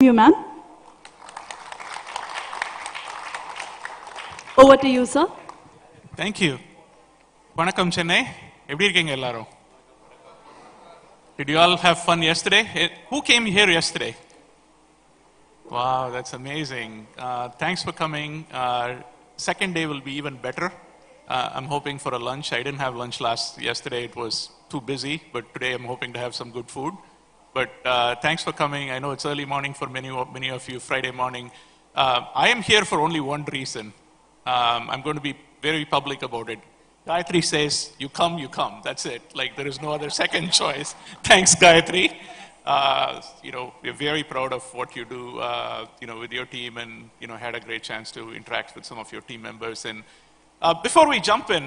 you, ma'am. Over to you, sir. Thank you. Vanakkam, Chennai. Eppadi irukeenga ellarum? Did you all have fun yesterday? Who came here yesterday? Wow, that's amazing. Thanks for coming. Second day will be even better. I'm hoping for a lunch. I didn't have lunch yesterday. It was too busy, but today I'm hoping to have some good food. But thanks for coming. I know it's early morning for many of you, Friday morning. I am here for only one reason. I'm going to be very public about it. Gayatri says, you come, you come. That's it. Like, there is no other second choice. Thanks, Gayatri. We're very proud of what you do, with your team, and, had a great chance to interact with some of your team members. And before we jump in,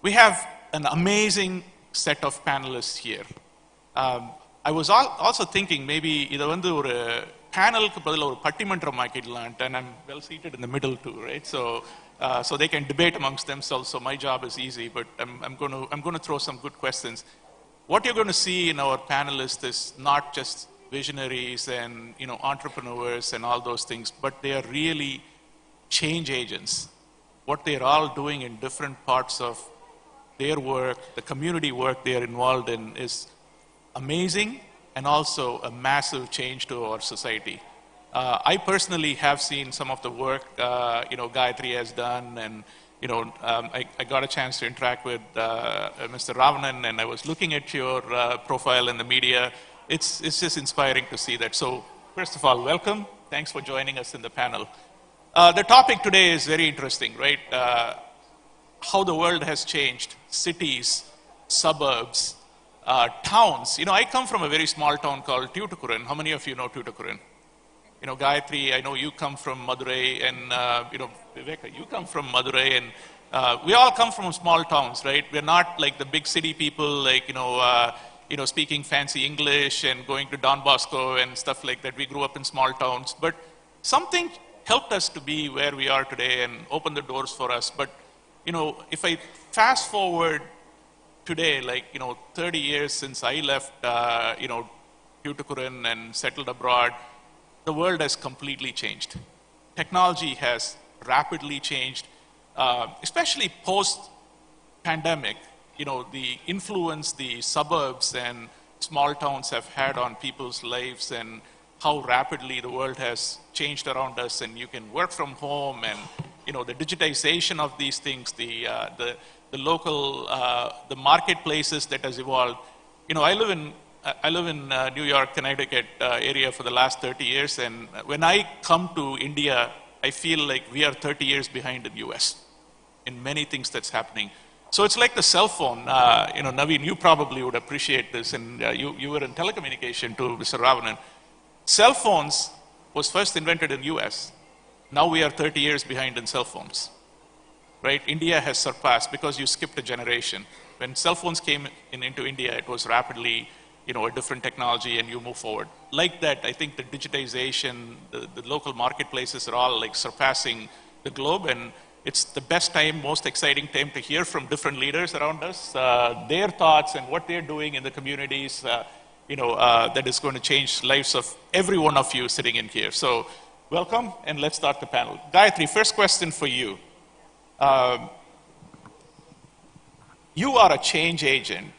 we have an amazing set of panelists here. I was also thinking maybe இதை வந்து ஒரு panelக்கு பதிலா ஒரு பட்டிமன்றம் ஆக்கிடலாம்ட்டு, and I'm well seated in the middle too, right? So they can debate amongst themselves. So my job is easy, but I'm going to throw some good questions. What you're going to see in our panelists is not just visionaries and entrepreneurs and all those things, but they are really change agents. What they're all doing in different parts of their work, the community work they are involved in, is amazing and also a massive change to our society. I personally have seen some of the work Gayatri has done, and I got a chance to interact with Mr. Ravanan, and I was looking at your profile in the media. It's just inspiring to see that. So first of all, welcome. Thanks for joining us in the panel. The topic today is very interesting, right? How the world has changed, cities, suburbs, towns. I come from a very small town called Tuticorin. How many of you know Tuticorin? Gayatri, I know you come from Madurai, and Viveka, you come from Madurai, and we all come from small towns, right? We're not like the big city people, like speaking fancy English and going to Don Bosco and stuff like that. We grew up in small towns, but something helped us to be where we are today and open the doors for us. But if I fast forward today, 30 years since I left, Tuticorin and settled abroad, the world has completely changed. Technology has rapidly changed, especially post-pandemic. The influence the suburbs and small towns have had on people's lives, and how rapidly the world has changed around us, and you can work from home, and the digitization of these things, the local, the marketplaces that has evolved. I live in New York, Connecticut area for the last 30 years, and when I come to India, I feel like we are 30 years behind in US in many things that's happening. So it's like the cell phone. Naveen, you probably would appreciate this, and you were in telecommunication too, Mr. Ravanan. Cell phones was first invented in US. Now we are 30 years behind in cell phones, right? India has surpassed because you skipped a generation. When cell phones came into India, it was rapidly a different technology, and you move forward. Like that, I think the digitization, the local marketplaces are all like surpassing the globe, and it's the best time, most exciting time to hear from different leaders around us, their thoughts and what they're doing in the communities, that is going to change lives of every one of you sitting in here. So welcome, and let's start the panel. Gayatri, first question for you. You are a change agent.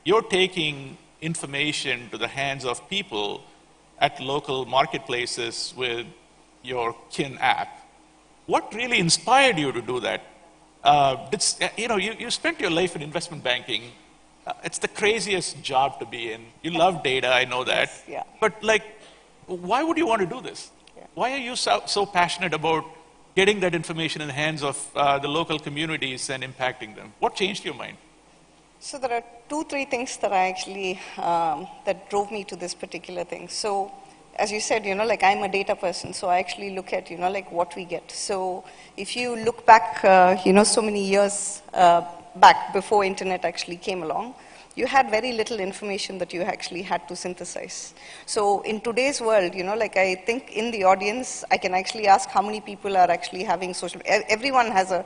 You're taking information to the hands of people at local marketplaces with your Kin app. What really inspired you to do that? You spent your life in investment banking. It's the craziest job to be in. You love data, I know that. Yes, yeah. But why would you want to do this? Yeah. Why are you so passionate about getting that information in the hands of the local communities and impacting them? What changed your mind? So there are 2-3 things that I actually, that drove me to this particular thing. So as you said, I'm a data person, so I actually look at, what we get. So if you look back, so many years back before internet actually came along, you had very little information that you actually had to synthesize. So in today's world, like I think in the audience, I can actually ask how many people are actually having everyone has a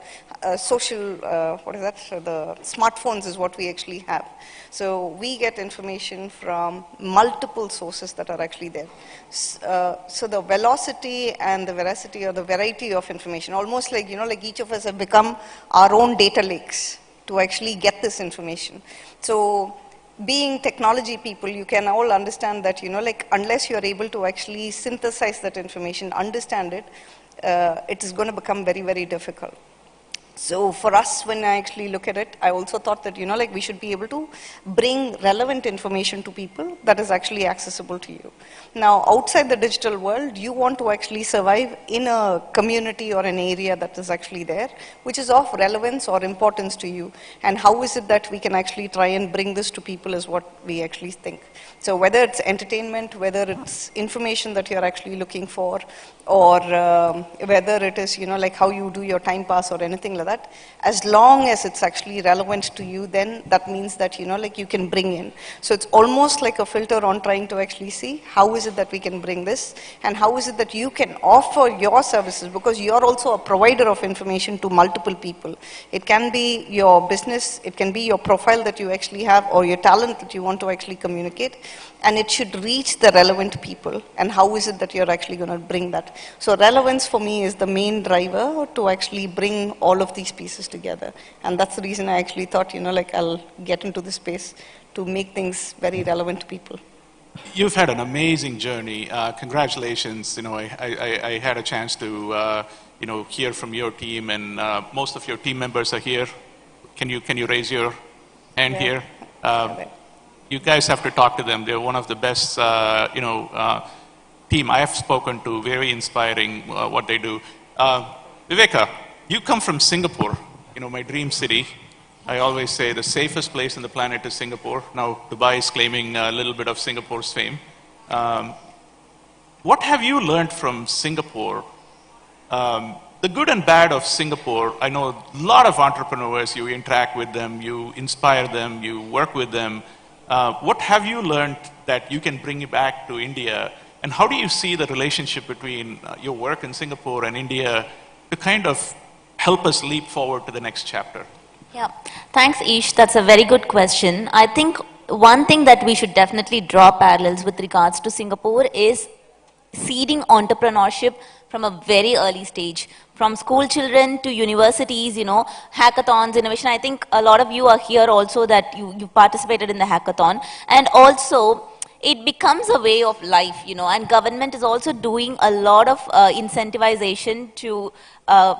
social, what is that? So the smartphones is what we actually have. So we get information from multiple sources that are actually there. So the velocity and the veracity or the variety of information, almost like, like each of us have become our own data lakes to actually get this information. So being technology people, you can all understand that, like unless you're able to actually synthesize that information, understand it, it is going to become very, very difficult. So for us, when I actually look at it, I also thought that, like we should be able to bring relevant information to people that is actually accessible to you. Now, outside the digital world, you want to actually survive in a community or an area that is actually there, which is of relevance or importance to you. And how is it that we can actually try and bring this to people is what we actually think. So whether it's entertainment, whether it's information that you're actually looking for, or whether it is, like how you do your time pass or anything like that, as long as it's actually relevant to you, then that means that, like you can bring in. So it's almost like a filter on trying to actually see how is it that we can bring this, and how is it that you can offer your services, because you're also a provider of information to multiple people. It can be your business, it can be your profile that you actually have, or your talent that you want to actually communicate, and it should reach the relevant people. And how is it that you're actually going to bring that? So relevance for me is the main driver to actually bring all of these pieces together. And that's the reason I actually thought, like I'll get into this space to make things very relevant to people. You've had an amazing journey. Congratulations. I had a chance to, hear from your team, and most of your team members are here. Can you raise your hand here? You guys have to talk to them. They're one of the best, team I have spoken to. Very inspiring what they do. Viveka, you come from Singapore, my dream city. I always say the safest place on the planet is Singapore. Now Dubai is claiming a little bit of Singapore's fame. What have you learned from Singapore? The good and bad of Singapore, I know a lot of entrepreneurs, you interact with them, you inspire them, you work with them. What have you learned that you can bring back to India? And how do you see the relationship between your work in Singapore and India to kind of help us leap forward to the next chapter? Yeah, thanks Ish. That's a very good question. I think one thing that we should definitely draw parallels with regards to Singapore is seeding entrepreneurship from a very early stage. From school children to universities, hackathons, innovation. I think a lot of you are here also that you participated in the hackathon. And also, it becomes a way of life, and government is also doing a lot of incentivization to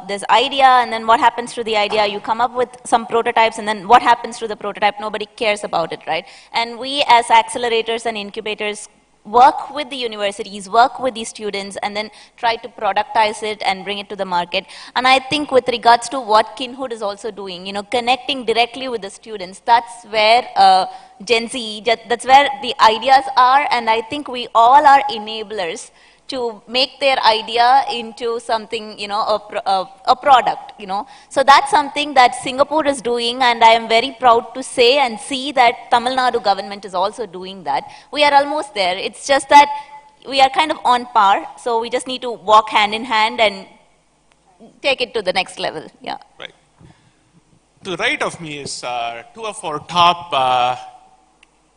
this idea, and then what happens to the idea? You come up with some prototypes, and then what happens to the prototype? Nobody cares about it, right? And we as accelerators and incubators work with the universities, work with the students, and then try to productize it and bring it to the market. And I think with regards to what Kinhood is also doing, connecting directly with the students, that's where Gen Z, that's where the ideas are, and I think we all are enablers to make their idea into something, a product, So that's something that Singapore is doing, and I am very proud to say and see that Tamil Nadu government is also doing that. We are almost there. It's just that we are kind of on par, so we just need to walk hand in hand and take it to the next level, yeah. Right. To the right of me is two of our top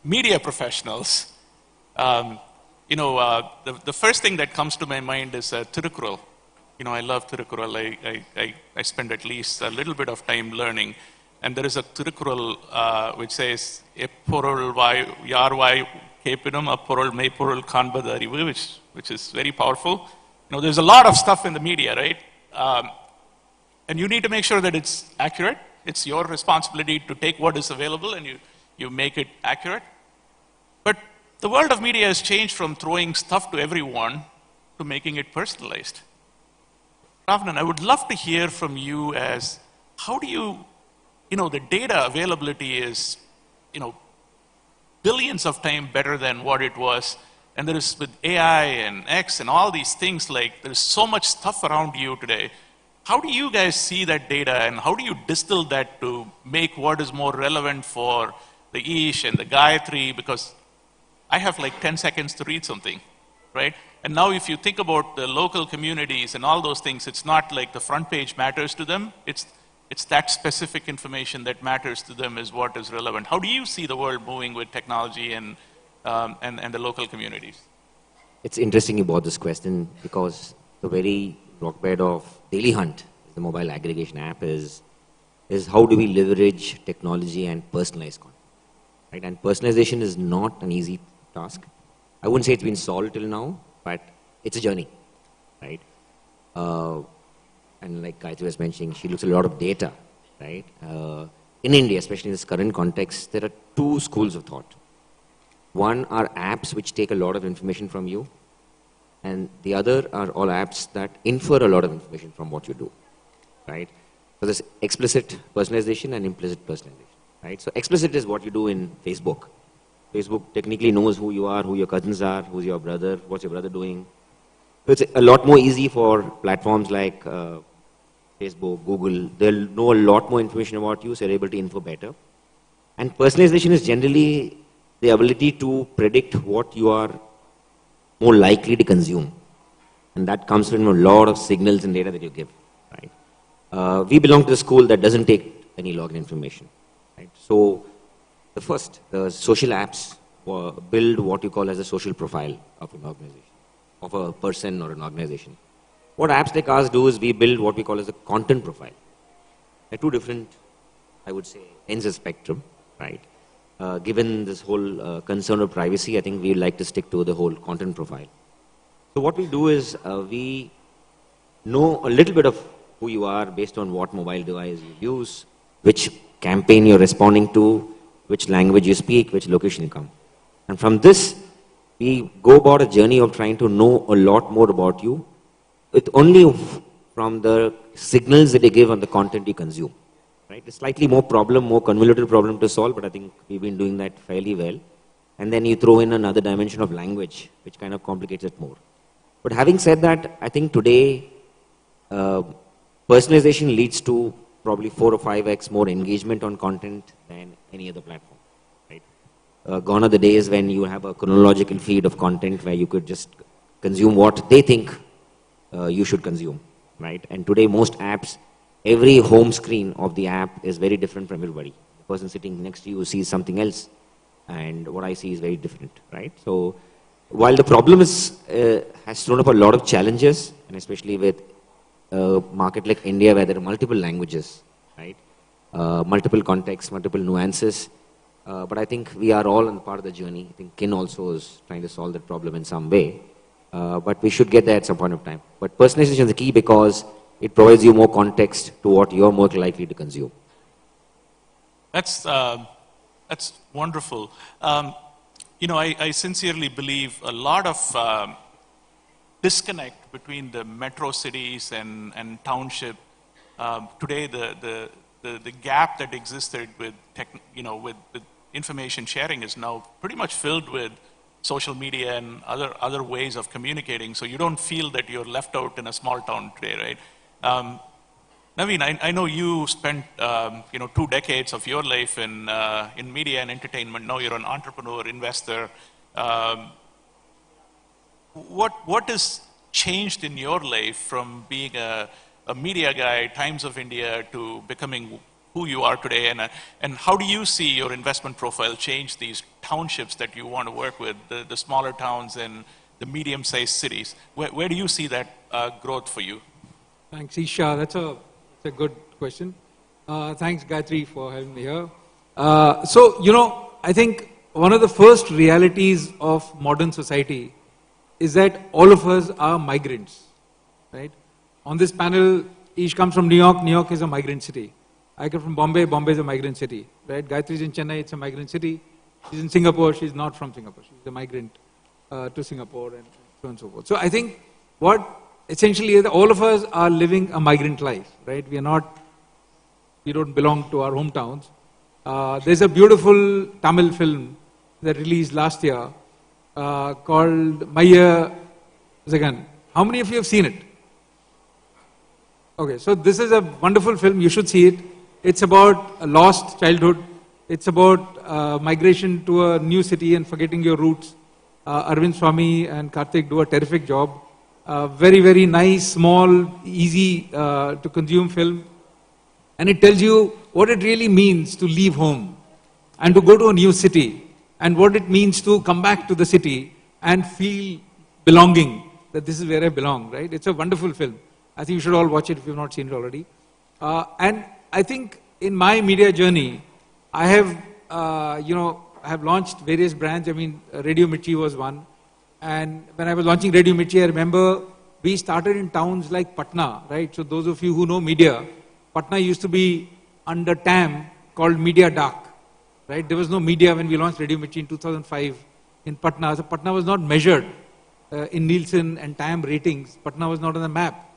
media professionals. The first thing that comes to my mind is Tirukkural. I love Tirukkural. I spend at least a little bit of time learning. And there is a Tirukkural which says, Epporul yarvai kepinum apporul meipporul kanbadu arivu, which is very powerful. There's a lot of stuff in the media, right? And you need to make sure that it's accurate. It's your responsibility to take what is available and you make it accurate. But the world of media has changed from throwing stuff to everyone to making it personalized. Ravanan, I would love to hear from you as how do you, the data availability is, billions of times better than what it was. And there is with AI and X and all these things, like there's so much stuff around you today. How do you guys see that data, and how do you distill that to make what is more relevant for, the the Ish and the Gayatri, because I have like 10 seconds to read something, right? And now if you think about the local communities and all those things, it's not like the front page matters to them. It's that specific information that matters to them is what is relevant. How do you see the world moving with technology and the local communities? It's interesting you brought this question because the very rockbed of Daily Hunt, the mobile aggregation app, is how do we leverage technology and personalize content, right? And personalization is not an easy task. I wouldn't say it's been solved till now, but it's a journey, right? And like Gayatri was mentioning, she looks at a lot of data, right? In India, especially in this current context, there are two schools of thought. One are apps which take a lot of information from you, and the other are all apps that infer a lot of information from what you do, right? So there's explicit personalization and implicit personalization, right? So explicit is what you do in Facebook. Facebook technically knows who you are, who your cousins are, who's your brother, what's your brother doing. So it's a lot more easy for platforms like Facebook, Google. They'll know a lot more information about you, so they're able to info better. And personalization is generally the ability to predict what you are more likely to consume. And that comes from a lot of signals and data that you give, right? We belong to the school that doesn't take any login information, right? So the social apps build what you call as a social profile of an organization, of a person or an organization. What apps like ours do is we build what we call as a content profile. They're two different, I would say, ends of spectrum, right? Given this whole concern of privacy, I think we like to stick to the whole content profile. So what we do is we know a little bit of who you are based on what mobile device you use, which campaign you're responding to, which language you speak, which location you come. And from this, we go about a journey of trying to know a lot more about you, with only from the signals that you give on the content you consume. Right? It's slightly more convoluted problem to solve, but I think we've been doing that fairly well. And then you throw in another dimension of language, which kind of complicates it more. But having said that, I think today, personalization leads to probably 4 or 5x more engagement on content than any other platform. Right? Gone are the days when you have a chronological feed of content where you could just consume what they think you should consume. Right? And today, most apps, every home screen of the app is very different from everybody. The person sitting next to you sees something else, and what I see is very different, right? So, while the problem has thrown up a lot of challenges, and especially with a market like India where there are multiple languages, right? Multiple contexts, multiple nuances, but I think we are all on part of the journey. I think Kin also is trying to solve that problem in some way, but we should get there at some point of time. But personalization is the key because it provides you more context to what you're more likely to consume. That's wonderful. I sincerely believe a lot of disconnect between the metro cities and township. Today, the gap that existed with with information sharing is now pretty much filled with social media and other ways of communicating. So you don't feel that you're left out in a small town today, right? Naveen, I know you spent 2 decades of your life in media and entertainment. Now you're an entrepreneur, investor. What has changed in your life from being a media guy, Times of India, to becoming who you are today? And how do you see your investment profile change these townships that you want to work with, the smaller towns and the medium-sized cities? Where do you see that growth for you? Thanks, Isha. That's a good question. Thanks, Gayatri, for having me here. I think one of the first realities of modern society is that all of us are migrants, right? On this panel, Ish comes from New York. New York is a migrant city. I come from Bombay. Bombay is a migrant city, right? Gayatri is in Chennai. It's a migrant city. She's in Singapore. She's not from Singapore. She's a migrant to Singapore and so on and so forth. So I think essentially, all of us are living a migrant life, right? We don't belong to our hometowns. There's a beautiful Tamil film that released last year called Maya Zagan. How many of you have seen it? Okay, so this is a wonderful film. You should see it. It's about a lost childhood. It's about migration to a new city and forgetting your roots. Arvind Swamy and Karthik do a terrific job. Very, very nice, small, easy to consume film. And it tells you what it really means to leave home and to go to a new city, and what it means to come back to the city and feel belonging, that this is where I belong, right? It's a wonderful film. I think you should all watch it if you've not seen it already. And I think in my media journey, I have, I have launched various brands. I mean, Radio Mirchi was one. And when I was launching Radio Mirchi, I remember we started in towns like Patna, right? So those of you who know media, Patna used to be under TAM called Media Dark, right? There was no media when we launched Radio Mirchi in 2005 in Patna. So Patna was not measured in Nielsen and TAM ratings. Patna was not on the map.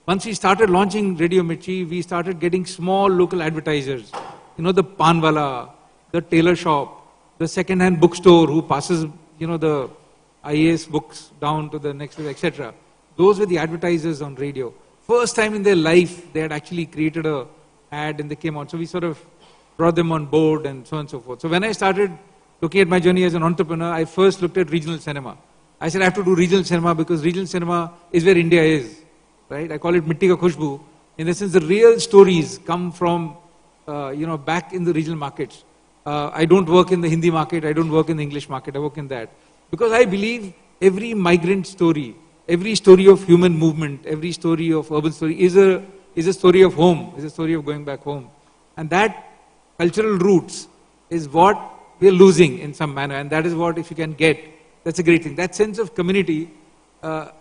Once we started launching Radio Mirchi, we started getting small local advertisers. You know, the Panwala, the tailor shop, the second-hand bookstore who passes, the IAS books down to the next level, etc. Those were the advertisers on radio. First time in their life, they had actually created a ad and they came on. So we sort of brought them on board and so on and so forth. So when I started looking at my journey as an entrepreneur, I first looked at regional cinema. I said I have to do regional cinema because regional cinema is where India is, right? I call it Mitti Ka Khushbu. In the sense, the real stories come from, back in the regional markets. I don't work in the Hindi market. I don't work in the English market. I work in that. Because I believe every migrant story, every story of human movement, every story of urban story is a story of home, is a story of going back home. And that cultural roots is what we're losing in some manner. And that is what, if you can get, that's a great thing. That sense of community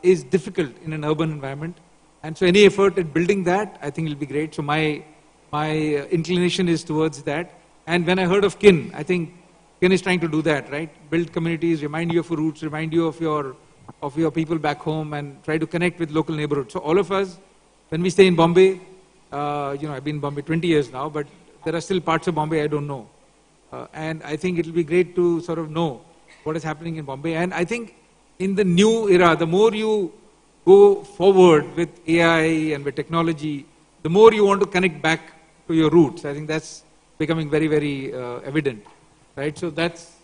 is difficult in an urban environment. And so any effort at building that, I think will be great. So my inclination is towards that. And when I heard of KIN, I think KIN is trying to do that, right? Build communities, remind you of your roots, remind you of your people back home, and try to connect with local neighborhoods. So all of us, when we stay in Bombay, I've been in Bombay 20 years now, but there are still parts of Bombay I don't know. And I think it will be great to sort of know what is happening in Bombay. And I think in the new era, the more you go forward with AI and with technology, the more you want to connect back to your roots. I think that's becoming very, very evident, right? So that's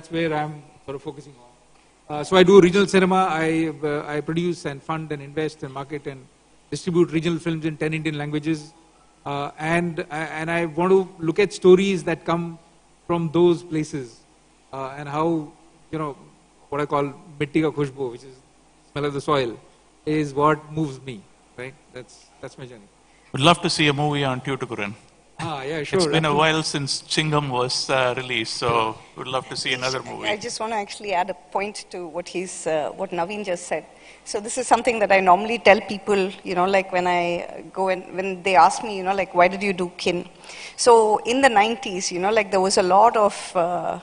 where I'm sort of focusing on. So I do regional cinema. I produce and fund and invest and market and distribute regional films in 10 Indian languages. And I want to look at stories that come from those places and how, what I call mitti ka khushbu, which is smell of the soil, is what moves me, right? That's my journey. Would love to see a movie on Tuticorin. Yeah, sure. It's been a while since Chingam was released, so would love to see another movie. I just want to actually add a point to what Naveen just said. So this is something that I normally tell people, like when I go and when they ask me, like, why did you do KIN? So in the 90s, like there was a lot of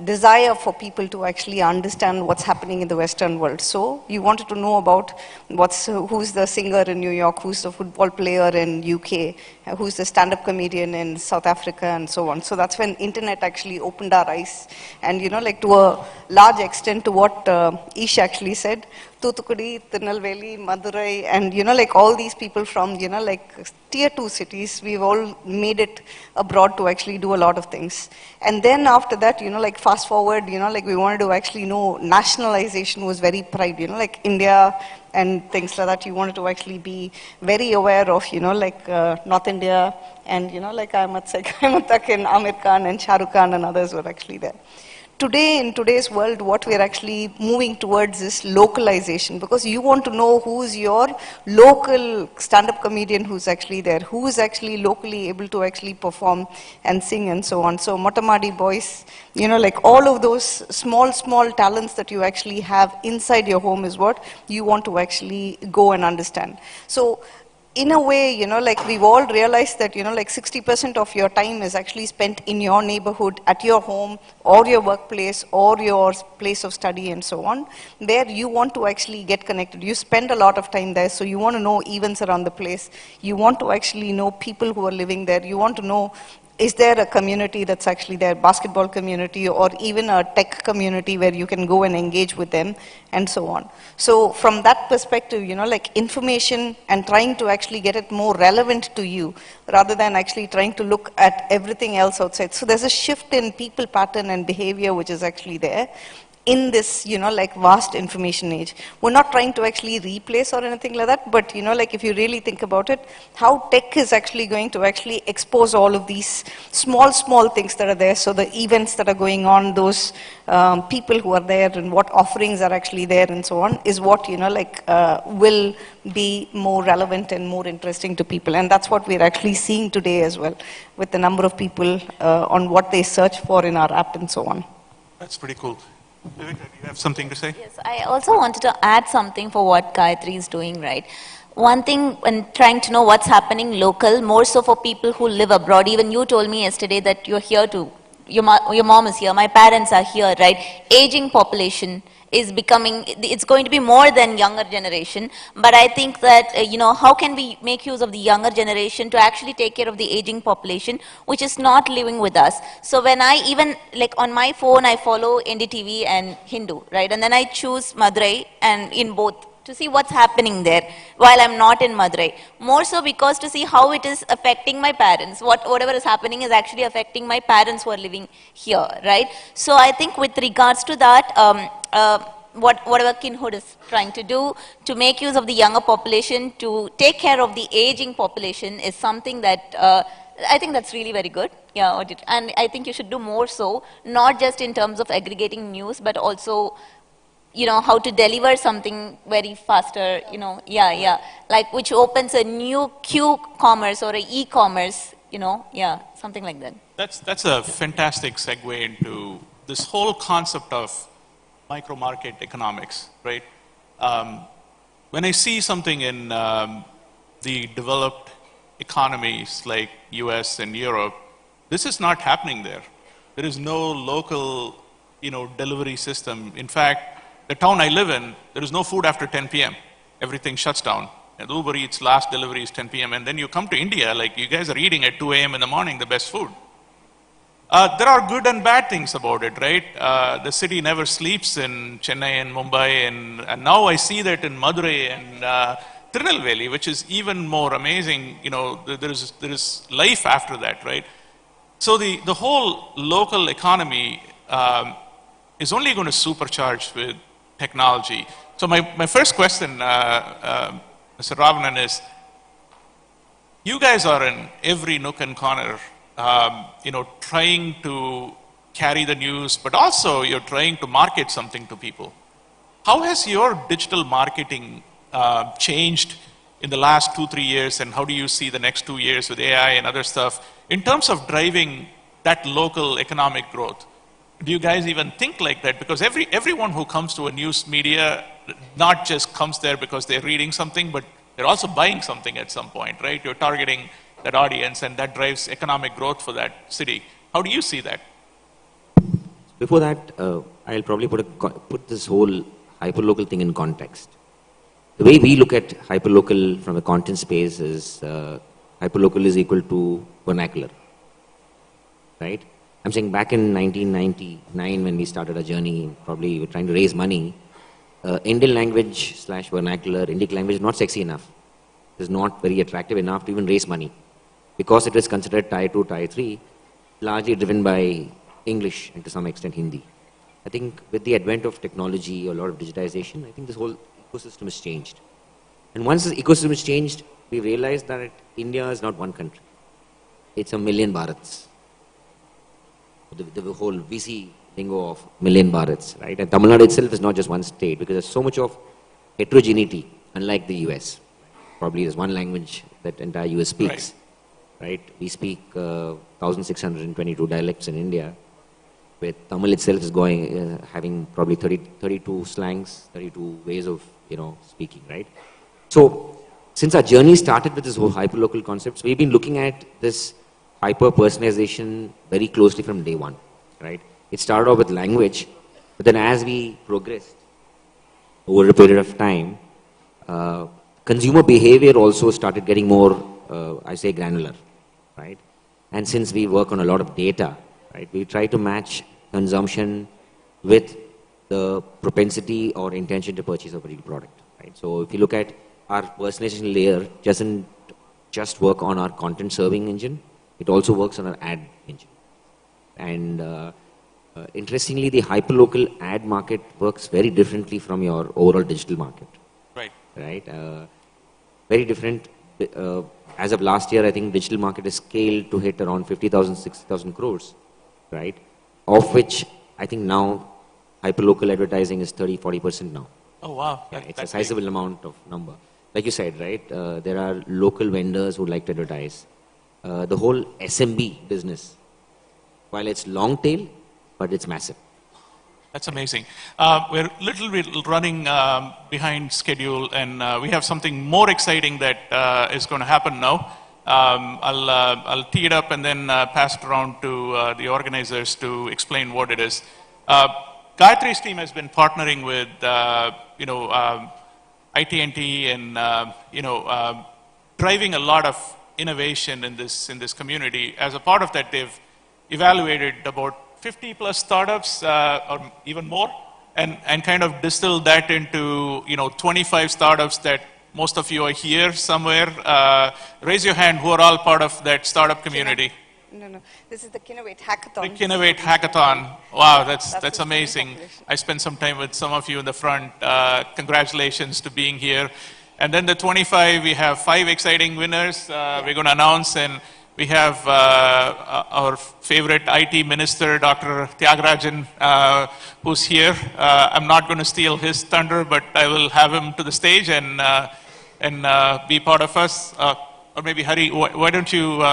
desire for people to actually understand what's happening in the Western world. So you wanted to know about who's the singer in New York, who's the football player in UK, who's the stand-up comedian in South Africa, and so on. So that's when internet actually opened our eyes. And like to a large extent to what Ish actually said, Thoothukudi, Tirunelveli, Madurai, and like all these people from like tier 2 cities, we've all made it abroad to actually do a lot of things. And then after that, like fast forward, like we wanted to actually know nationalization was very pride, like India and things like that. You wanted to actually be very aware of, like North India, and like Ahmad Takin, Amir Khan and Shah Rukh Khan and others were actually there. Today, in today's world, what we're actually moving towards is localization, because you want to know who's your local stand-up comedian who's actually there, who is actually locally able to actually perform and sing and so on. So Motamadi boys, like all of those small talents that you actually have inside your home is what you want to actually go and understand. So in a way, like we've all realized that, like 60% of your time is actually spent in your neighborhood, at your home, or your workplace, or your place of study, and so on, where you want to actually get connected. You spend a lot of time there, so you want to know events around the place. You want to actually know people who are living there. You want to know is there a community that's actually there, basketball community or even a tech community where you can go and engage with them and so on. So from that perspective, like information and trying to actually get it more relevant to you rather than actually trying to look at everything else outside. So there's a shift in people pattern and behavior which is actually there in this, like vast information age. We're not trying to actually replace or anything like that, but, like if you really think about it, how tech is actually going to actually expose all of these small things that are there. So the events that are going on, those people who are there and what offerings are actually there and so on is what, will be more relevant and more interesting to people. And that's what we're actually seeing today as well with the number of people on what they search for in our app and so on. That's pretty cool. Vivek, do you have something to say? Yes, I also wanted to add something for what Gayatri is doing, right? One thing when trying to know what's happening local, more so for people who live abroad, even you told me yesterday that you're here to, your mom is here, my parents are here, right? Aging population is becoming, it's going to be more than younger generation, but I think that, how can we make use of the younger generation to actually take care of the aging population, which is not living with us. So when I even, like on my phone, I follow NDTV and Hindu, right? And then I choose Madurai and in both to see what's happening there while I'm not in Madurai. More so because to see how it is affecting my parents. Whatever is happening is actually affecting my parents who are living here, right? So I think with regards to that, whatever Kinhood is trying to do to make use of the younger population to take care of the aging population is something that I think that's really very good. Yeah, and I think you should do more so, not just in terms of aggregating news, but also how to deliver something very faster, like which opens a new Q-commerce or a e-commerce, something like that. That's a fantastic segue into this whole concept of micro-market economics, right? When I see something in the developed economies like US and Europe, this is not happening there. There is no local, delivery system. In fact, the town I live in, there is no food after 10 p.m. Everything shuts down. And Uber Eats last delivery is 10 p.m. And then you come to India, like you guys are eating at 2 a.m. in the morning, the best food. There are good and bad things about it, right? The city never sleeps in Chennai and Mumbai. And now I see that in Madurai and Tirunelveli, which is even more amazing. There is life after that, right? So the whole local economy is only going to supercharge with technology. So my first question, Mr. Ravanan, is, you guys are in every nook and corner, trying to carry the news, but also you're trying to market something to people. How has your digital marketing changed in the last 2-3 years, and how do you see the next 2 years with AI and other stuff in terms of driving that local economic growth? Do you guys even think like that? Because everyone who comes to a news media not just comes there because they're reading something, but they're also buying something at some point, right? You're targeting that audience and that drives economic growth for that city. How do you see that? Before that, I'll probably put this whole hyperlocal thing in context. The way we look at hyperlocal from a content space is hyperlocal is equal to vernacular, right? I'm saying back in 1999 when we started our journey, probably we were trying to raise money, Indian language / vernacular, Indic language is not sexy enough. It is not very attractive enough to even raise money. Because it is considered Tier 2, Tier 3, largely driven by English and to some extent Hindi. I think with the advent of technology, a lot of digitization, I think this whole ecosystem has changed. And once this ecosystem has changed, we realized that India is not one country. It's a million Bharats. The whole VC lingo of million Bharats, right? And Tamil Nadu itself is not just one state because there's so much of heterogeneity, unlike the US. Probably there's one language that entire US speaks, right? We speak 1,622 dialects in India, with Tamil itself is having probably 32 slangs, 32 ways of, speaking, right? So, since our journey started with this whole hyperlocal concepts, we've been looking at this hyper-personalization very closely from day one, right? It started off with language, but then as we progressed over a period of time, consumer behavior also started getting more, I say, granular, right? And since we work on a lot of data, right, we try to match consumption with the propensity or intention to purchase of a real product. Right? So if you look at our personalization layer, doesn't just work on our content serving engine, it also works on our ad engine. And interestingly, the hyperlocal ad market works very differently from your overall digital market. Right. Right? Very different. As of last year, I think digital market is scaled to hit around 50,000, 60,000 crores, right? Of which I think now hyperlocal advertising is 30, 40% now. Oh, wow. Yeah, it's a sizable amount of number. Like you said, right? There are local vendors who like to advertise. The whole SMB business, while it's long tail, but it's massive. That's amazing. We're a little bit running behind schedule, and we have something more exciting that is going to happen now. I'll tee it up and then pass it around to the organizers to explain what it is. Gayatri's team has been partnering with, IT&T and, driving a lot of innovation in this community. As a part of that, they've evaluated about 50 plus startups or even more, and kind of distilled that into 25 startups that most of you are here somewhere. Raise your hand who are all part of that startup community. No. This is the Kinnovate Hackathon. The Kinnovate Hackathon. Wow, that's amazing. I spent some time with some of you in the front. Congratulations to being here. And then the 25, we have 5 exciting winners we're going to announce, and we have our favorite IT minister, Dr. Tyagarajan, who's here. I'm not going to steal his thunder, but I will have him to the stage and be part of us. Or maybe Hari, why don't you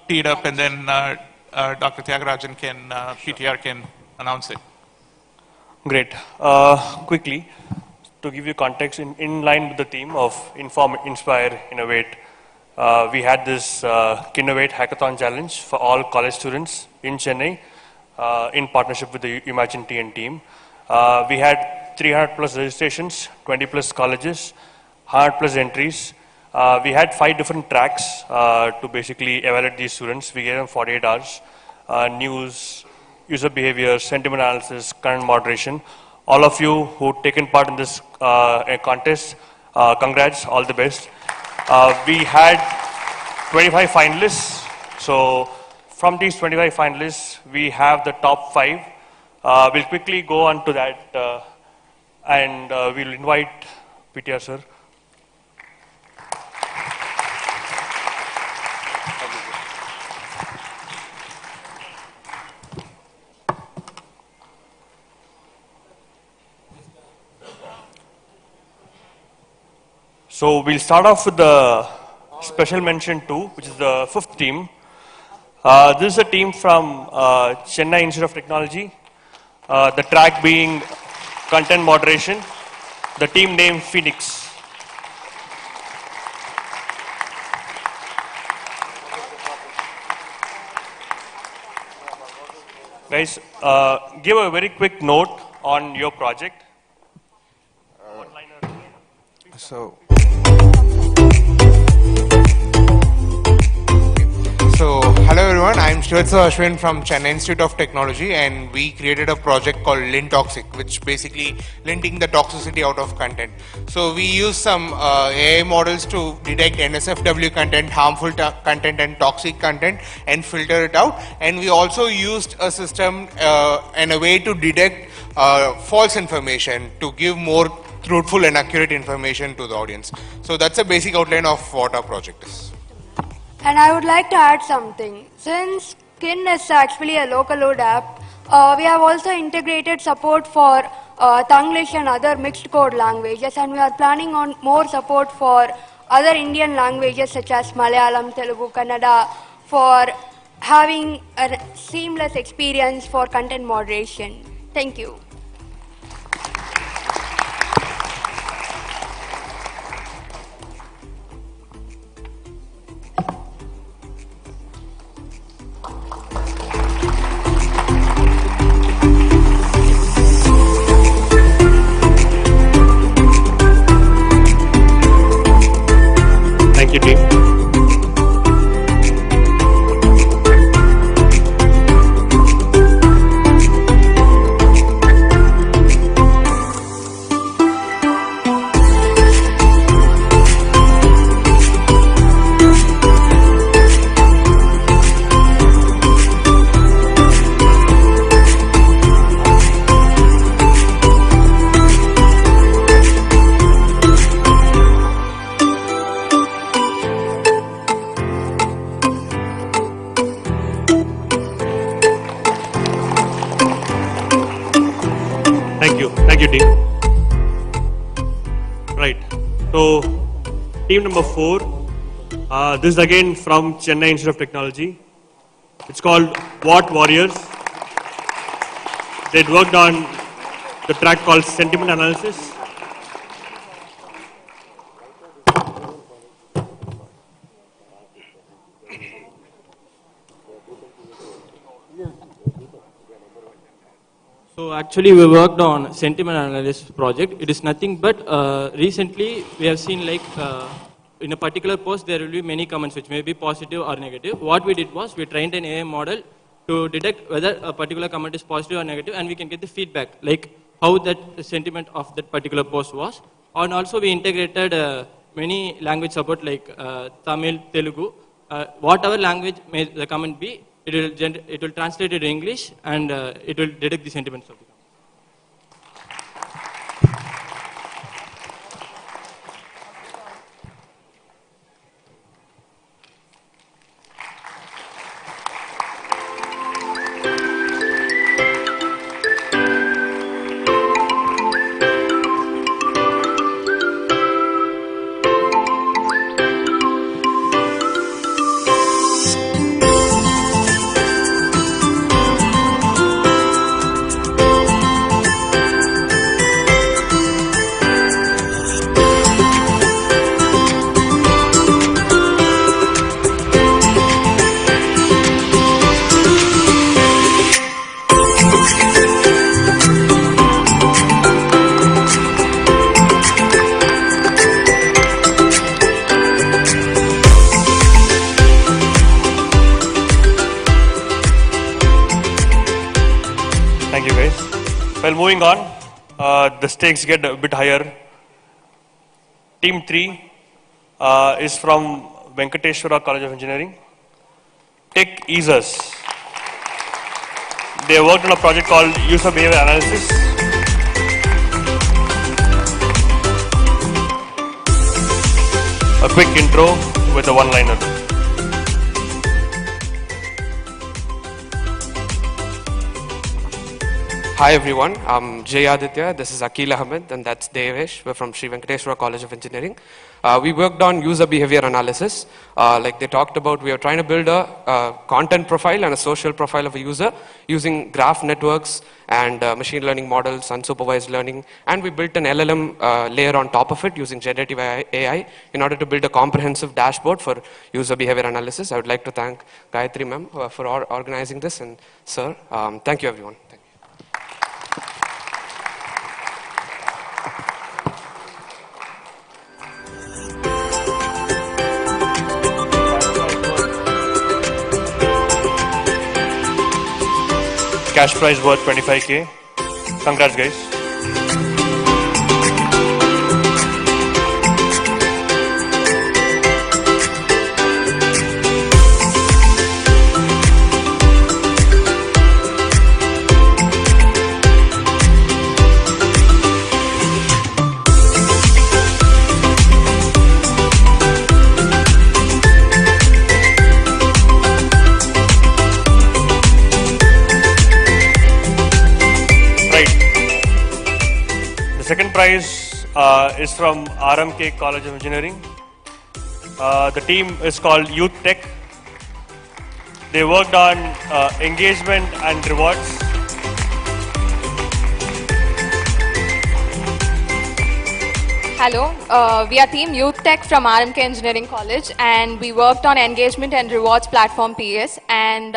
tee it up, and then Dr. Tyagarajan can, PTR can announce it. Great. Quickly, to give you context, in line with the theme of Inform, Inspire, Innovate, we had this Kinnovate Hackathon Challenge for all college students in Chennai in partnership with the Umagine team. We had 300 plus registrations, 20 plus colleges, 100 plus entries. We had 5 different tracks to basically evaluate these students. We gave them 48 hours, news, user behavior, sentiment analysis, current moderation. All of you who've taken part in this contest, congrats, all the best. We had 25 finalists. So from these 25 finalists, we have the top 5. We'll quickly go on to that and we'll invite PTR sir. So we'll start off with the special mention 2, which is the 5th team. This is a team from Chennai Institute of Technology. The track being content moderation. The team name Phoenix. Guys, give a very quick note on your project. So, hello everyone, I'm Shwetsa Ashwin from Chennai Institute of Technology, and we created a project called Lint Toxic, which basically linting the toxicity out of content. So we use some AI models to detect NSFW content, harmful content and toxic content, and filter it out. And we also used a system and a way to detect false information to give more truthful and accurate information to the audience. So that's a basic outline of what our project is. And I would like to add something. Since Kin is actually a local load app, we have also integrated support for Tanglish and other mixed code languages, and we are planning on more support for other Indian languages such as Malayalam, Telugu, Kannada, for having a seamless experience for content moderation. Thank you. Thank you, team. Right. So, team number 4. This is again from Chennai Institute of Technology. It's called What Warriors. They worked on the track called Sentiment Analysis. So actually we worked on sentiment analysis project. It is nothing but recently we have seen like in a particular post there will be many comments which may be positive or negative. What we did was we trained an AI model to detect whether a particular comment is positive or negative, and we can get the feedback like how that sentiment of that particular post was. And also we integrated many language support like Tamil, Telugu, whatever language may the comment be. It will translate it in English, and it will detect the sentiments of the comment. Thank you, guys. Well, moving on, the stakes get a bit higher. Team 3 is from Venkateshwara College of Engineering. Tech Easers. They worked on a project called User Behavior Analysis. A quick intro with a one-liner. Hi everyone, I'm Jay Aditya, this is Akil Ahmed, and that's Devesh. We're from Sri Venkateshwara College of Engineering. We worked on user behavior analysis. Like they talked about, we are trying to build a content profile and a social profile of a user using graph networks and machine learning models, unsupervised learning, and we built an LLM layer on top of it using generative AI in order to build a comprehensive dashboard for user behavior analysis. I would like to thank Gayatri ma'am for organizing this, and sir, thank you everyone. Thank you. Cash prize worth 25K. Congrats, guys. The second prize is from RMK College of Engineering. The team is called Youth Tech. They worked on engagement and rewards. Hello, we are team Youth Tech from RMK Engineering College, and we worked on engagement and rewards platform PS, and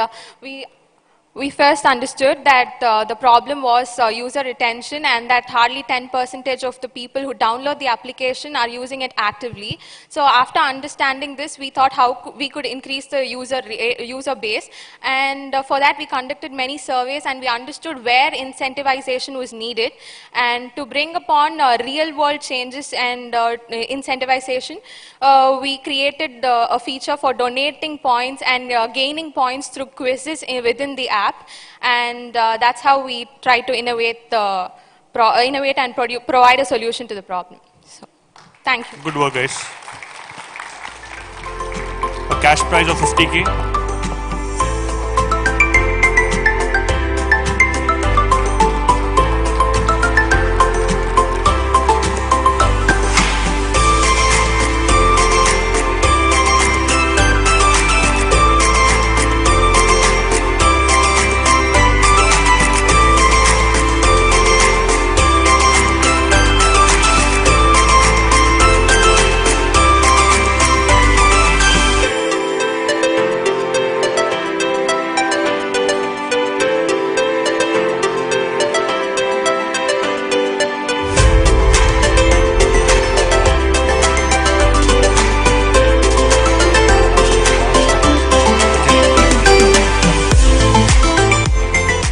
we first understood that the problem was user retention, and that hardly 10% of the people who download the application are using it actively. So after understanding this, we thought how we could increase the user base, and for that we conducted many surveys, and we understood where incentivization was needed. And to bring upon real world changes and incentivization, we created a feature for donating points and gaining points through quizzes within the app. And that's how we try to innovate and provide a solution to the problem. So, thank you. Good work, guys. A cash prize of 50K.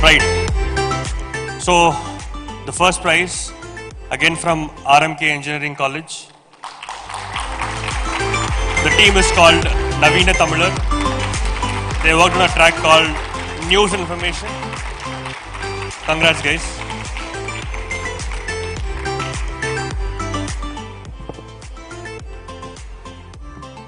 Right. So, the first prize, again from RMK Engineering College. The team is called Navina Tamilar. They worked on a track called News and Information. Congrats, guys.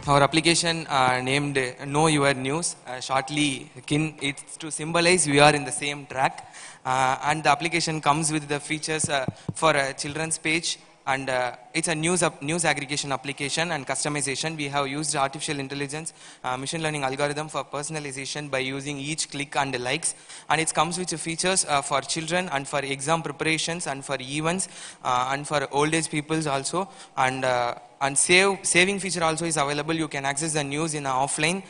Our application named Know Your News, shortly KIN, it's to symbolize we are in the same track. And the application comes with the features for a children's page, and it's a news aggregation application and customization. We have used artificial intelligence, machine learning algorithm for personalization by using each click and likes. And it comes with features for children and for exam preparations and for events and for old age peoples also. And saving feature also is available. You can access the news in offline.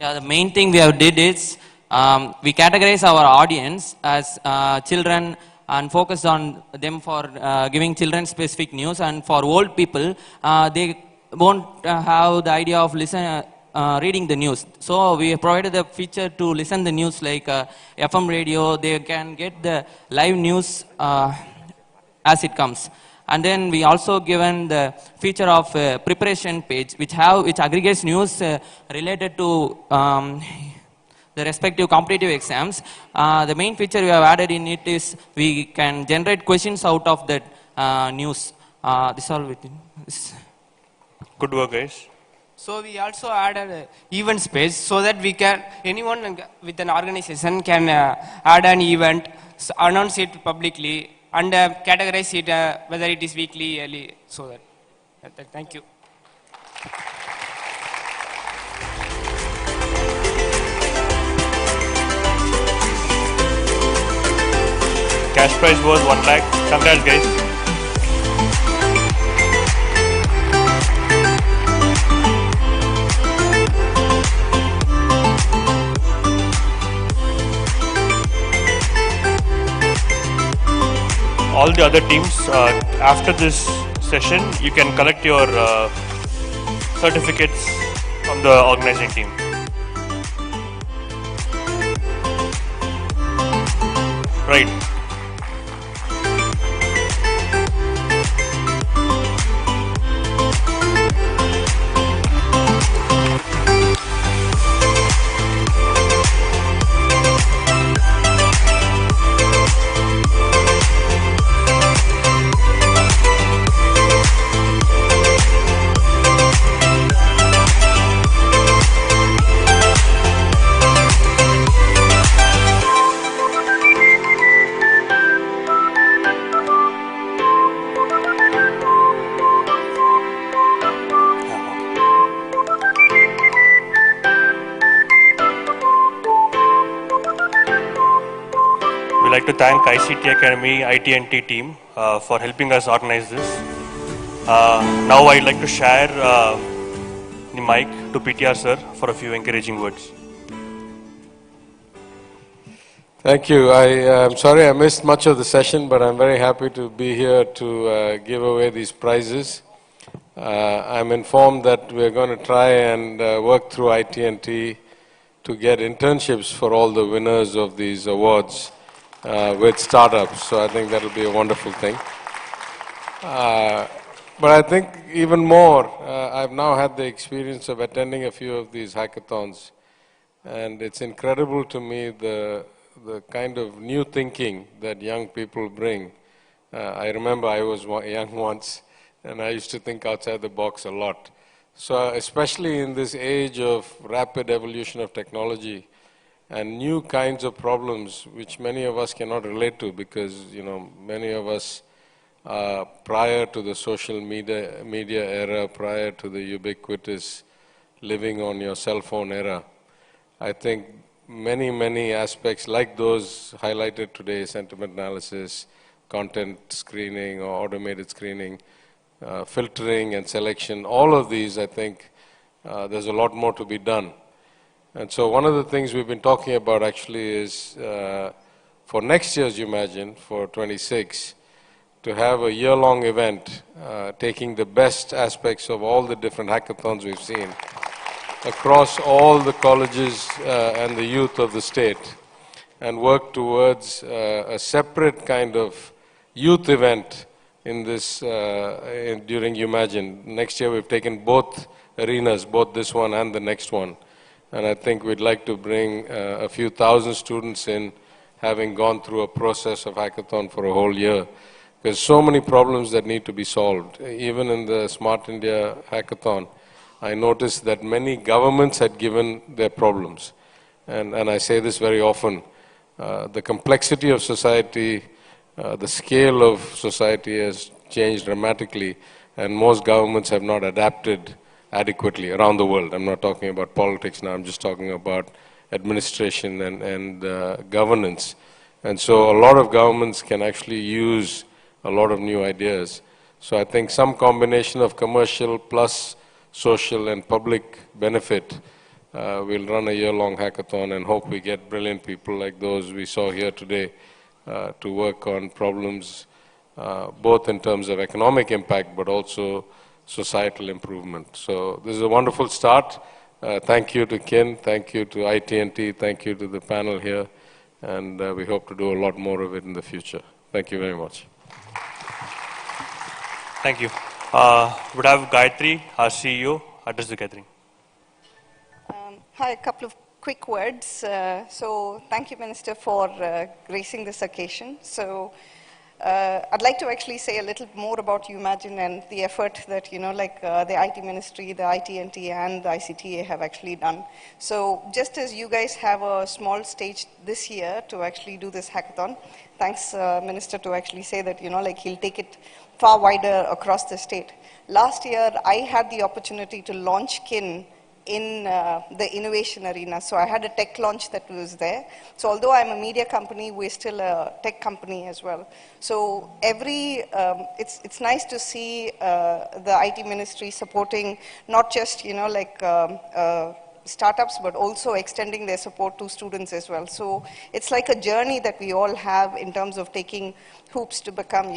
Yeah, the main thing we have did is we categorize our audience as children and focus on them for giving children specific news. And for old people, they won't have the idea of reading the news. So we provided the feature to listen the news like FM radio. They can get the live news as it comes. And then we also given the feature of preparation page, which aggregates news related to the respective competitive exams. The main feature we have added in it is we can generate questions out of that news. This all within. Good work, guys. So we also added events page so that we can, anyone with an organization can add an event, announce it publicly, and categorize it whether it is weekly, yearly, so that. Thank you. Cash prize was 1 lakh. Congrats, guys. All the other teams, after this session, you can collect your certificates from the organizing team. Right. We'd like to thank ICT Academy, IT&T team for helping us organize this. Now I'd like to share the mic to PTR sir for a few encouraging words. Thank you. I'm sorry I missed much of the session, but I'm very happy to be here to give away these prizes. I'm informed that we're going to try and work through IT&T to get internships for all the winners of these awards with startups. So I think that'll be a wonderful thing. But I think even more, I've now had the experience of attending a few of these hackathons, and it's incredible to me the kind of new thinking that young people bring. I remember I was young once, and I used to think outside the box a lot. So especially in this age of rapid evolution of technology and new kinds of problems which many of us cannot relate to because, many of us prior to the social media era, prior to the ubiquitous living on your cell phone era, I think many aspects like those highlighted today, sentiment analysis, content screening or automated screening, filtering and selection, all of these, I think there's a lot more to be done. And so one of the things we've been talking about actually is for next year's Umagine, for 26, to have a year-long event taking the best aspects of all the different hackathons we've seen across all the colleges and the youth of the state and work towards a separate kind of youth event in this during Umagine. Next year we've taken both arenas, both this one and the next one. And I think we'd like to bring a few thousand students in, having gone through a process of hackathon for a whole year. There's so many problems that need to be solved. Even in the Smart India hackathon, I noticed that many governments had given their problems. And I say this very often, the complexity of society, the scale of society has changed dramatically, and most governments have not adapted adequately around the world. I'm not talking about politics now, I'm just talking about administration and governance. And so a lot of governments can actually use a lot of new ideas. So I think some combination of commercial plus social and public benefit. We'll run a year-long hackathon and hope we get brilliant people like those we saw here today to work on problems both in terms of economic impact but also societal improvement. So this is a wonderful start. Thank you to Kin, thank you to IT&T, thank you to the panel here, and we hope to do a lot more of it in the future. Thank you very much. Thank you. Would have Gayatri, our CEO, address the gathering. Hi, a couple of quick words. So thank you, Minister, for gracing this occasion. So I'd like to actually say a little more about Umagine and the effort that, the IT Ministry, the IT&T, and the ICTA have actually done. So just as you guys have a small stage this year to actually do this hackathon, thanks, Minister, to actually say that, he'll take it far wider across the state. Last year, I had the opportunity to launch KIN in the innovation arena. So I had a tech launch that was there. So although I'm a media company, we're still a tech company as well. So it's nice to see the IT Ministry supporting not just, startups, but also extending their support to students as well. So it's like a journey that we all have in terms of taking hoops to become,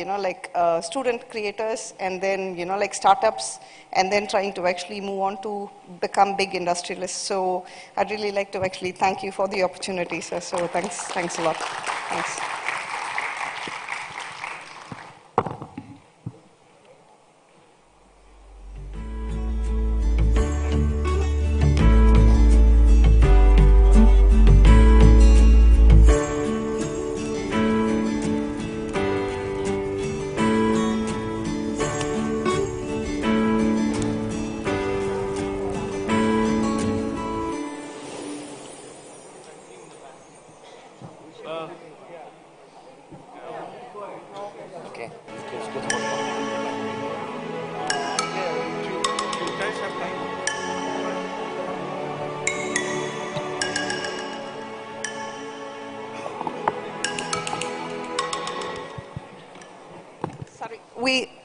student creators, and then, startups, and then trying to actually move on to become big industrialists. So I'd really like to actually thank you for the opportunity, sir. So thanks a lot. Thanks.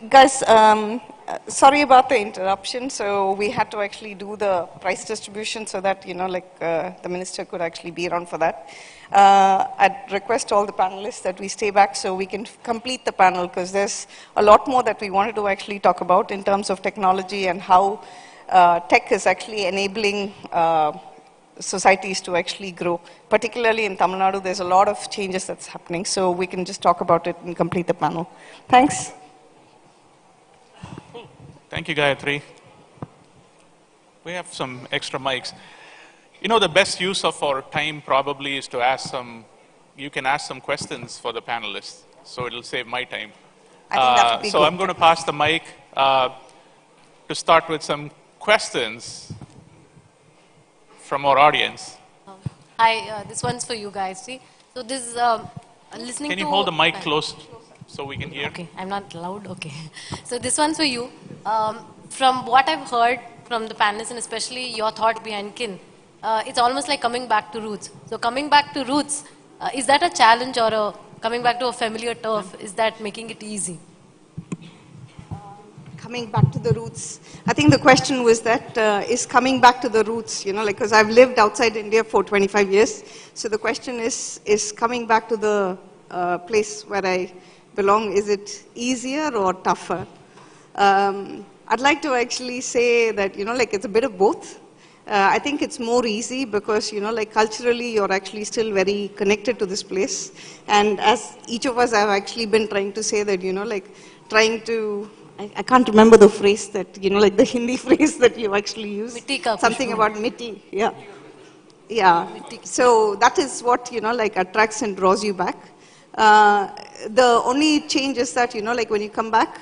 Guys, sorry about the interruption. So we had to actually do the price distribution so that, the minister could actually be around for that. I'd request all the panelists that we stay back so we can complete the panel, because there's a lot more that we wanted to actually talk about in terms of technology and how tech is actually enabling societies to actually grow. Particularly in Tamil Nadu, there's a lot of changes that's happening. So we can just talk about it and complete the panel. Thanks. Thank you, Gayatri. We have some extra mics. The best use of our time probably is to ask you can ask some questions for the panelists, so it'll save my time. I think that would be so good. I'm going to pass the mic to start with some questions from our audience. Hi, this one's for you guys. See, so this is listening to... Can you hold the mic close so we can hear? Okay, I'm not loud. Okay. So this one's for you. From what I've heard from the panelists, and especially your thought behind KIN, it's almost like coming back to roots. So coming back to roots, is that a challenge, or coming back to a familiar turf? Is that making it easy? Coming back to the roots. I think the question was that, is coming back to the roots, because I've lived outside India for 25 years. So the question is coming back to the place where I belong, is it easier or tougher? I'd like to actually say that, it's a bit of both. I think it's more easy because, like culturally, you're actually still very connected to this place. And as each of us have actually been trying to say that, like trying to, I can't remember the phrase that, like the Hindi phrase that you actually use. Mitti ka Something khushboo. about mitti, yeah. Yeah, so that is what, like attracts and draws you back. The only change is that, like when you come back,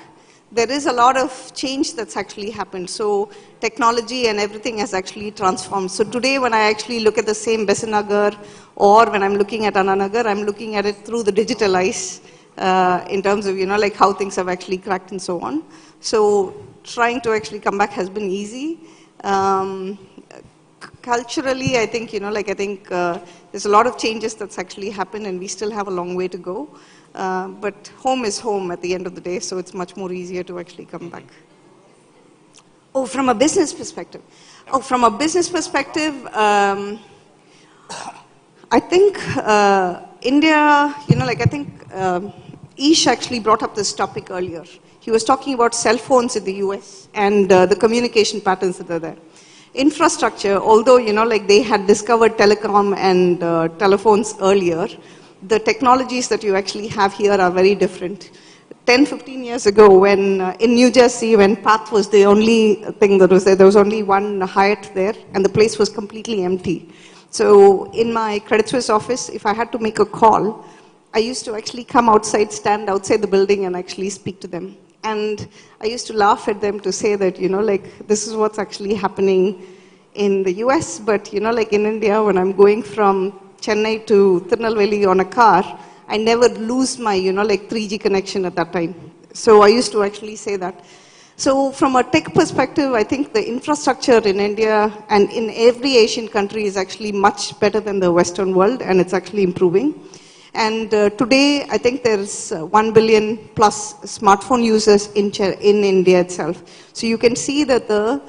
there is a lot of change that's actually happened. So technology and everything has actually transformed. So today when I actually look at the same Besanagar or when I'm looking at Ananagar, I'm looking at it through the digital eyes in terms of, like how things have actually cracked and so on. So trying to actually come back has been easy. Culturally, I think, there's a lot of changes that's actually happened and we still have a long way to go. But home is home at the end of the day, so it's much more easier to actually come back. Oh, from a business perspective. Oh, from a business perspective, I think India, Ish actually brought up this topic earlier. He was talking about cell phones in the US and the communication patterns that are there. Infrastructure, although, they had discovered telecom and telephones earlier, the technologies that you actually have here are very different. 10, 15 years ago, when in New Jersey, when Path was the only thing that was there was only one Hyatt there, and the place was completely empty. So in my Credit Suisse office, if I had to make a call, I used to actually come outside, stand outside the building, and actually speak to them. And I used to laugh at them to say that, this is what's actually happening in the US, but, in India, when I'm going from Chennai to Tirunelveli on a car, I never lose my, 3G connection at that time. So I used to actually say that. So from a tech perspective, I think the infrastructure in India and in every Asian country is actually much better than the Western world, and it's actually improving. And today, I think there's 1 billion plus smartphone users in India itself. So you can see that the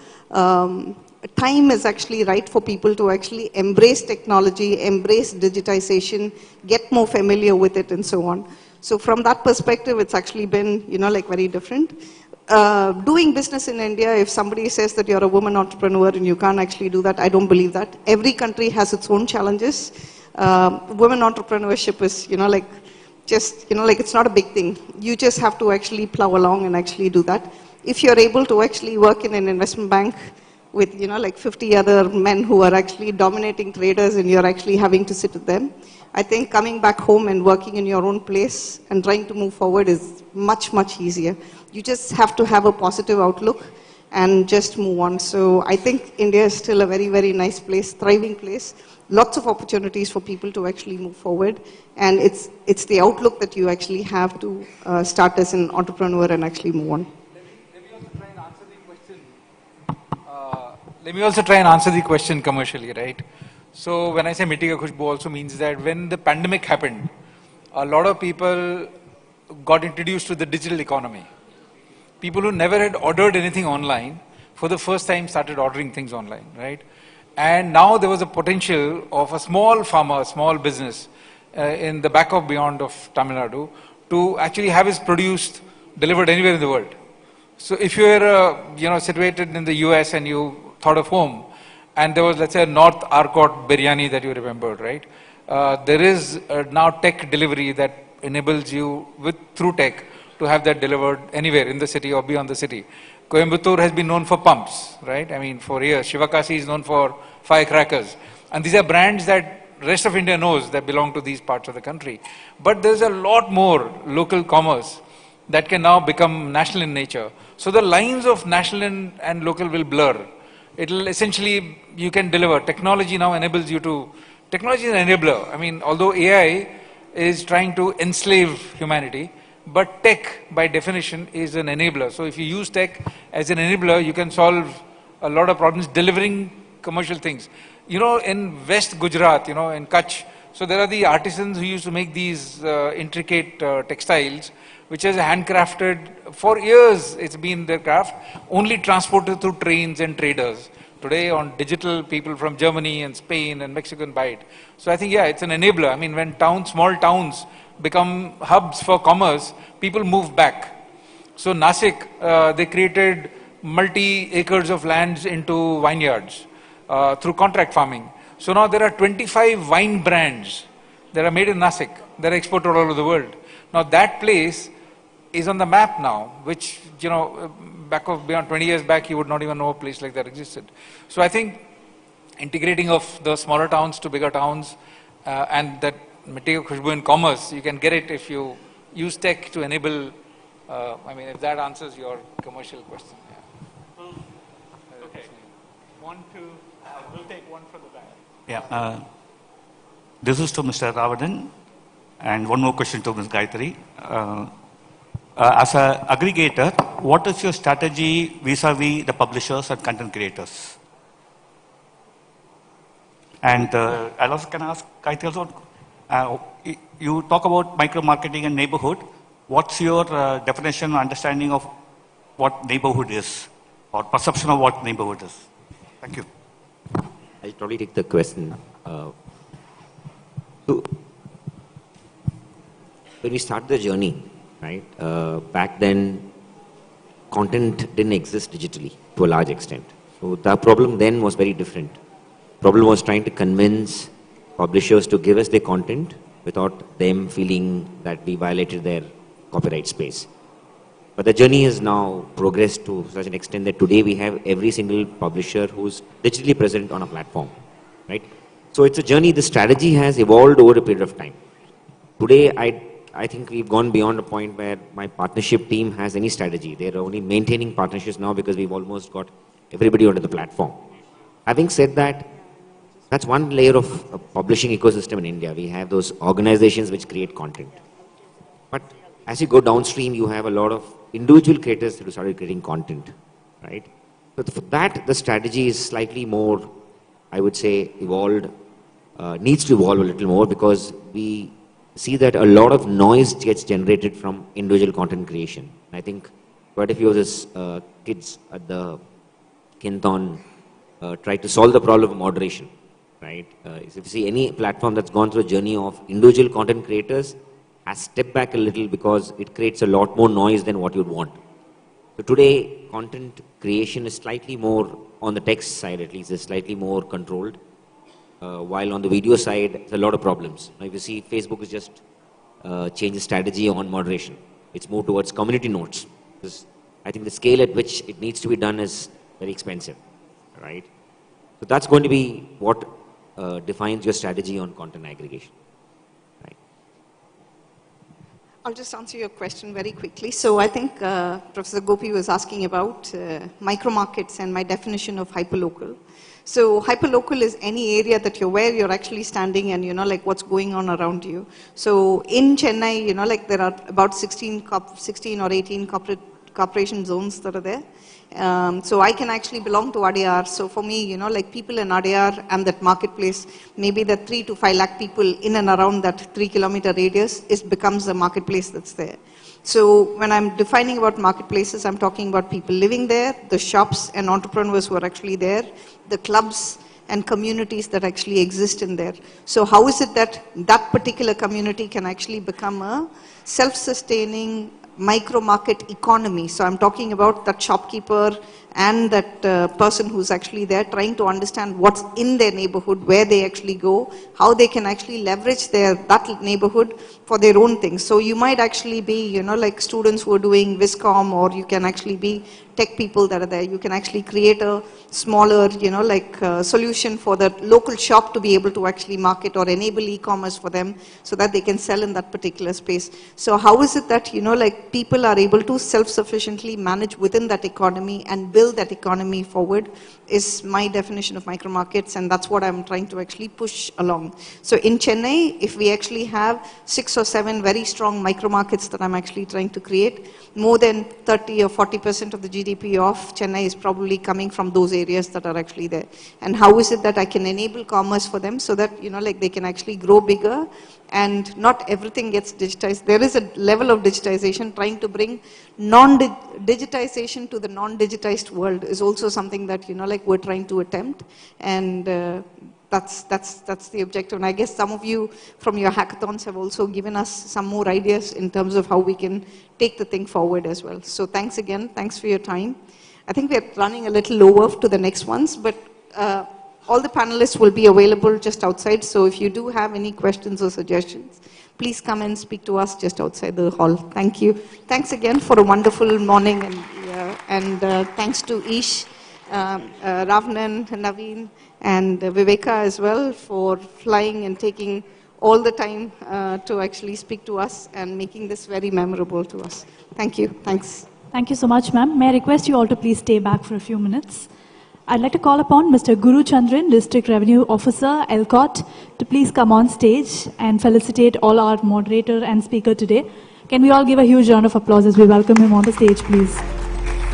time is actually right for people to actually embrace technology, embrace digitization, get more familiar with it and so on. So from that perspective, it's actually been, very different. Doing business in India, if somebody says that you're a woman entrepreneur and you can't actually do that, I don't believe that. Every country has its own challenges. Women entrepreneurship is, it's not a big thing. You just have to actually plow along and actually do that. If you're able to actually work in an investment bank with, 50 other men who are actually dominating traders and you're actually having to sit with them, I think coming back home and working in your own place and trying to move forward is much, much easier. You just have to have a positive outlook and just move on. So I think India is still a very, very nice place, thriving place. Lots of opportunities for people to actually move forward. And it's the outlook that you actually have to start as an entrepreneur and actually move on. Let me also try and answer the question commercially, right? So when I say Mitti ka khushboo also means that when the pandemic happened, a lot of people got introduced to the digital economy. People who never had ordered anything online, for the first time started ordering things online, right? And now there was a potential of a small farmer, small business in the back of beyond of Tamil Nadu to actually have his produce delivered anywhere in the world. So if you were, situated in the US and you thought of home, and there was, let's say, a North Arcot biryani that you remembered, right? There is now tech delivery that enables you through tech to have that delivered anywhere in the city or beyond the city. Coimbatore has been known for pumps, right? I mean, for years. Shivakasi is known for firecrackers. And these are brands that rest of India knows that belong to these parts of the country. But there's a lot more local commerce that can now become national in nature. So the lines of national and local will blur. It'll essentially, you can deliver. Technology now enables you to, technology is an enabler. I mean, although AI is trying to enslave humanity, but tech, by definition, is an enabler. So if you use tech as an enabler, you can solve a lot of problems delivering commercial things. In West Gujarat, in Kutch, so there are the artisans who used to make these intricate textiles, which is handcrafted. For years, it's been their craft, only transported through trains and traders. Today, on digital, people from Germany and Spain and Mexico can buy it. So I think, yeah, it's an enabler. I mean, when small towns become hubs for commerce, people move back. So Nasik, they created multi-acres of lands into vineyards. through contract farming. So now there are 25 wine brands that are made in Nasik. They're exported all over the world. Now that place is on the map now, which, beyond 20 years back, you would not even know a place like that existed. So I think integrating of the smaller towns to bigger towns and that material khushbu in commerce, you can get it if you use tech to enable, if that answers your commercial question. Yeah. Okay. We'll take one from the back. Yeah. This is to Mr. Ravanan, and one more question to Ms. Gayatri. As an aggregator, what is your strategy vis-a-vis the publishers and content creators? And I'll also can ask Gayatri also, you talk about micro-marketing and neighborhood. What's your definition and understanding of what neighborhood is, or perception of what neighborhood is? Thank you. I'll probably take the question. So, when we started the journey, right, back then, content didn't exist digitally to a large extent. So the problem then was very different. Problem was trying to convince publishers to give us their content without them feeling that we violated their copyright space. But the journey has now progressed to such an extent that today we have every single publisher who's digitally present on a platform, right? So it's a journey. The strategy has evolved over a period of time. Today, I think we've gone beyond a point where my partnership team has any strategy. They're only maintaining partnerships now because we've almost got everybody onto the platform. Having said that, that's one layer of a publishing ecosystem in India. We have those organizations which create content. But as you go downstream, you have a lot of individual creators who started creating content, right? So for that, the strategy is slightly more, I would say, evolved, needs to evolve a little more, because we see that a lot of noise gets generated from individual content creation. I think quite a few of these kids at the Hackathon tried to solve the problem of moderation, right? If you see any platform that's gone through a journey of individual content creators, has stepped back a little because it creates a lot more noise than what you'd want. So today, content creation is slightly more, on the text side at least, is slightly more controlled. While on the video side, there's a lot of problems. Now, if you see, Facebook has just changed the strategy on moderation. It's moved towards community notes. Because I think the scale at which it needs to be done is very expensive, right? So that's going to be what defines your strategy on content aggregation. I'll just answer your question very quickly. So I think Professor Gopi was asking about micro markets and my definition of hyperlocal. So hyperlocal is any area that where you're actually standing and like what's going on around you. So in Chennai, like there are about 16 or 18 corporation zones that are there. So I can actually belong to Adyar. So for me, like people in Adyar and that marketplace, maybe the 3 to 5 lakh people in and around that 3-kilometer radius, becomes a marketplace that's there. So when I'm defining about marketplaces, I'm talking about people living there, the shops and entrepreneurs who are actually there, the clubs and communities that actually exist in there. So how is it that that particular community can actually become a self-sustaining micro market economy? So I'm talking about that shopkeeper and that person who's actually there trying to understand what's in their neighborhood, where they actually go, how they can actually leverage that neighborhood for their own things. So you might actually be, like students who are doing Viscom, or you can actually be tech people that are there. You can actually create a smaller, solution for the local shop to be able to actually market or enable e-commerce for them so that they can sell in that particular space. So how is it that, like people are able to self-sufficiently manage within that economy and build that economy forward is my definition of micro markets, and that's what I'm trying to actually push along. So in Chennai, if we actually have 6 or 7 very strong micro markets that I'm actually trying to create, more than 30 or 40% of the GDP of Chennai is probably coming from those areas that are actually there. And how is it that I can enable commerce for them so that, like they can actually grow bigger and not everything gets digitized. There is a level of digitization. Trying to bring digitization to the non-digitized world is also something that, like we're trying to attempt. And that's the objective. And I guess some of you from your hackathons have also given us some more ideas in terms of how we can take the thing forward as well. So thanks again. Thanks for your time. I think we're running a little over to the next ones, but all the panelists will be available just outside, so if you do have any questions or suggestions, please come and speak to us just outside the hall. Thank you. Thanks again for a wonderful morning, and thanks to Ish, Ravanan, Naveen, and Viveka as well for flying and taking all the time to actually speak to us and making this very memorable to us. Thank you. Thanks. Thank you so much, ma'am. May I request you all to please stay back for a few minutes? I'd like to call upon Mr. Guru Chandran, District Revenue Officer, ELCOT, to please come on stage and felicitate all our moderator and speaker today. Can we all give a huge round of applause as we welcome him on the stage, please?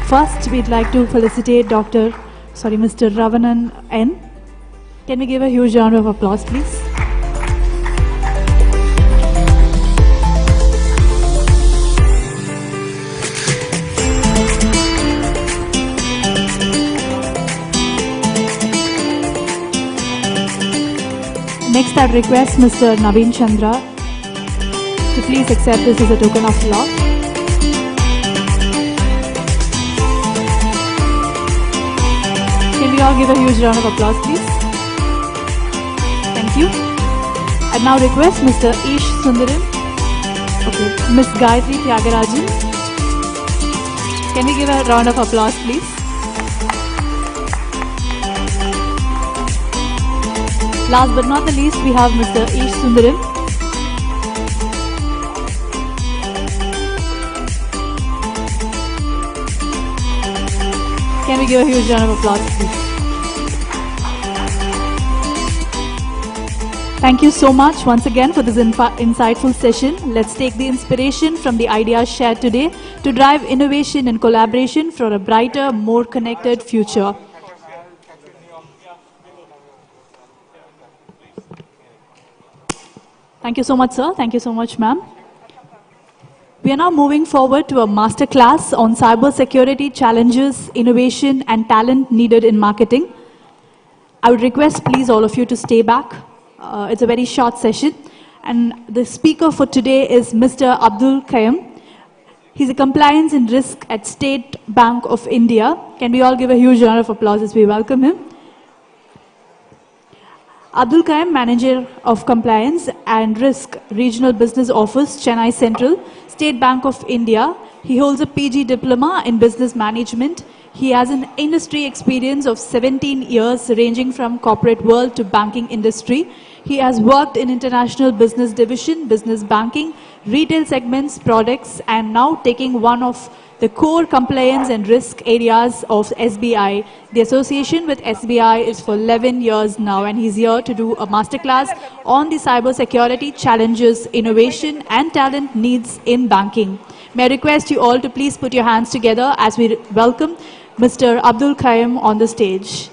First, we'd like to felicitate Mr. Ravanan N. Can we give a huge round of applause, please? Next, I'd request Mr. Naveen Chandra to please accept this as a token of love. Can we all give a huge round of applause, please? Thank you. I now request Mr. Ish Sundaram, Ms. Gayatri Tyagarajan. Can we give a round of applause, please? Last but not the least, we have Mr. Ish Sundaram. Can we give a huge round of applause, please? Thank you so much once again for this insightful session. Let's take the inspiration from the ideas shared today to drive innovation and collaboration for a brighter, more connected future. Thank you so much, sir. Thank you so much, ma'am. We are now moving forward to a masterclass on cybersecurity challenges, innovation, and talent needed in marketing. I would request, please, all of you to stay back. It's a very short session. And the speaker for today is Mr. Abdul Kayum. He's a compliance and risk at State Bank of India. Can we all give a huge round of applause as we welcome him? Abdul Kayum, Manager of Compliance and Risk, Regional Business Office, Chennai Central, State Bank of India. He holds a PG Diploma in Business Management. He has an industry experience of 17 years, ranging from corporate world to banking industry. He has worked in international business division, business banking, retail segments, products, and now taking one of the core compliance and risk areas of SBI. The association with SBI is for 11 years now, and he's here to do a masterclass on the cybersecurity challenges, innovation, and talent needs in banking. May I request you all to please put your hands together as we welcome Mr. Abdul Kayum on the stage.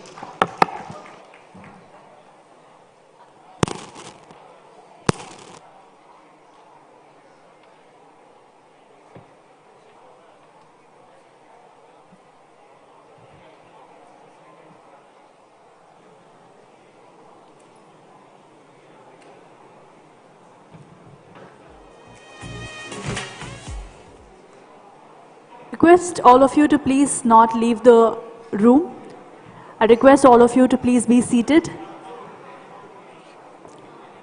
Request all of you to please not leave the room. I request all of you to please be seated.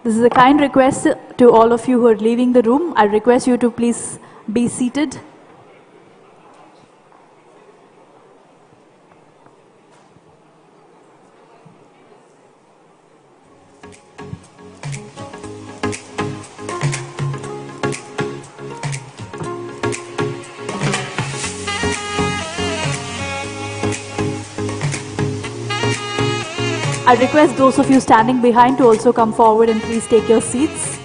This is a kind request to all of you who are leaving the room. I request you to please be seated. I request those of you standing behind to also come forward and please take your seats.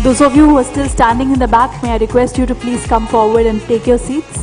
Those of you who are still standing in the back, may I request you to please come forward and take your seats.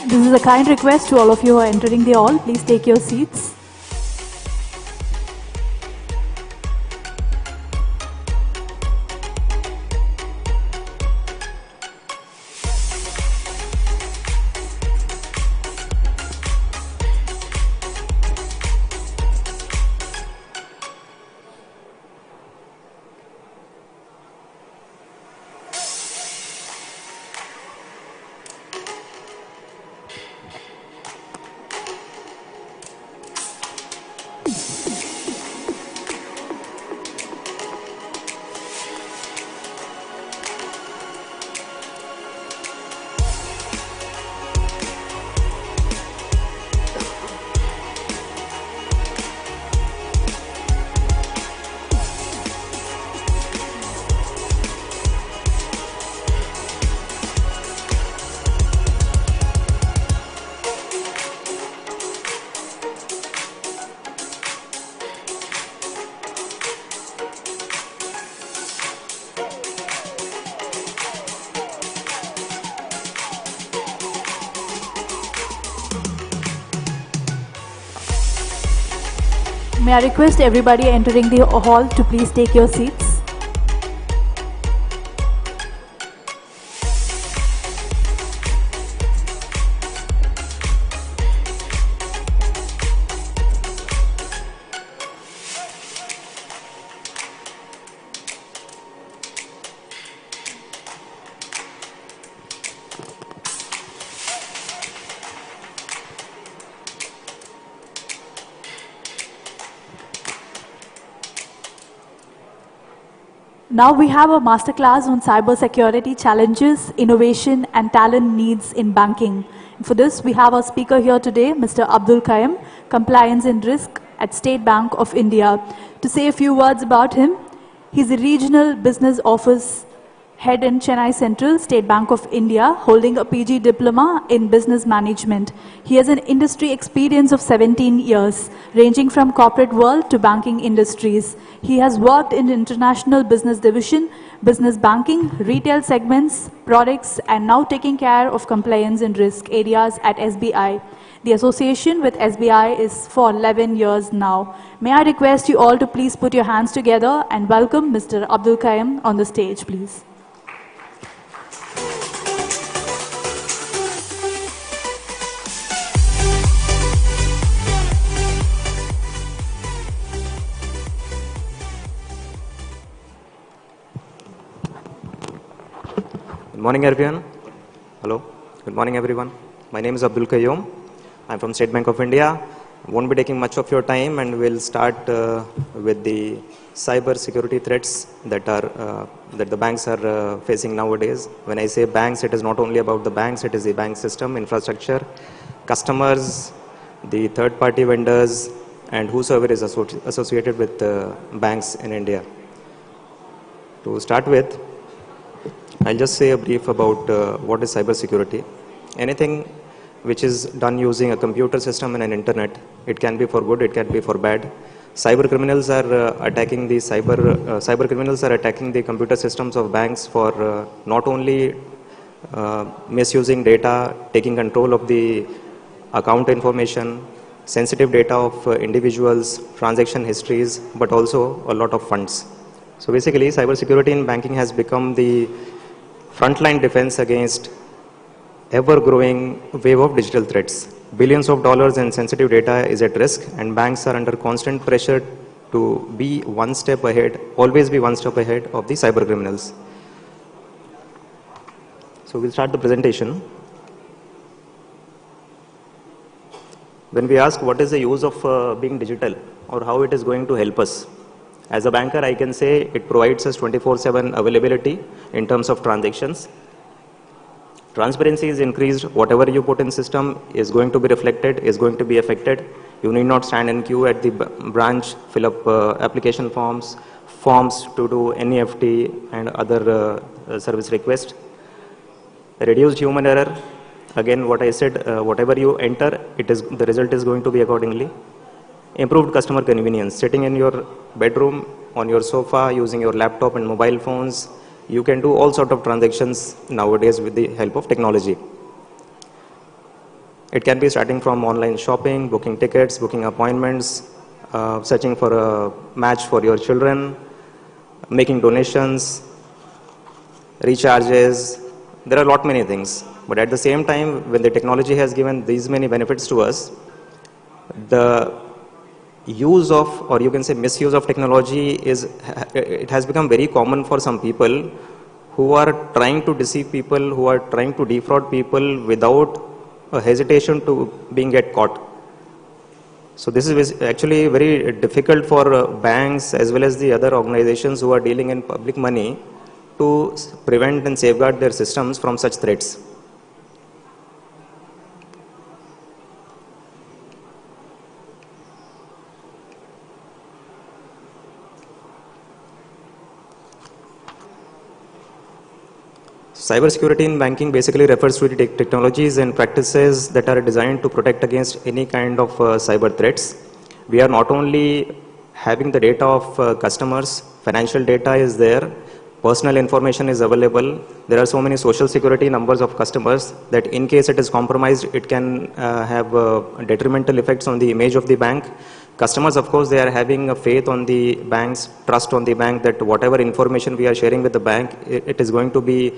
This is a kind request to all of you who are entering the hall. Please take your seats. May I request everybody entering the hall to please take your seats. Now we have a masterclass on cybersecurity challenges, innovation and talent needs in banking. For this, we have our speaker here today, Mr. Abdul Qayyum, Compliance and Risk at State Bank of India. To say a few words about him, he's a regional business office head in Chennai Central, State Bank of India, holding a PG diploma in business management. He has an industry experience of 17 years, ranging from corporate world to banking industries. He has worked in international business division, business banking, retail segments, products, and now taking care of compliance and risk areas at SBI. The association with SBI is for 11 years now. May I request you all to please put your hands together and welcome Mr. Abdul Qayyum on the stage, please. Good morning, everyone. Hello. Good morning, everyone. My name is Abdul Qayyum. I'm from State Bank of India. Won't be taking much of your time, and we'll start with the cyber security threats that the banks are facing nowadays. When I say banks, it is not only about the banks; it is the bank system, infrastructure, customers, the third-party vendors, and whosoever is associated with banks in India. To start with, I'll just say a brief about what is cybersecurity. Anything which is done using a computer system and an internet, it can be for good, it can be for bad. Cyber criminals are attacking the computer systems of banks for not only misusing data, taking control of the account information, sensitive data of individuals, transaction histories, but also a lot of funds. So basically, cybersecurity in banking has become the frontline defense against ever-growing wave of digital threats. Billions of dollars in sensitive data is at risk, and banks are under constant pressure to be one step ahead, always be one step ahead of the cyber criminals. So we'll start the presentation. When we ask what is the use of being digital or how it is going to help us, as a banker, I can say it provides us 24/7 availability in terms of transactions. Transparency is increased. Whatever you put in system is going to be reflected, is going to be affected. You need not stand in queue at the branch, fill up application forms to do NEFT and other service requests. Reduced human error. Again, what I said, whatever you enter, the result is going to be accordingly. Improved customer convenience. Sitting in your bedroom, on your sofa, using your laptop and mobile phones, you can do all sorts of transactions nowadays with the help of technology. It can be starting from online shopping, booking tickets, booking appointments, searching for a match for your children, making donations, recharges. There are a lot many things. But at the same time, when the technology has given these many benefits to us, the use of, or you can say misuse of technology it has become very common for some people who are trying to deceive people, who are trying to defraud people without a hesitation to get caught. So this is actually very difficult for banks as well as the other organizations who are dealing in public money to prevent and safeguard their systems from such threats. Cybersecurity in banking basically refers to the technologies and practices that are designed to protect against any kind of cyber threats. We are not only having the data of customers, financial data is there, personal information is available. There are so many social security numbers of customers that in case it is compromised, it can have detrimental effects on the image of the bank. Customers, of course, they are having a faith on the banks, trust on the bank that whatever information we are sharing with the bank, it is going to be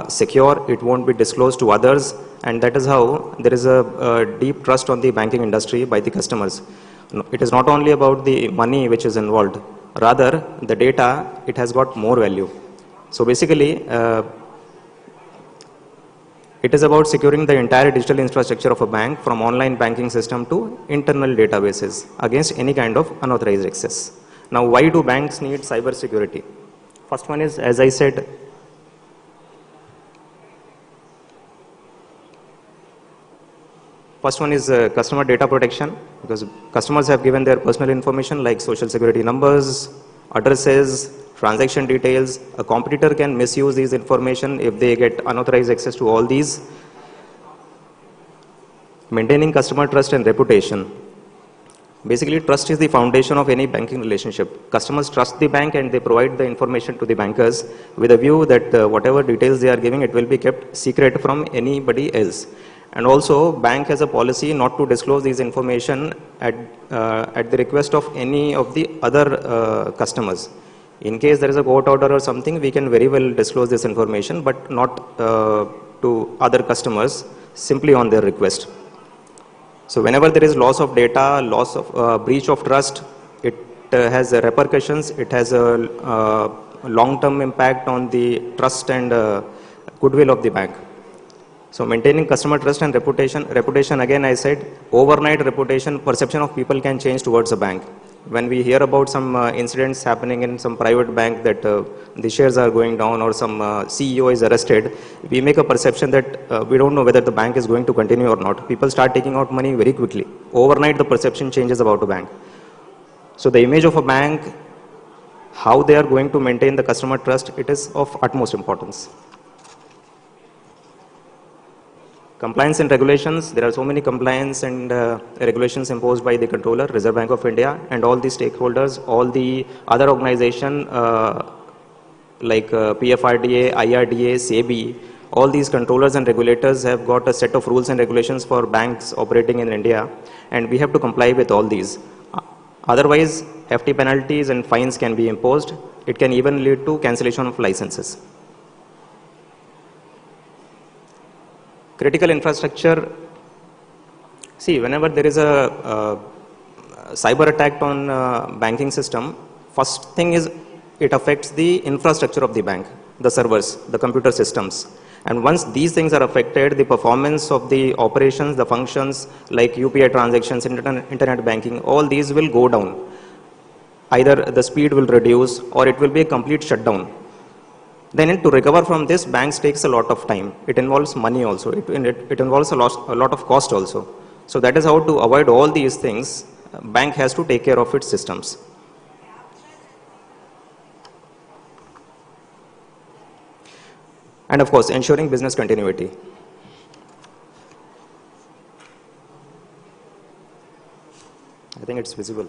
secure, it won't be disclosed to others, and that is how there is a deep trust on the banking industry by the customers. It is not only about the money which is involved, rather the data, it has got more value. So basically, it is about securing the entire digital infrastructure of a bank from online banking system to internal databases against any kind of unauthorized access. Now, why do banks need cyber security? First one is, as I said, customer data protection, because customers have given their personal information like social security numbers, addresses, transaction details. A competitor can misuse these information if they get unauthorized access to all these. Maintaining customer trust and reputation. Basically, trust is the foundation of any banking relationship. Customers trust the bank and they provide the information to the bankers with a view that whatever details they are giving, it will be kept secret from anybody else. And also, bank has a policy not to disclose these information at the request of any of the other customers. In case there is a court order or something, we can very well disclose this information, but not to other customers, simply on their request. So whenever there is loss of data, loss of breach of trust, it has repercussions, it has a long-term impact on the trust and goodwill of the bank. So maintaining customer trust and reputation again I said, overnight reputation, perception of people can change towards a bank. When we hear about some incidents happening in some private bank that the shares are going down or some CEO is arrested, we make a perception that we don't know whether the bank is going to continue or not. People start taking out money very quickly. Overnight the perception changes about a bank. So the image of a bank, how they are going to maintain the customer trust, it is of utmost importance. Compliance and regulations, there are so many compliance and regulations imposed by the controller, Reserve Bank of India, and all the stakeholders, all the other organizations like PFRDA, IRDA, SEBI, all these controllers and regulators have got a set of rules and regulations for banks operating in India, and we have to comply with all these. Otherwise, hefty penalties and fines can be imposed. It can even lead to cancellation of licenses. Critical infrastructure. See, whenever there is a cyber attack on banking system, first thing is it affects the infrastructure of the bank, the servers, the computer systems. And once these things are affected, the performance of the operations, the functions like UPI transactions, internet banking, all these will go down. Either the speed will reduce or it will be a complete shutdown. Then to recover from this, banks takes a lot of time. It involves money also. It involves a lot of cost also. So that is how to avoid all these things, bank has to take care of its systems. And of course, ensuring business continuity. I think it's visible.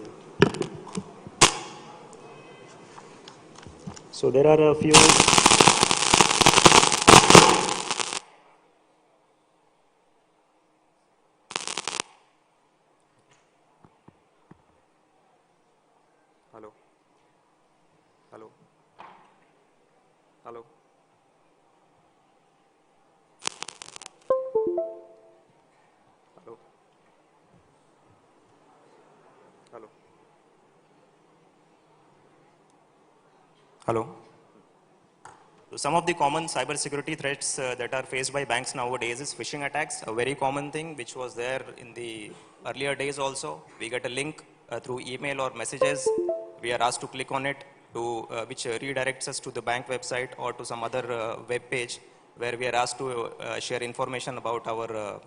So there are a few Hello. Hello. Hello. Hello. Some of the common cybersecurity threats that are faced by banks nowadays is phishing attacks, a very common thing which was there in the earlier days also. We get a link through email or messages. We are asked to click on it, which redirects us to the bank website or to some other web page where we are asked to share information about our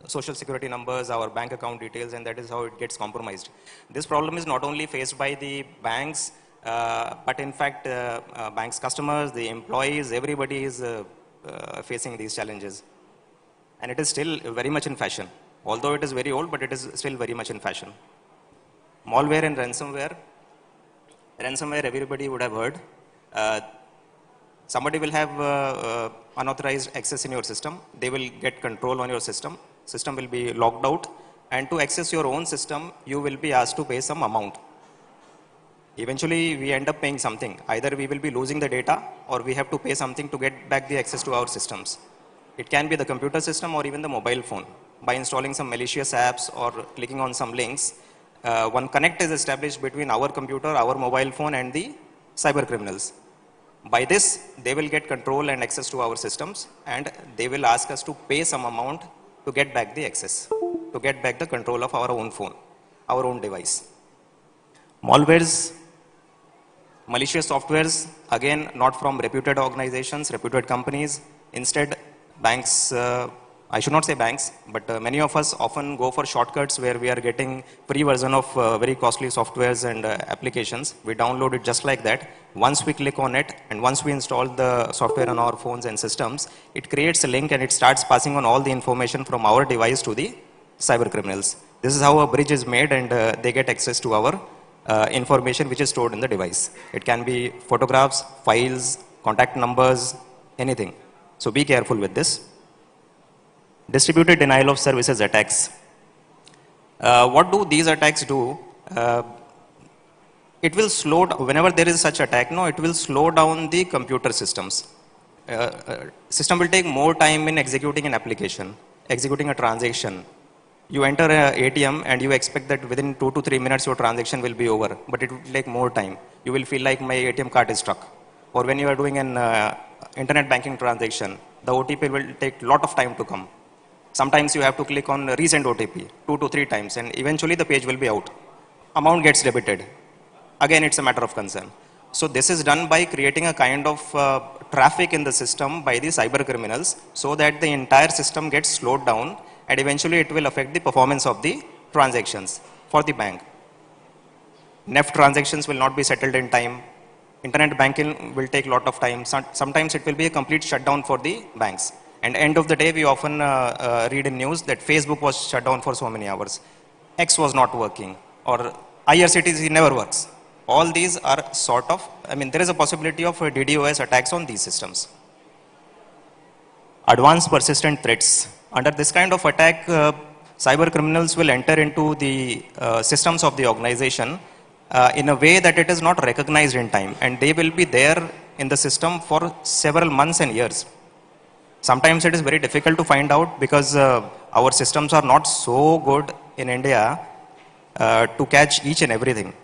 social security numbers, our bank account details, and that is how it gets compromised. This problem is not only faced by the banks, but in fact, banks' customers, the employees, everybody is facing these challenges. And it is still very much in fashion. Although it is very old, but it is still very much in fashion. Malware and ransomware. Ransomware, everybody would have heard. Somebody will have unauthorized access in your system. They will get control on your system. System will be locked out. And to access your own system, you will be asked to pay some amount. Eventually, we end up paying something. Either we will be losing the data or we have to pay something to get back the access to our systems. It can be the computer system or even the mobile phone. By installing some malicious apps or clicking on some links, one connect is established between our computer, our mobile phone and the cyber criminals. By this, they will get control and access to our systems and they will ask us to pay some amount to get back the access, to get back the control of our own phone, our own device. Malwares, malicious softwares, again, not from reputed organizations, reputed companies. Instead, banks, I should not say banks, but many of us often go for shortcuts where we are getting free version of very costly softwares and applications. We download it just like that. Once we click on it and once we install the software on our phones and systems, it creates a link and it starts passing on all the information from our device to the cyber criminals. This is how a bridge is made and they get access to our information which is stored in the device. It can be photographs, files, contact numbers, anything. So be careful with this. Distributed denial of services attacks. What do these attacks do? It will slow down, whenever there is such attack, it will slow down the computer systems. System will take more time in executing an application, executing a transaction. You enter an ATM and you expect that within 2 to 3 minutes your transaction will be over, but it will take more time. You will feel like my ATM card is stuck. Or when you are doing an internet banking transaction, the OTP will take a lot of time to come. Sometimes you have to click on resend OTP 2 to 3 times and eventually the page will be out. Amount gets debited. Again, it's a matter of concern. So this is done by creating a kind of traffic in the system by the cyber criminals so that the entire system gets slowed down and eventually it will affect the performance of the transactions for the bank. NEFT transactions will not be settled in time. Internet banking will take a lot of time. Sometimes it will be a complete shutdown for the banks. And end of the day, we often read in news that Facebook was shut down for so many hours. X was not working or IRCTC never works. All these are there is a possibility of DDoS attacks on these systems. Advanced persistent threats. Under this kind of attack, cyber criminals will enter into the systems of the organization in a way that it is not recognized in time. And they will be there in the system for several months and years. Sometimes it is very difficult to find out because our systems are not so good in India to catch each and everything.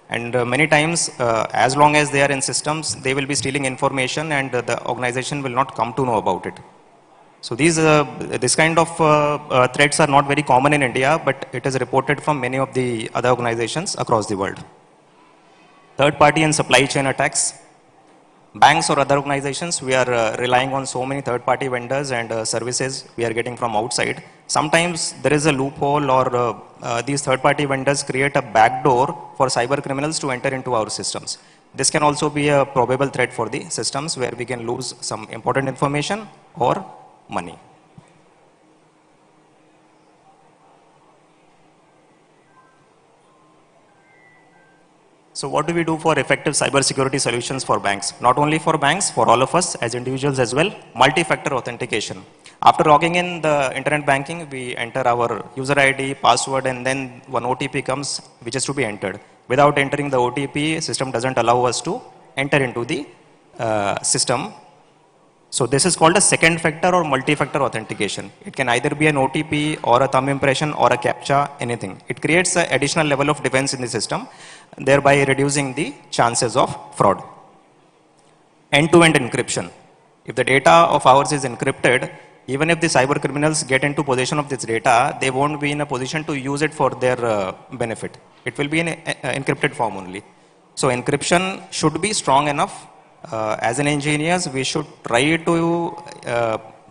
And many times, as long as they are in systems, they will be stealing information and the organization will not come to know about it. So this kind of threats are not very common in India, but it is reported from many of the other organizations across the world. Third party and supply chain attacks. Banks or other organizations, we are relying on so many third party vendors and services we are getting from outside. Sometimes there is a loophole or these third party vendors create a backdoor for cyber criminals to enter into our systems. This can also be a probable threat for the systems where we can lose some important information or money. So what do we do for effective cybersecurity solutions for banks? Not only for banks, for all of us as individuals as well, multi-factor authentication. After logging in the internet banking, we enter our user ID, password, and then one OTP comes, which is to be entered. Without entering the OTP, system doesn't allow us to enter into the system. So this is called a second factor or multi-factor authentication. It can either be an OTP or a thumb impression or a CAPTCHA, anything. It creates an additional level of defense in the system, thereby reducing the chances of fraud. End-to-end encryption. If the data of ours is encrypted, even if the cyber criminals get into possession of this data, they won't be in a position to use it for their benefit. It will be in encrypted form only. So encryption should be strong enough. As an engineers, we should try to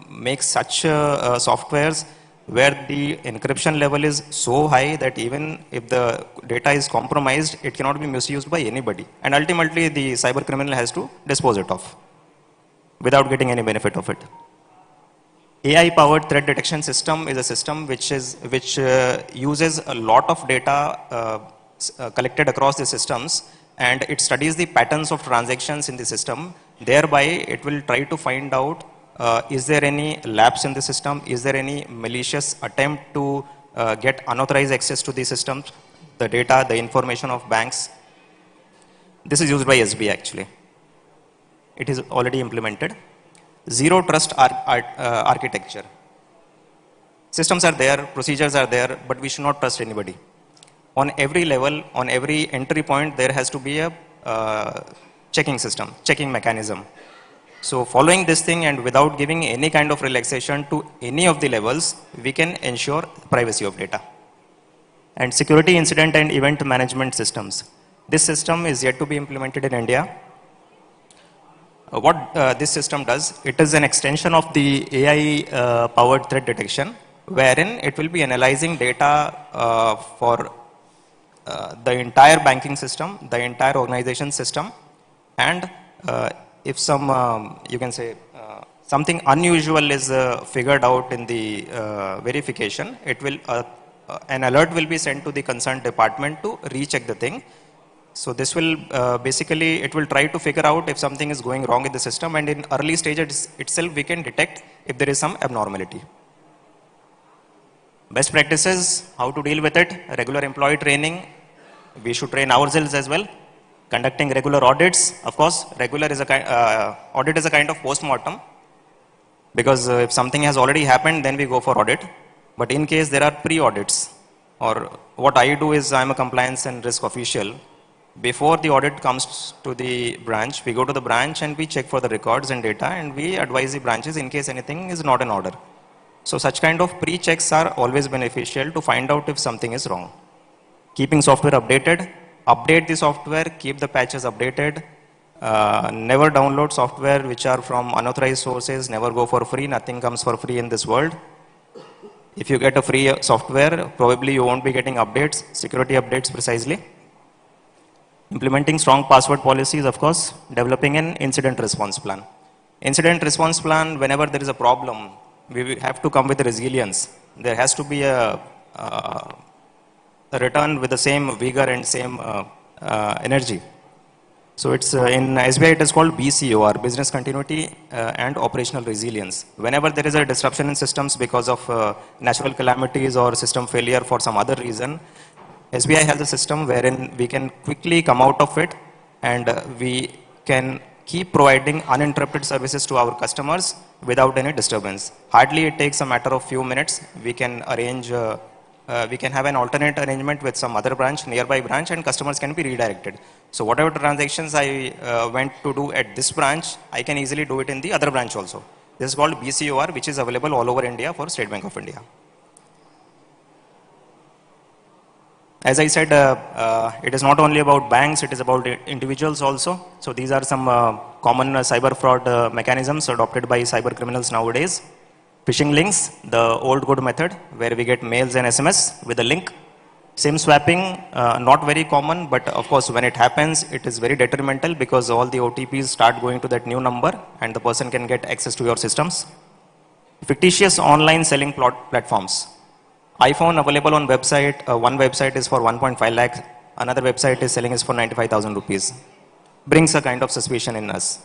make such softwares where the encryption level is so high that even if the data is compromised, it cannot be misused by anybody. And ultimately, the cyber criminal has to dispose it of without getting any benefit of it. AI-powered threat detection system is a system which uses a lot of data collected across the systems, and it studies the patterns of transactions in the system. Thereby, it will try to find out is there any lapse in the system, is there any malicious attempt to get unauthorized access to the systems, the data, the information of banks. This is used by SBI actually. It is already implemented. Zero trust architecture. Systems are there, procedures are there, but we should not trust anybody. On every level, on every entry point, there has to be a checking system, checking mechanism. So following this thing and without giving any kind of relaxation to any of the levels, we can ensure privacy of data. And security incident and event management systems. This system is yet to be implemented in India. What this system does, it is an extension of the AI powered threat detection, wherein it will be analyzing data for the entire banking system, the entire organization system, and if some, you can say, something unusual is figured out in the verification, it will, an alert will be sent to the concerned department to recheck the thing. So this will basically, it will try to figure out if something is going wrong in the system, and in early stages itself we can detect if there is some abnormality. Best practices, how to deal with it, regular employee training. We should train ourselves as well. Conducting regular audits, of course, regular is a audit is a kind of post-mortem, because if something has already happened, then we go for audit. But in case there are pre-audits, or what I do is I'm a compliance and risk official. Before the audit comes to the branch, we go to the branch and we check for the records and data, and we advise the branches in case anything is not in order. So such kind of pre-checks are always beneficial to find out if something is wrong. Keeping software updated, update the software, keep the patches updated. Never download software which are from unauthorized sources, never go for free, nothing comes for free in this world. If you get a free software, probably you won't be getting updates, security updates precisely. Implementing strong password policies, of course, developing an incident response plan. Incident response plan, whenever there is a problem, we have to come with resilience. There has to be a return with the same vigor and same energy. So it's in SBI it is called BCOR, Business Continuity and Operational Resilience. Whenever there is a disruption in systems because of natural calamities or system failure for some other reason, SBI has a system wherein we can quickly come out of it, and we can keep providing uninterrupted services to our customers without any disturbance. Hardly it takes a matter of few minutes. We can arrange, we can have an alternate arrangement with some other branch, nearby branch, and customers can be redirected. So whatever transactions I went to do at this branch, I can easily do it in the other branch also. This is called BCOR, which is available all over India for State Bank of India. As I said, it is not only about banks, it is about individuals also. So these are some common cyber fraud mechanisms adopted by cyber criminals nowadays. Phishing links, the old good method where we get mails and SMS with a link. SIM swapping, not very common, but of course when it happens, it is very detrimental because all the OTPs start going to that new number and the person can get access to your systems. Fictitious online selling platforms. iPhone available on website, one website is for 1.5 lakh, another website is selling is for 95,000 rupees. Brings a kind of suspicion in us.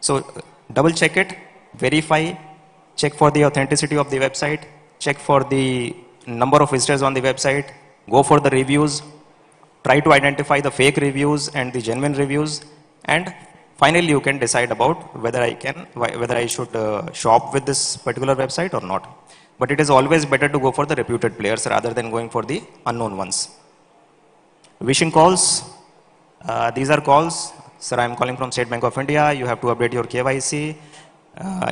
So double check it, verify, check for the authenticity of the website, check for the number of visitors on the website, go for the reviews, try to identify the fake reviews and the genuine reviews, and Finally, you can decide about whether I should shop with this particular website or not. But it is always better to go for the reputed players rather than going for the unknown ones. Wishing calls. These are calls. Sir, I am calling from State Bank of India. You have to update your KYC.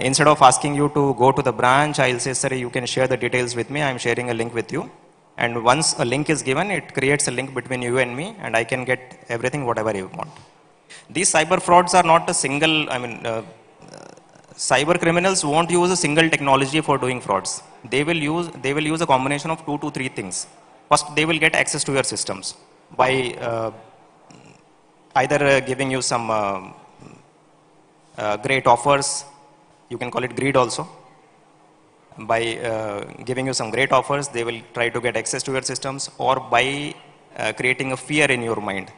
Instead of asking you to go to the branch, I'll say, sir, you can share the details with me. I'm sharing a link with you. And once a link is given, it creates a link between you and me, and I can get everything, whatever you want. These cyber frauds are not a single, cyber criminals won't use a single technology for doing frauds. They will use a combination of 2 to 3 things. First, they will get access to your systems by either giving you some great offers. You can call it greed also. By giving you some great offers, they will try to get access to your systems, or by creating a fear in your mind.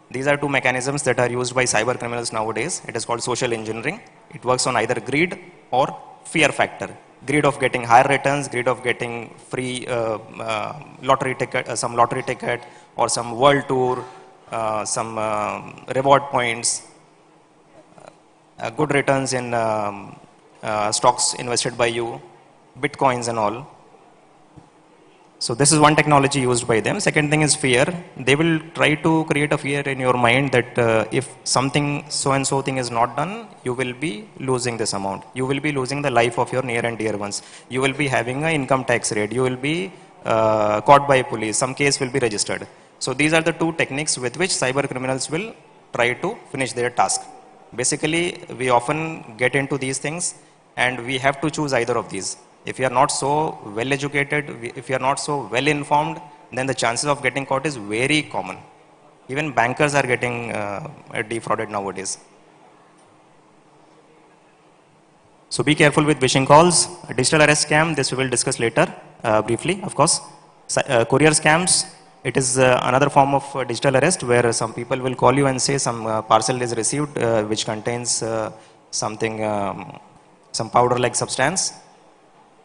These are 2 mechanisms that are used by cyber criminals nowadays. It is called social engineering. It works on either greed or fear factor. Greed of getting higher returns, greed of getting free lottery ticket, some lottery ticket, or some world tour, some reward points, good returns in stocks invested by you, bitcoins and all. So this is one technology used by them. Second thing is fear. They will try to create a fear in your mind that if something so-and-so thing is not done, you will be losing this amount. You will be losing the life of your near and dear ones. You will be having an income tax rate. You will be caught by police. Some case will be registered. So these are the 2 techniques with which cyber criminals will try to finish their task. Basically, we often get into these things and we have to choose either of these. If you are not so well educated, if you are not so well informed, then the chances of getting caught is very common. Even bankers are getting defrauded nowadays. So be careful with phishing calls. Digital arrest scam, this we will discuss later, briefly, of course. Courier scams, it is another form of digital arrest where some people will call you and say some parcel is received which contains something, some powder-like substance.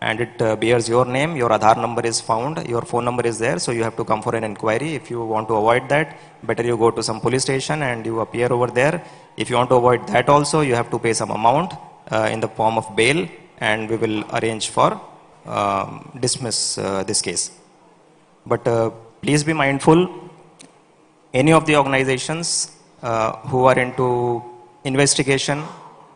And it bears your name, your Aadhaar number is found, your phone number is there, so you have to come for an inquiry. If you want to avoid that, better you go to some police station and you appear over there. If you want to avoid that also, you have to pay some amount in the form of bail, and we will arrange for dismiss this case. But please be mindful, any of the organizations who are into investigation,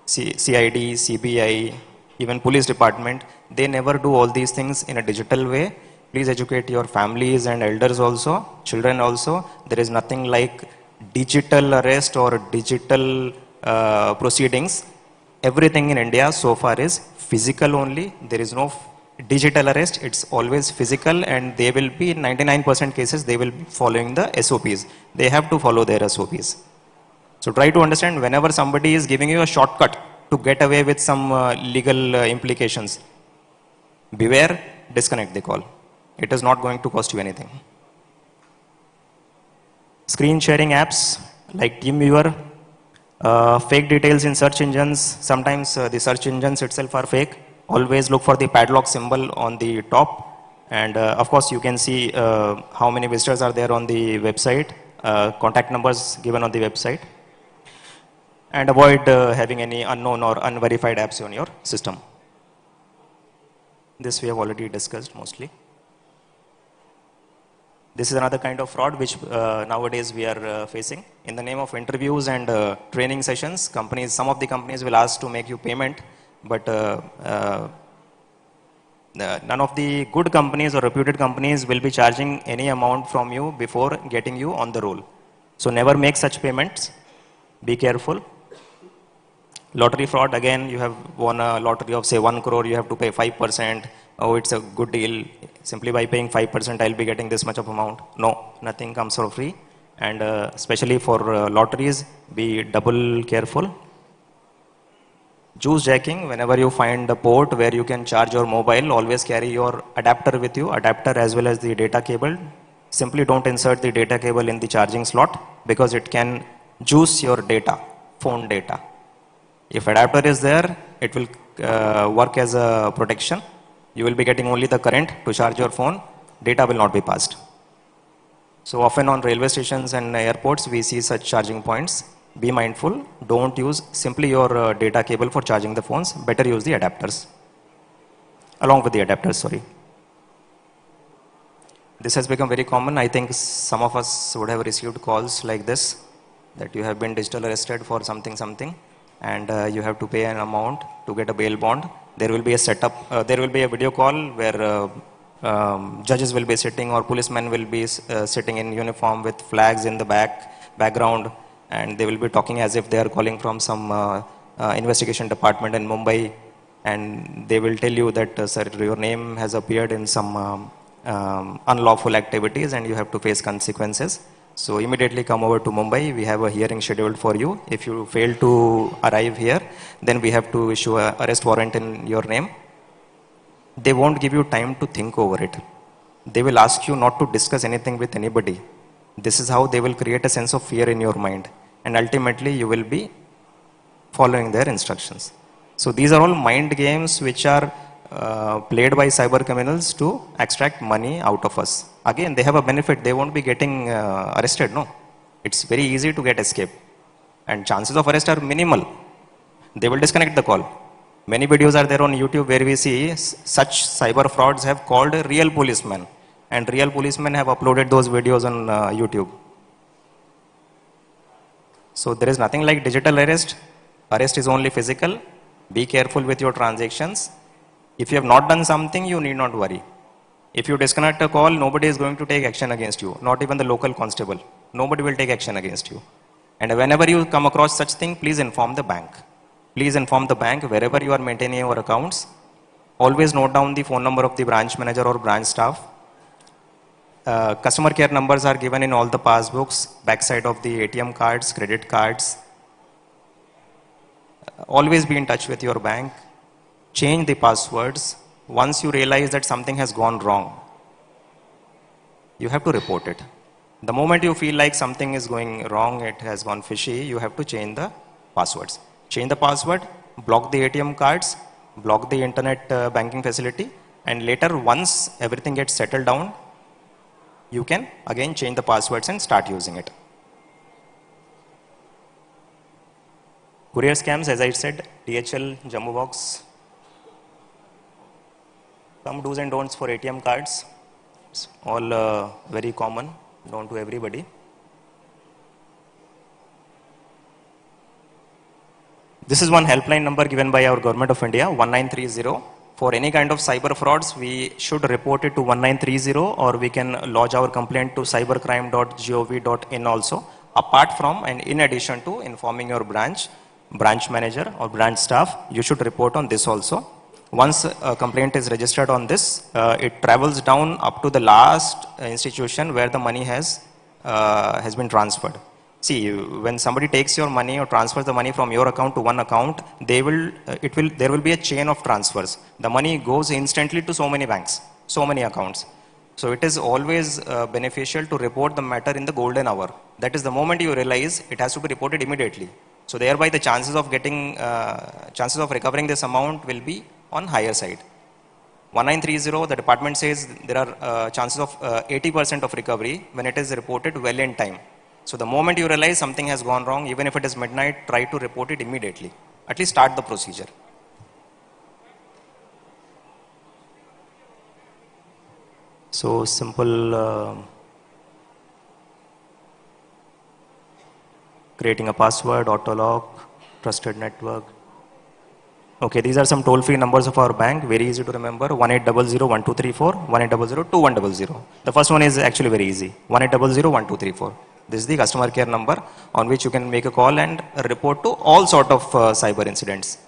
CID, CBI, even police department, they never do all these things in a digital way. Please educate your families and elders also, children also. There is nothing like digital arrest or digital proceedings. Everything in India so far is physical only. There is no digital arrest. It's always physical, and they will be, in 99% cases, they will be following the SOPs. They have to follow their SOPs. So try to understand, whenever somebody is giving you a shortcut to get away with some legal implications, beware, disconnect the call. It is not going to cost you anything. Screen sharing apps like TeamViewer, fake details in search engines. Sometimes the search engines itself are fake. Always look for the padlock symbol on the top. And of course, you can see how many visitors are there on the website, contact numbers given on the website. And avoid having any unknown or unverified apps on your system. This we have already discussed mostly. This is another kind of fraud which nowadays we are facing. In the name of interviews and training sessions, some of the companies will ask to make you payment, but none of the good companies or reputed companies will be charging any amount from you before getting you on the roll. So never make such payments. Be careful. Lottery fraud, again, you have won a lottery of say 1 crore, you have to pay 5%. Oh, it's a good deal. Simply by paying 5%, I'll be getting this much of amount. No, nothing comes for free. And especially for lotteries, be double careful. Juice jacking, whenever you find a port where you can charge your mobile, always carry your adapter with you, adapter as well as the data cable. Simply don't insert the data cable in the charging slot because it can juice your data, phone data. If adapter is there, it will work as a protection. You will be getting only the current to charge your phone. Data will not be passed. So often on railway stations and airports, we see such charging points. Be mindful. Don't use simply your data cable for charging the phones. Better use the adapters. Along with the adapters, sorry. This has become very common. I think some of us would have received calls like this, that you have been digital arrested for something, and you have to pay an amount to get a bail bond. There will be a setup, there will be a video call where judges will be sitting or policemen will be sitting in uniform with flags in the background, and they will be talking as if they are calling from some investigation department in Mumbai, and they will tell you that, sir, your name has appeared in some unlawful activities and you have to face consequences. So immediately come over to Mumbai. We have a hearing scheduled for you. If you fail to arrive here, then we have to issue an arrest warrant in your name. They won't give you time to think over it. They will ask you not to discuss anything with anybody. This is how they will create a sense of fear in your mind. And ultimately you will be following their instructions. So these are all mind games which are played by cyber criminals to extract money out of us. Again, they have a benefit. They won't be getting arrested, no. It's very easy to get escape. And chances of arrest are minimal. They will disconnect the call. Many videos are there on YouTube where we see such cyber frauds have called real policemen. And real policemen have uploaded those videos on YouTube. So there is nothing like digital arrest. Arrest is only physical. Be careful with your transactions. If you have not done something, you need not worry. If you disconnect a call, nobody is going to take action against you, not even the local constable. Nobody will take action against you. And whenever you come across such thing, please inform the bank. Please inform the bank wherever you are maintaining your accounts. Always note down the phone number of the branch manager or branch staff. Customer care numbers are given in all the passbooks, backside of the ATM cards, credit cards. Always be in touch with your bank. Change the passwords. Once you realize that something has gone wrong, you have to report it. The moment you feel like something is going wrong, it has gone fishy, you have to change the passwords. Change the password, block the ATM cards, block the internet banking facility, and later once everything gets settled down, you can again change the passwords and start using it. Courier scams, as I said, DHL, Jumbo Box. Some do's and don'ts for ATM cards. It's all very common, known to everybody. This is one helpline number given by our Government of India, 1930. For any kind of cyber frauds, we should report it to 1930, or we can lodge our complaint to cybercrime.gov.in also. Apart from and in addition to informing your branch manager or branch staff, you should report on this also. Once a complaint is registered on this, it travels down up to the last institution where the money has been transferred. See, when somebody takes your money or transfers the money from your account to one account, there will be a chain of transfers. The money goes instantly to so many banks, so many accounts. So it is always beneficial to report the matter in the golden hour. That is the moment you realize it has to be reported immediately. So thereby the chances of recovering this amount will be on higher side. 1930, the department says there are chances of 80% of recovery when it is reported well in time. So the moment you realize something has gone wrong, even if it is midnight, try to report it immediately. At least start the procedure. So simple, creating a password, auto lock, trusted network. Okay, these are some toll-free numbers of our bank, very easy to remember, 1800-1234, 1800-2100. The first one is actually very easy, 1800-1234. This is the customer care number on which you can make a call and report to all sort of cyber incidents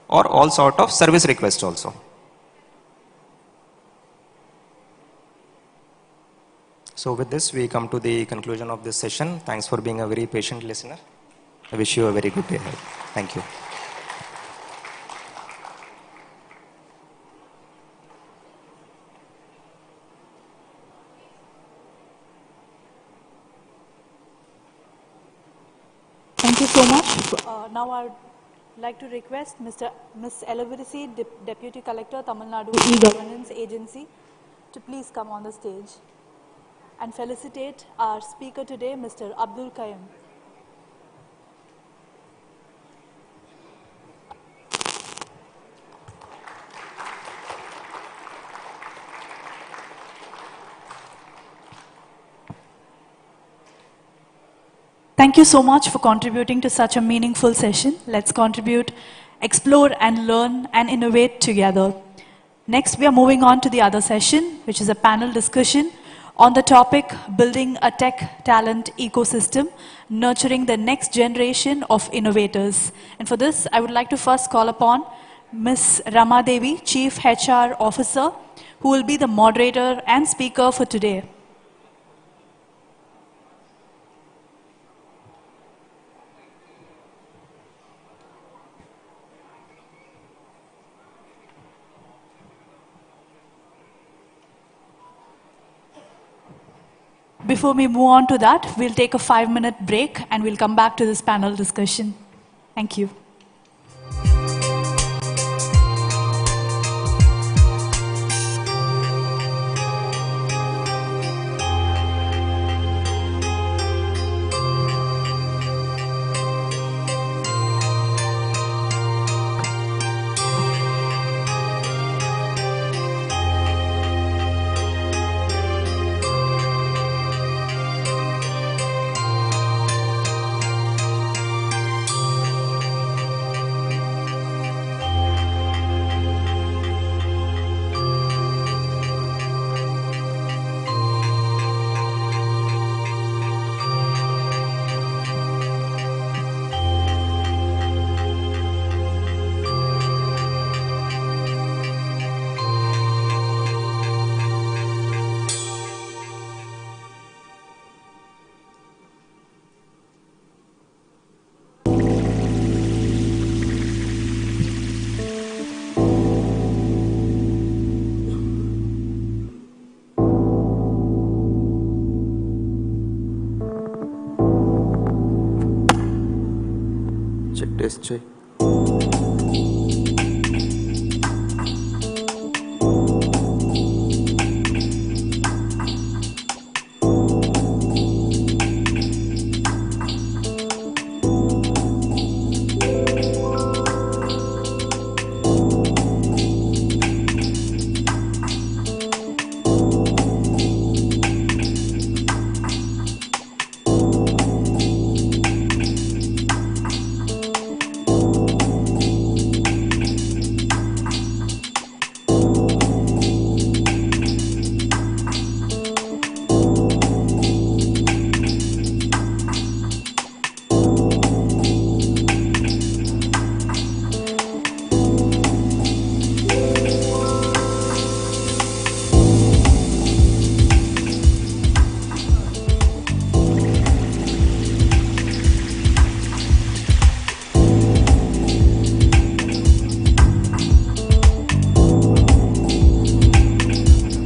or all sort of service requests also. So with this, we come to the conclusion of this session. Thanks for being a very patient listener. I wish you a very good day ahead. Thank you. Thank you so much. Now I would like to request Ms. Elavirisi, Deputy Collector, Tamil Nadu E-Governance Agency, to please come on the stage and felicitate our speaker today, Mr. Abdul Qayyum. Thank you so much for contributing to such a meaningful session. Let's contribute, explore and learn and innovate together. Next, we are moving on to the other session, which is a panel discussion on the topic Building a Tech Talent Ecosystem, Nurturing the Next Generation of Innovators. And for this, I would like to first call upon Ms. Rama Devi, Chief HR Officer, who will be the moderator and speaker for today. Before we move on to that, we'll take a 5-minute break and we'll come back to this panel discussion. Thank you. Check.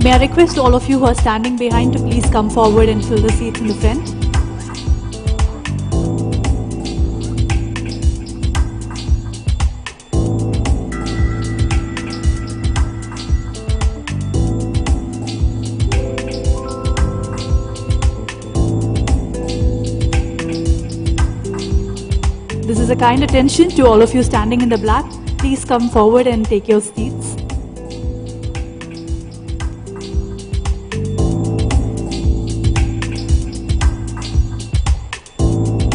May I request all of you who are standing behind to please come forward and fill the seats in the front. This is a kind attention to all of you standing in the black. Please come forward and take your seats.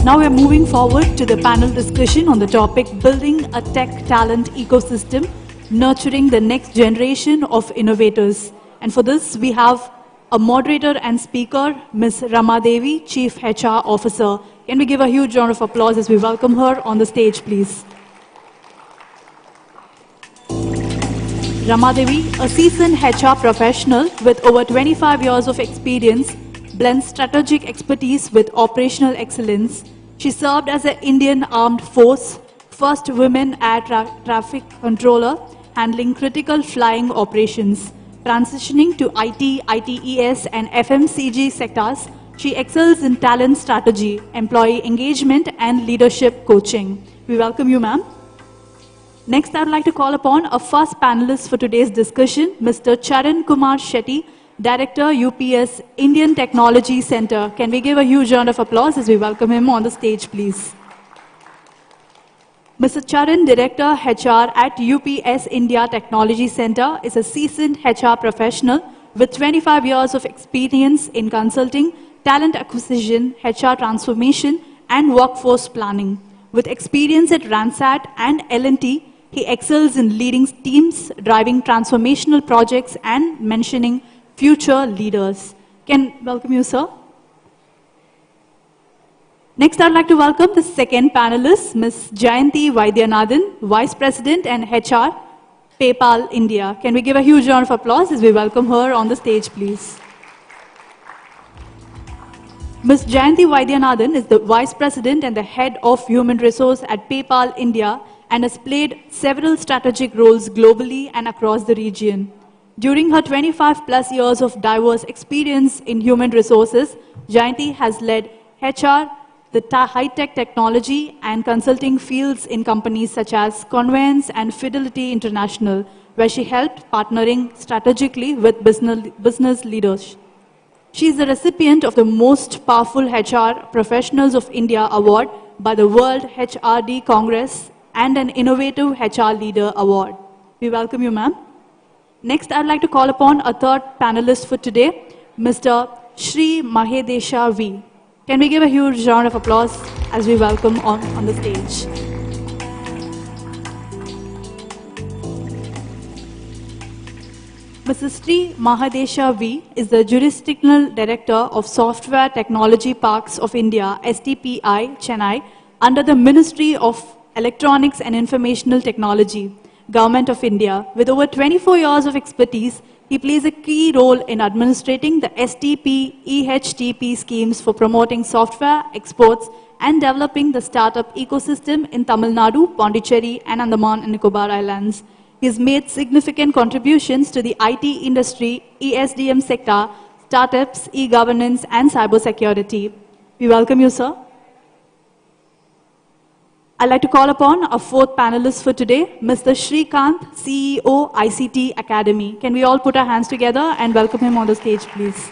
Now we're moving forward to the panel discussion on the topic Building a Tech Talent Ecosystem, Nurturing the Next Generation of Innovators. And for this, we have a moderator and speaker, Ms. Rama Devi, Chief HR Officer. Can we give a huge round of applause as we welcome her on the stage, please? Rama Devi, a seasoned HR professional with over 25 years of experience, blends strategic expertise with operational excellence. She served as an Indian Armed Force, first women air traffic controller, handling critical flying operations. Transitioning to IT, ITES and FMCG sectors, she excels in talent strategy, employee engagement and leadership coaching. We welcome you, ma'am. Next, I would like to call upon our first panelist for today's discussion, Mr. Charan Kumar Shetty, Director, UPS, Indian Technology Center. Can we give a huge round of applause as we welcome him on the stage, please? Mr. Charan, Director, HR at UPS India Technology Center, is a seasoned HR professional with 25 years of experience in consulting, talent acquisition, HR transformation, and workforce planning. With experience at Ransat and L&T, he excels in leading teams, driving transformational projects, and mentioning future leaders. Can welcome you, sir. Next, I'd like to welcome the second panelist, Ms. Jayanti Vaidyanathan, Vice President and HR, PayPal India. Can we give a huge round of applause as we welcome her on the stage, please? Ms. Jayanti Vaidyanathan is the Vice President and the Head of Human Resource at PayPal India and has played several strategic roles globally and across the region. During her 25+ years of diverse experience in human resources, Jayanti has led HR, the high-tech technology and consulting fields in companies such as Conveyance and Fidelity International, where she helped partnering strategically with business leaders. She is the recipient of the Most Powerful HR Professionals of India Award by the World HRD Congress and an Innovative HR Leader Award. We welcome you, ma'am. Next, I'd like to call upon a third panelist for today, Mr. Shri Mahedesha V. Can we give a huge round of applause as we welcome on the stage? Mrs. Sri Mahadesha V is the Jurisdictional Director of Software Technology Parks of India, STPI, Chennai, under the Ministry of Electronics and Informational Technology, Government of India. With over 24 years of expertise, he plays a key role in administrating the STP, EHTP schemes for promoting software exports and developing the startup ecosystem in Tamil Nadu, Pondicherry, and Andaman and Nicobar Islands. He has made significant contributions to the IT industry, ESDM sector, startups, e-governance, and cybersecurity. We welcome you, sir. I'd like to call upon our fourth panelist for today, Mr. Shrikant, CEO, ICT Academy. Can we all put our hands together and welcome him on the stage, please?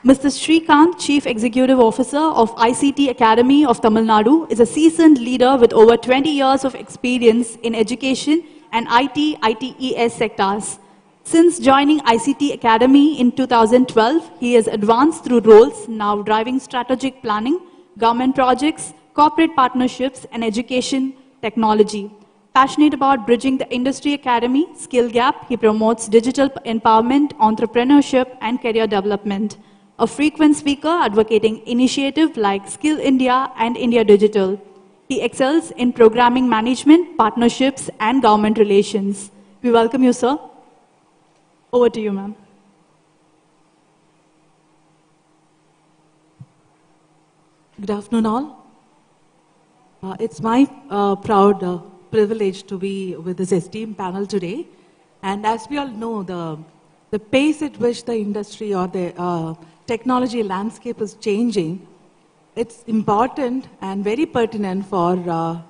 Mr. Shrikant, Chief Executive Officer of ICT Academy of Tamil Nadu, is a seasoned leader with over 20 years of experience in education and IT, ITES sectors. Since joining ICT Academy in 2012, he has advanced through roles now driving strategic planning, government projects, corporate partnerships, and education technology. Passionate about bridging the industry academy skill gap, he promotes digital empowerment, entrepreneurship, and career development. A frequent speaker advocating initiatives like Skill India and India Digital. He excels in programming management, partnerships, and government relations. We welcome you, sir. Over to you, ma'am. Good afternoon, all. It's my proud privilege to be with this esteemed panel today. And as we all know, the pace at which the industry or the technology landscape is changing, it's important and very pertinent for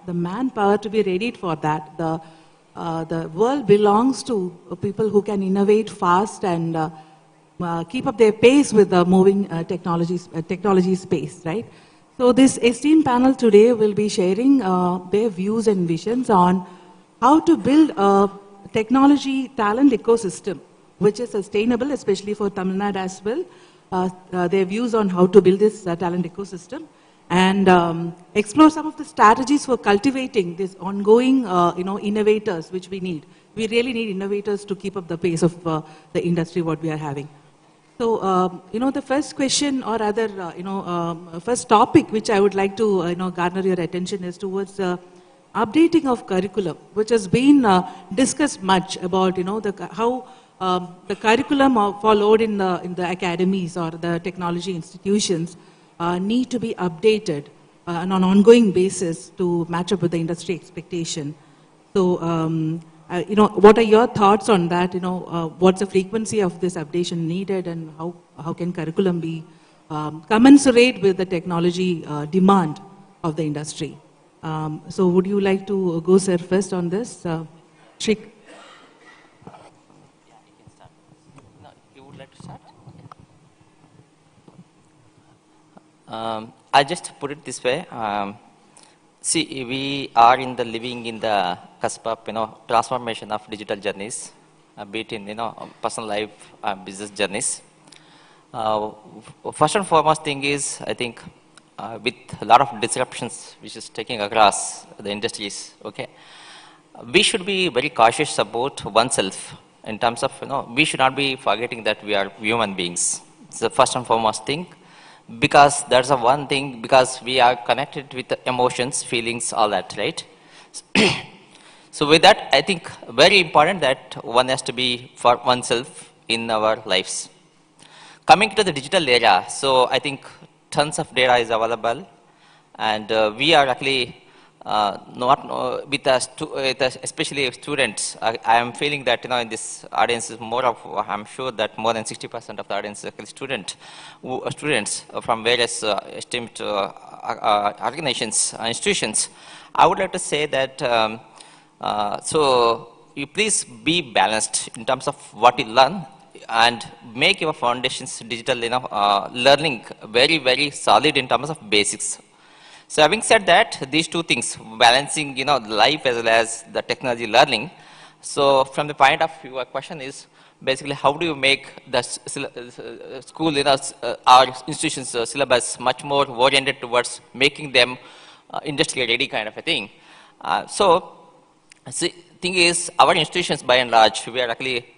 the manpower to be ready for that. The world belongs to people who can innovate fast and keep up their pace with the moving technology space, right? So this esteemed panel today will be sharing their views and visions on how to build a technology talent ecosystem which is sustainable, especially for Tamil Nadu as well. Their views on how to build this talent ecosystem and explore some of the strategies for cultivating this ongoing, innovators which we need. We really need innovators to keep up the pace of the industry what we are having. So, the first question or rather, first topic which I would like to, garner your attention is towards updating of curriculum, which has been discussed much about, how the curriculum followed in the academies or the technology institutions need to be updated on an ongoing basis to match up with the industry expectation. So, what are your thoughts on that? What's the frequency of this updation needed, and how can curriculum be commensurate with the technology demand of the industry? So, would you like to go, sir, first on this? Shrik? No, you would like to start? I just put it this way. See, we are living in the cusp of, transformation of digital journeys, be it in, personal life, business journeys. First and foremost thing is, I think, with a lot of disruptions which is taking across the industries, okay, we should be very cautious about oneself in terms of, we should not be forgetting that we are human beings. It's the first and foremost thing, because that's the one thing, because we are connected with the emotions, feelings, all that, right? So with that, I think very important that one has to be for oneself in our lives. Coming to the digital era, so I think tons of data is available, and we are actually not with us, especially students. I am feeling that in this audience is more of, I'm sure that more than 60% of the audience is actually students from various esteemed organizations, institutions. I would like to say that so you please be balanced in terms of what you learn, and make your foundations digital learning very, very solid in terms of basics. So having said that, these two things, balancing life as well as the technology learning. So from the point of view, your question is basically how do you make the school, our institutions syllabus much more oriented towards making them industry ready kind of a thing. See, thing is, our institutions by and large, we are actually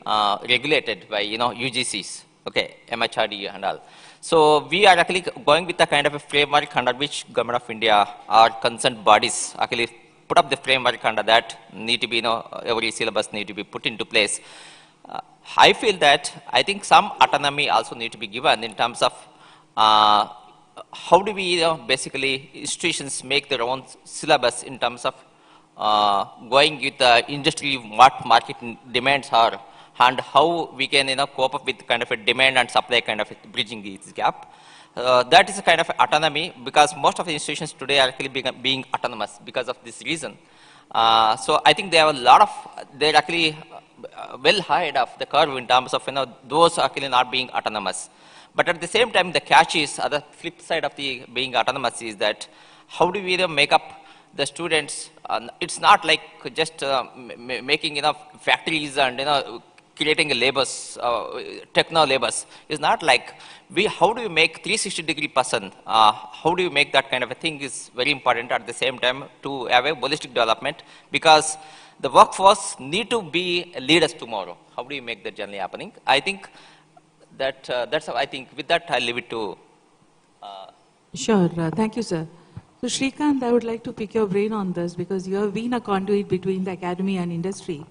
regulated by UGCs, okay, MHRD and all. So we are actually going with the kind of a framework under which Government of India or concerned bodies actually put up the framework under that need to be, every syllabus need to be put into place. I feel that I think some autonomy also need to be given in terms of how do we basically institutions make their own syllabus in terms of going with the industry, what market demands are, and how we can cope up with kind of a demand and supply kind of bridging this gap. That is a kind of autonomy, because most of the institutions today are actually being autonomous because of this reason. So I think they have a lot of, they're actually well ahead of the curve in terms of those actually not being autonomous. But at the same time, the catch is, the flip side of the being autonomous is that how do we make up the students? It's not like just making factories and creating labors, techno labors. It's not like how do you make 360-degree person? How do you make that kind of a thing is very important at the same time to have a holistic development, because the workforce need to be leaders tomorrow. How do you make that journey happening? I think that that's how I think. With that, I'll leave it to. Sure. Thank you, sir. So Shrikant, I would like to pick your brain on this, because you have been a conduit between the academy and industry.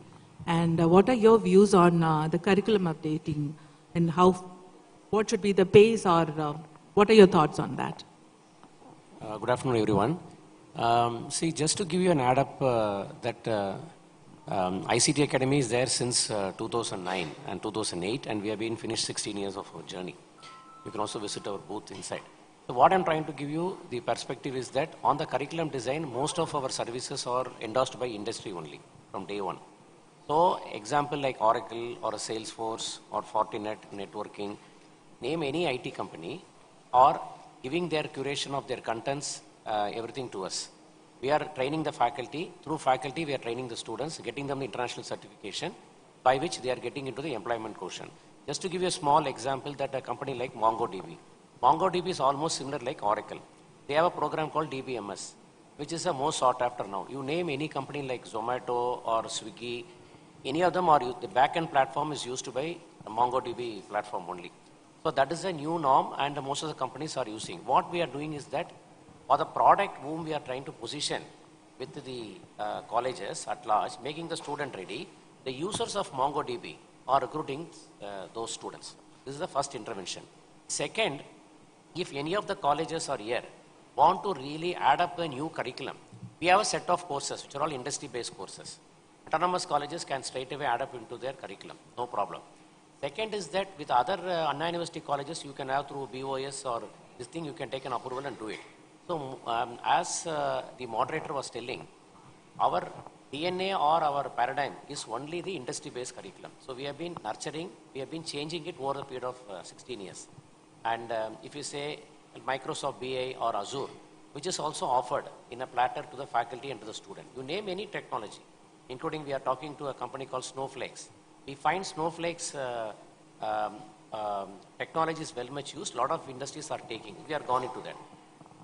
And what are your views on the curriculum updating, and what should be the pace, or what are your thoughts on that? Good afternoon, everyone. See, just to give you an add up, that ICT Academy is there since 2009 and 2008, and we have been finished 16 years of our journey. You can also visit our booth inside. So what I'm trying to give you, the perspective is that on the curriculum design, most of our services are endorsed by industry only from day one. So example like Oracle or a Salesforce or Fortinet networking, name any IT company, or giving their curation of their contents, everything to us. We are training the faculty. Through faculty, we are training the students, getting them the international certification, by which they are getting into the employment quotient. Just to give you a small example, that a company like MongoDB. MongoDB is almost similar like Oracle. They have a program called DBMS, which is the most sought after now. You name any company like Zomato or Swiggy, any of them, or the back-end platform is used by the MongoDB platform only. So that is a new norm, and most of the companies are using. What we are doing is that for the product whom we are trying to position with the colleges at large, making the student ready, the users of MongoDB are recruiting those students. This is the first intervention. Second, if any of the colleges are here want to really add up a new curriculum, we have a set of courses which are all industry-based courses. Autonomous colleges can straight away add up into their curriculum, no problem. Second is that with other Anna University colleges, you can have through BOS or this thing, you can take an approval and do it. So as the moderator was telling, our DNA or our paradigm is only the industry-based curriculum. So we have been nurturing, we have been changing it over a period of 16 years. And if you say Microsoft BA or Azure, which is also offered in a platter to the faculty and to the student. You name any technology, including we are talking to a company called Snowflakes. We find Snowflakes technology is well much used, a lot of industries are taking. We are gone into that.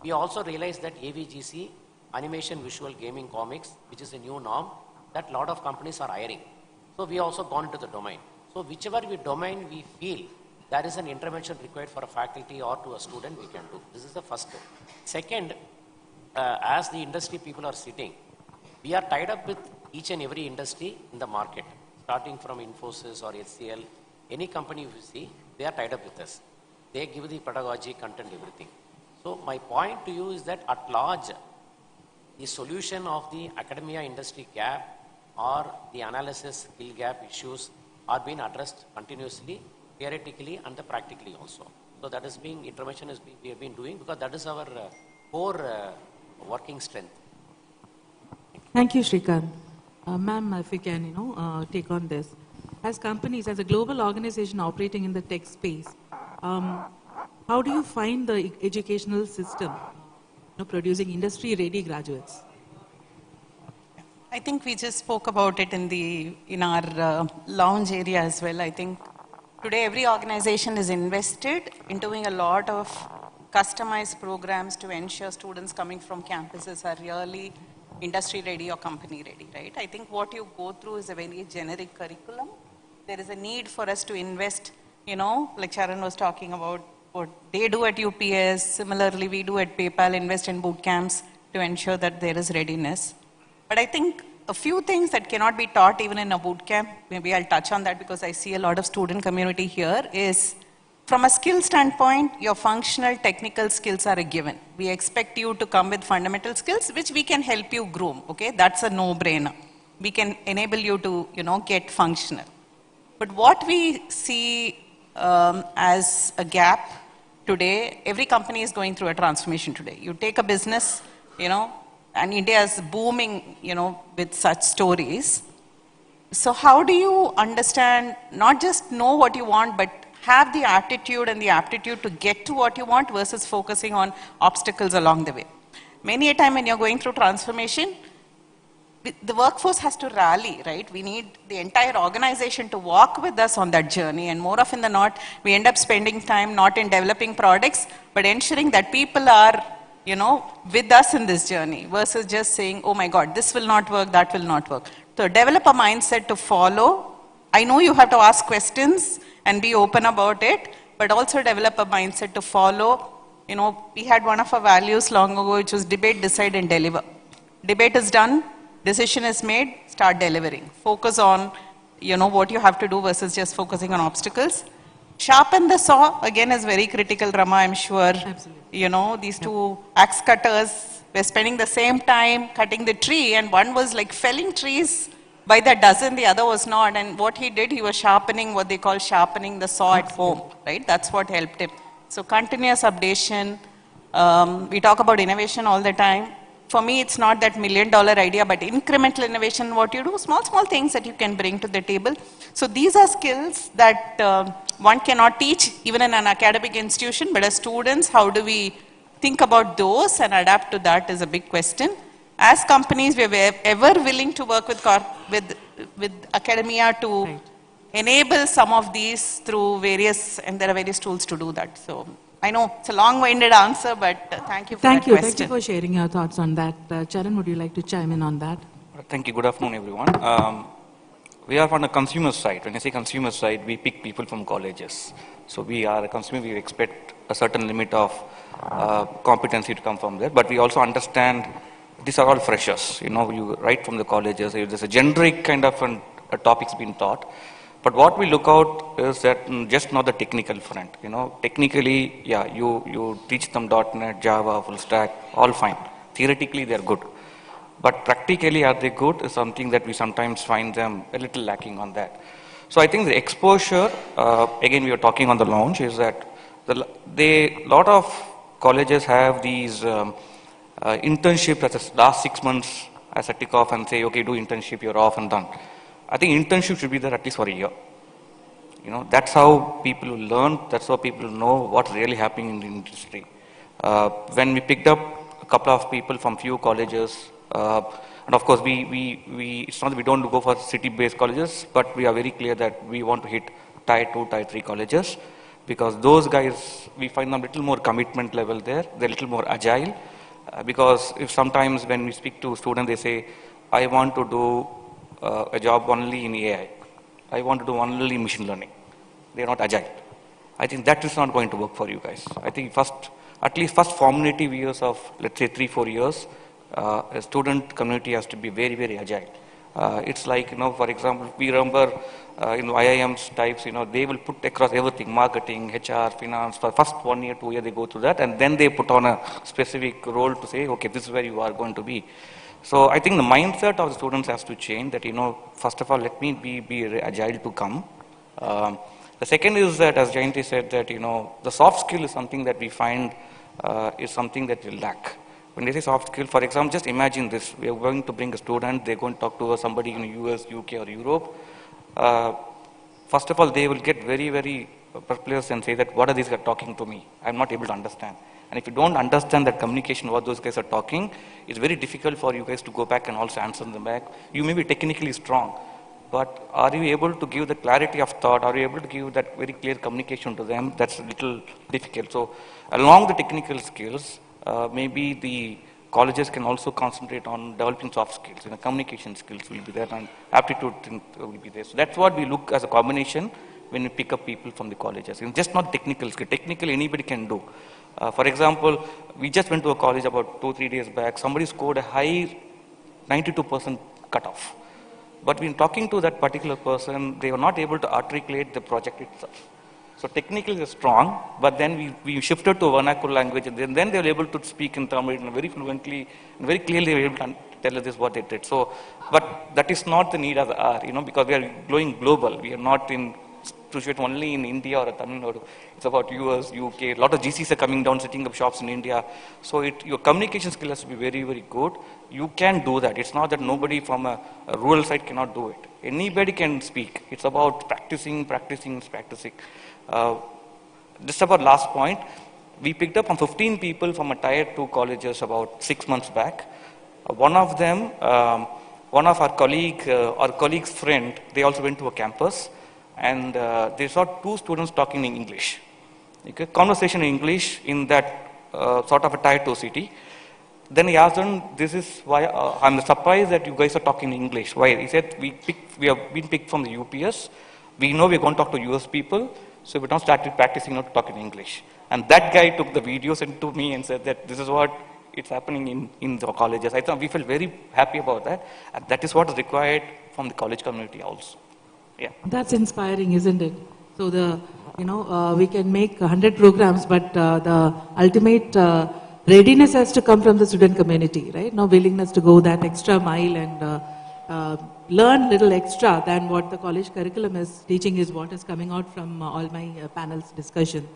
We also realized that AVGC, animation, visual, gaming, comics, which is a new norm, that a lot of companies are hiring. So we also gone into the domain. So whichever domain we feel there is an intervention required for a faculty or to a student, we can do. This is the first thing. Second, as the industry people are sitting, we are tied up with each and every industry in the market, starting from Infosys or HCL, any company you see, they are tied up with us. They give the pedagogy, content, everything. So my point to you is that at large, the solution of the academia industry gap or the analysis skill gap issues are being addressed continuously, theoretically and practically also. So that is being, intervention is being, we have been doing because that is our core working strength. Thank you, Shrikant. Ma'am, if you can, take on this. As companies, as a global organization operating in the tech space, how do you find the educational system producing industry-ready graduates? I think we just spoke about it in our lounge area as well. I think today every organization is invested in doing a lot of customized programs to ensure students coming from campuses are really industry ready or company ready, right? I think what you go through is a very generic curriculum. There is a need for us to invest, like Sharon was talking about, what they do at UPS, similarly we do at PayPal, invest in boot camps to ensure that there is readiness. But I think a few things that cannot be taught even in a boot camp, maybe I'll touch on that because I see a lot of student community here, is from a skill standpoint, your functional technical skills are a given. We expect you to come with fundamental skills, which we can help you groom, okay? That's a no-brainer. We can enable you to, get functional. But what we see as a gap today, every company is going through a transformation today. You take a business, and India is booming, with such stories. So how do you understand, not just know what you want, but have the attitude and the aptitude to get to what you want versus focusing on obstacles along the way? Many a time when you're going through transformation, the workforce has to rally, right? We need the entire organization to walk with us on that journey, and more often than not, we end up spending time not in developing products, but ensuring that people are, with us in this journey versus just saying, oh my God, this will not work, that will not work. So develop a mindset to follow. I know you have to ask questions and be open about it, but also develop a mindset to follow. We had one of our values long ago, which was debate, decide, and deliver. Debate is done. Decision is made, start delivering. Focus on, what you have to do versus just focusing on obstacles. Sharpen the saw, again, is very critical, Rama, I'm sure. Absolutely. These two axe cutters were spending the same time cutting the tree, and one was like felling trees by the dozen, the other was not. And what he did, he was sharpening, what they call sharpening the saw at home, right? That's what helped him. So continuous updation. We talk about innovation all the time. For me, it's not that $1 million idea, but incremental innovation, what you do, small things that you can bring to the table. So these are skills that one cannot teach even in an academic institution, but as students, how do we think about those and adapt to that is a big question. As companies, we are ever willing to work with academia to enable some of these through various, and there are various tools to do that. So I know it's a long-winded answer, but thank you for that question. Thank you for sharing your thoughts on that. Charan, would you like to chime in on that? Thank you. Good afternoon, everyone. We are on the consumer side. When I say consumer side, we pick people from colleges. So we are a consumer. We expect a certain limit of competency to come from there. But we also understand these are all freshers. You right from the colleges. There's a generic kind of topics being taught. But what we look out is that just not the technical front. Technically, yeah, you teach them .NET, Java, full stack, all fine. Theoretically, they're good. But practically, are they good is something that we sometimes find them a little lacking on that. So I think the exposure, again, we were talking on the launch, is that a lot of colleges have these internships as the last 6 months as a tick off and say, okay, do internship, you're off and done. I think internship should be there at least for a year. That's how people will learn, that's how people will know what's really happening in the industry. When we picked up a couple of people from few colleges, and of course it's not that we don't go for city-based colleges, but we are very clear that we want to hit tier 2, tier 3 colleges, because those guys, we find them a little more commitment level there, they're a little more agile, because if sometimes when we speak to students, they say, I want to do a job only in AI, I want to do only machine learning, they're not agile. I think that is not going to work for you guys. I think at least first formative years of, let's say 3-4 years, a student community has to be very, very agile. It's like, for example, we remember IIMs types, they will put across everything, marketing, HR, finance, for first 1 year, 2 year, they go through that, and then they put on a specific role to say, okay, this is where you are going to be. So I think the mindset of the students has to change that, first of all, let me be agile to come. The second is that, as Jayanti said, that, the soft skill is something that we find is something that we lack. When they say soft skill, for example, just imagine this. We are going to bring a student, they're going to talk to somebody in US, UK or Europe. First of all, they will get very, very perplexed and say that, what are these guys talking to me? I'm not able to understand. And if you don't understand that communication, what those guys are talking, it's very difficult for you guys to go back and also answer them back. You may be technically strong, but are you able to give the clarity of thought? Are you able to give that very clear communication to them? That's a little difficult. So along the technical skills, maybe the colleges can also concentrate on developing soft skills. Communication skills will be there and aptitude will be there. So that's what we look as a combination when we pick up people from the colleges. Just not technical skill. Technical anybody can do. For example, we just went to a college about 2-3 days back. Somebody scored a high 92% cutoff. But when talking to that particular person, they were not able to articulate the project itself. So technically they're strong, but then we shifted to a vernacular language, and then they were able to speak in Tamil very fluently, and very clearly they were able to tell us this what they did. So, but that is not the need of the hour, because we are going global. We are not in situation only in India or Tamil Nadu. It's about US, UK. A lot of GCs are coming down, setting up shops in India. So your communication skill has to be very, very good. You can do that. It's not that nobody from a rural side cannot do it. Anybody can speak. It's about practicing. Just about last point, we picked up from 15 people from a tier 2 colleges about 6 months back. One of them, one of our colleague's friend, they also went to a campus, and they saw 2 students talking in English. Okay, conversation in English in that sort of a tier 2 city. Then he asked them, this is why, I'm surprised that you guys are talking in English. Why? He said, we have been picked from the UPS. We know we're going to talk to US people, so we now started practicing not to talk in English. And that guy took the video, sent to me and said that this is what it's happening in the colleges. I thought we felt very happy about that. And that is what is required from the college community also. Yeah. That's inspiring, isn't it? So we can make 100 programs, but the ultimate readiness has to come from the student community, right? No willingness to go that extra mile and learn little extra than what the college curriculum is teaching is what is coming out from all my panel's discussion.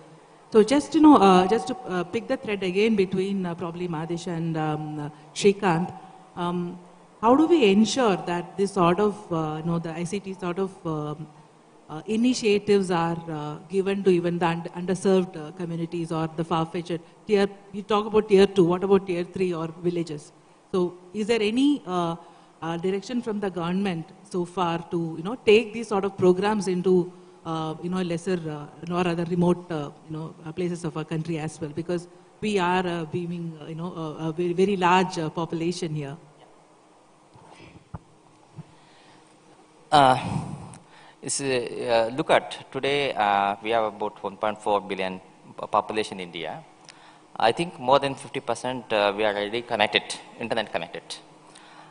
So just just to pick the thread again between probably Madhish and Shrikant, how do we ensure that this sort of the ICT sort of initiatives are given to even the underserved communities or the far-fetched tier? You talk about tier 2. What about tier 3 or villages? So is there any direction from the government so far to take these sort of programs into lesser or other remote places of our country as well, because we are being a very, very large population here. Look at today, we have about 1.4 billion population in India. I think more than 50% we are already connected, internet connected.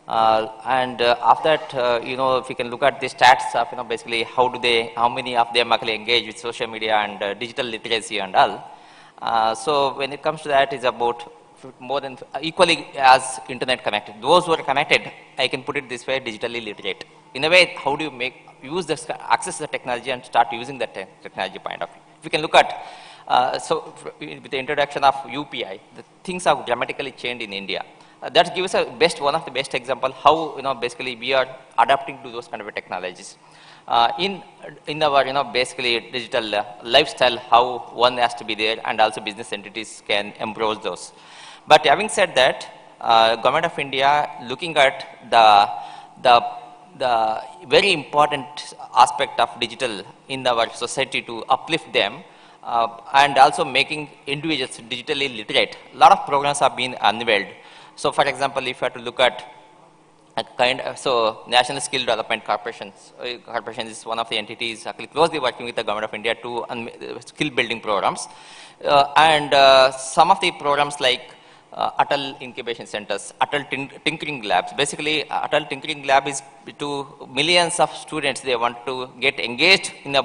And after that, if you can look at the stats of, basically how many of them actually engage with social media and digital literacy and all. So when it comes to that, it's about more than equally as internet connected. Those who are connected, I can put it this way, digitally literate. In a way, how do you use this, access the technology and start using the technology point of view? If you can look at, so with the introduction of UPI, the things have dramatically changed in India. That gives us one of the best example how basically we are adapting to those kind of technologies. In our basically digital lifestyle, how one has to be there, and also business entities can embrace those. But having said that, Government of India looking at the the very important aspect of digital in our society to uplift them and also making individuals digitally literate. A lot of programs have been unveiled. So for example, if you have to look at so National Skill Development Corporation is one of the entities actually closely working with the Government of India to skill building programs. Some of the programs like Atal Incubation Centers, Atal Tinkering Labs. Basically, Atal Tinkering Lab is to millions of students. They want to get engaged in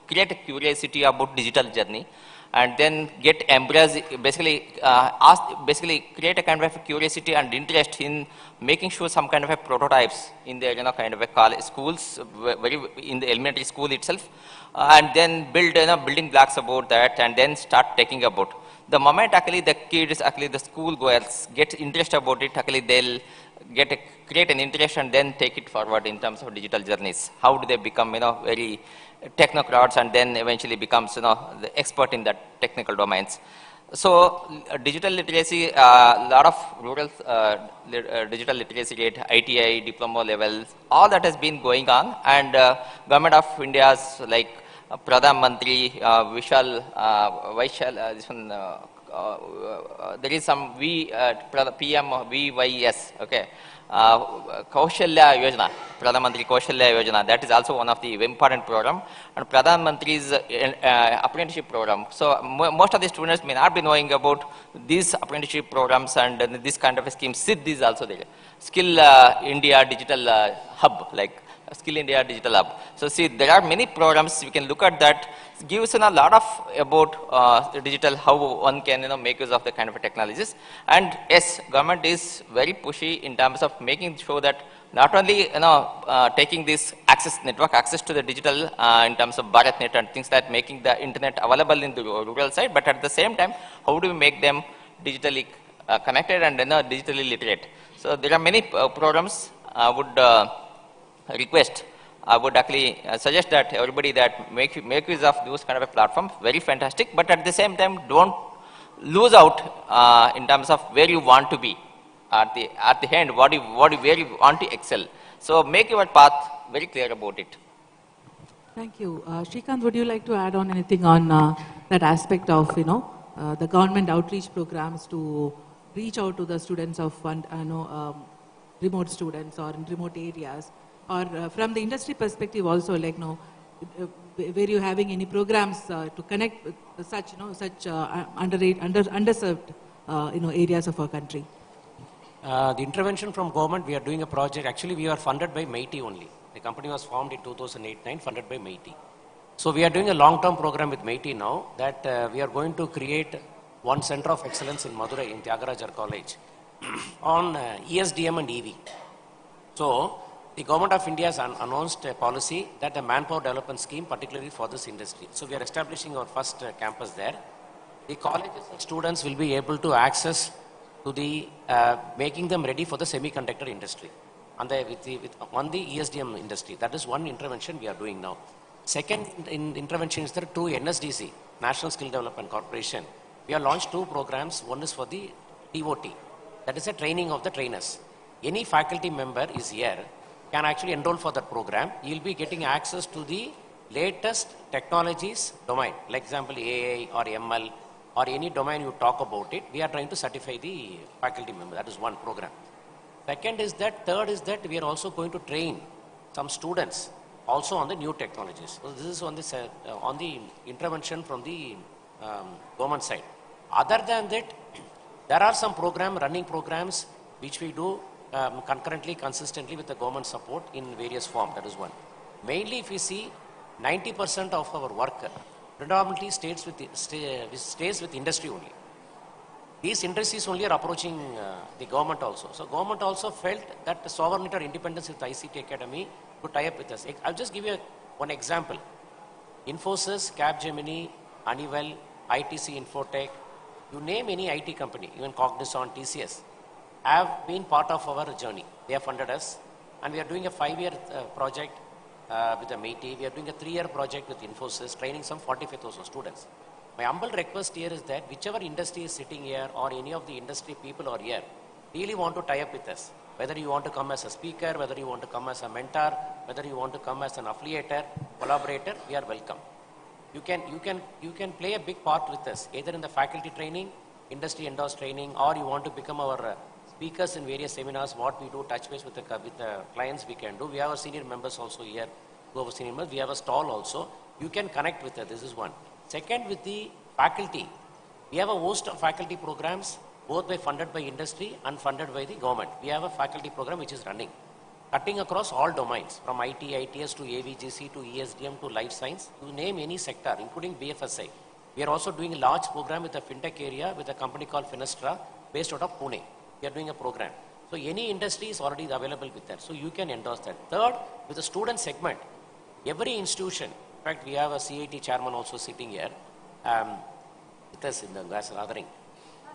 create a curiosity about digital journey, and then get embrace, basically create a kind of a curiosity and interest in making sure some kind of a prototypes in their kind of a college schools, very in the elementary school itself, and then build building blocks about that, and then start taking about. The moment actually the kids, actually the school goers get interest about it, actually they'll create an interest and then take it forward in terms of digital journeys. How do they become very technocrats and then eventually becomes the expert in that technical domains. So digital literacy, a lot of rural digital literacy rate, ITI, diploma levels, all that has been going on, and Government of India's like Pradhan Mantri, this one, there is some PM VYS, okay, Kaushalya Yojana, Pradhan Mantri Kaushalya Yojana, that is also one of the important program, and Pradhan Mantri's apprenticeship program. So most of the students may not be knowing about these apprenticeship programs and this kind of a scheme. SID is also there, Skill India Digital Hub, like Skill India Digital Hub. So see, there are many programs, we can look at that, it gives a lot of about digital, how one can make use of the kind of technologies. And yes, government is very pushy in terms of making sure that not only taking this network access to the digital in terms of BharatNet and things like making the internet available in the rural side, but at the same time, how do we make them digitally connected and digitally literate? So there are many programs. I would request, I would actually suggest that everybody that make use of those kind of a platform, very fantastic, but at the same time don't lose out in terms of where you want to be at the end, where you want to excel. So make your path very clear about it. Thank you. Shrikant, would you like to add on anything on that aspect of the government outreach programs to reach out to the students of remote students or in remote areas? Or from the industry perspective also, like were you having any programs to connect with such underserved areas of our country? The intervention from government, we are doing a project. Actually, we are funded by MeitY only. The company was formed in 2008-9, funded by MeitY. So we are doing a long-term program with MeitY now that we are going to create one center of excellence in Madurai in Tyagarajar College on ESDM and EV. So the Government of India has announced a policy that a manpower development scheme, particularly for this industry. So we are establishing our first campus there. The colleges and students will be able to access to the making them ready for the semiconductor industry on the ESDM industry. That is one intervention we are doing now. Second intervention is there to NSDC, National Skill Development Corporation. We have launched two programs. One is for the TOT, that is a training of the trainers. Any faculty member is here, can actually enroll for that program. You'll be getting access to the latest technologies domain, like example AI or ML or any domain you talk about it. We are trying to certify the faculty member. That is one program. Third is that we are also going to train some students also on the new technologies. So this is on the intervention from the government side. Other than that, there are some running programs which we do concurrently, consistently with the government support in various forms. That is one. Mainly, if you see, 90% of our work predominantly stays with industry only. These industries only are approaching the government also. So government also felt that the sovereignty or independence with ICT Academy to tie up with us. I'll just give you one example. Infosys, Capgemini, Honeywell, ITC Infotech, you name any IT company, even Cognizant, TCS, have been part of our journey. They have funded us, and we are doing a 5-year project with the MeitY. We are doing a 3-year project with Infosys, training some 45,000 students. My humble request here is that whichever industry is sitting here or any of the industry people are here, really want to tie up with us. Whether you want to come as a speaker, whether you want to come as a mentor, whether you want to come as an affiliator, collaborator, we are welcome. You can play a big part with us, either in the faculty training, industry endorsed training, or you want to become our speakers in various seminars, what we do, touch base with the clients we can do. We have our senior members also here, who have a senior members. We have a stall also. You can connect with us, this is one. Second, with the faculty, we have a host of faculty programs, both funded by industry and funded by the government. We have a faculty program which is running, cutting across all domains, from IT, ITS to AVGC to ESDM to life science, you name any sector, including BFSI. We are also doing a large program with the fintech area with a company called Finestra, based out of Pune. We are doing a program. So any industry is already available with that. So you can endorse that. Third, with the student segment, every institution, in fact, we have a CIT chairman also sitting here with us in the gathering.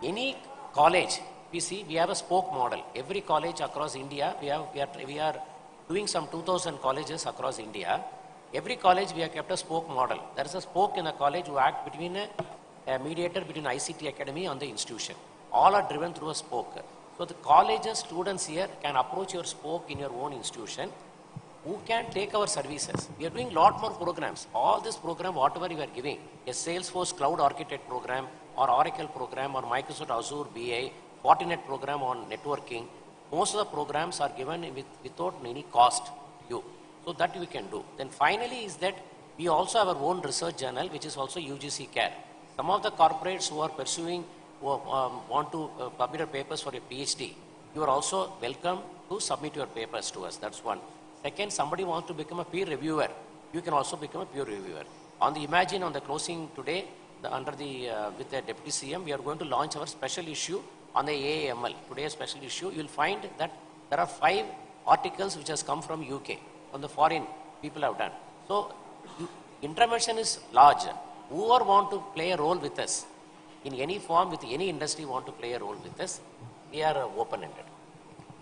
Any college, we have a spoke model. Every college across India, we are doing some 2,000 colleges across India. Every college we have kept a spoke model. There is a spoke in a college who act between a mediator between ICT academy and the institution. All are driven through a spoke. So the colleges, students here can approach your spoke in your own institution, who can take our services. We are doing a lot more programs. All this program, whatever we are giving, a Salesforce Cloud Architect program, or Oracle program, or Microsoft Azure BI, Fortinet program on networking, most of the programs are given without any cost to you. So that we can do. Then finally is that we also have our own research journal, which is also UGC CARE. Some of the corporates who are pursuing, who want to publish papers for a PhD, you are also welcome to submit your papers to us. That's one. Second, somebody wants to become a peer reviewer, you can also become a peer reviewer. On the Umagine, on the closing today, with the Deputy CM, we are going to launch our special issue on the AAML. Today's special issue, you will find that there are 5 articles which has come from UK, from the foreign people have done. So, intervention is large. Whoever want to play a role with us, in any form, with any industry want to play a role with us, we are open-ended.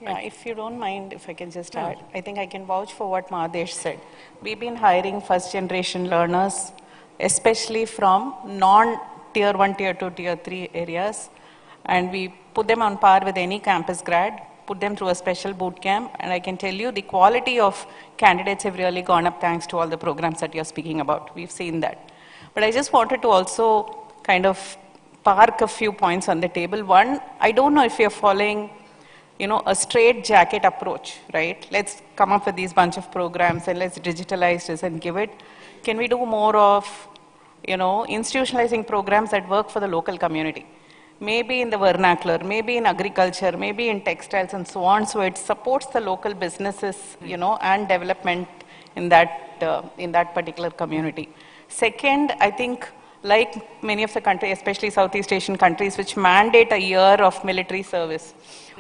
Yeah, if you don't mind, if I can just add, I think I can vouch for what Mahadesh said. We've been hiring first generation learners, especially from non-tier 1, tier 2, tier 3 areas, and we put them on par with any campus grad, put them through a special boot camp, and I can tell you the quality of candidates have really gone up thanks to all the programs that you're speaking about. We've seen that. But I just wanted to also kind of park a few points on the table. One, I don't know if you're following, a straight jacket approach, right? Let's come up with these bunch of programs and let's digitalize this and give it. Can we do more of, institutionalizing programs that work for the local community? Maybe in the vernacular, maybe in agriculture, maybe in textiles and so on. So it supports the local businesses, and development in that particular community. Second, I think like many of the countries, especially Southeast Asian countries, which mandate a year of military service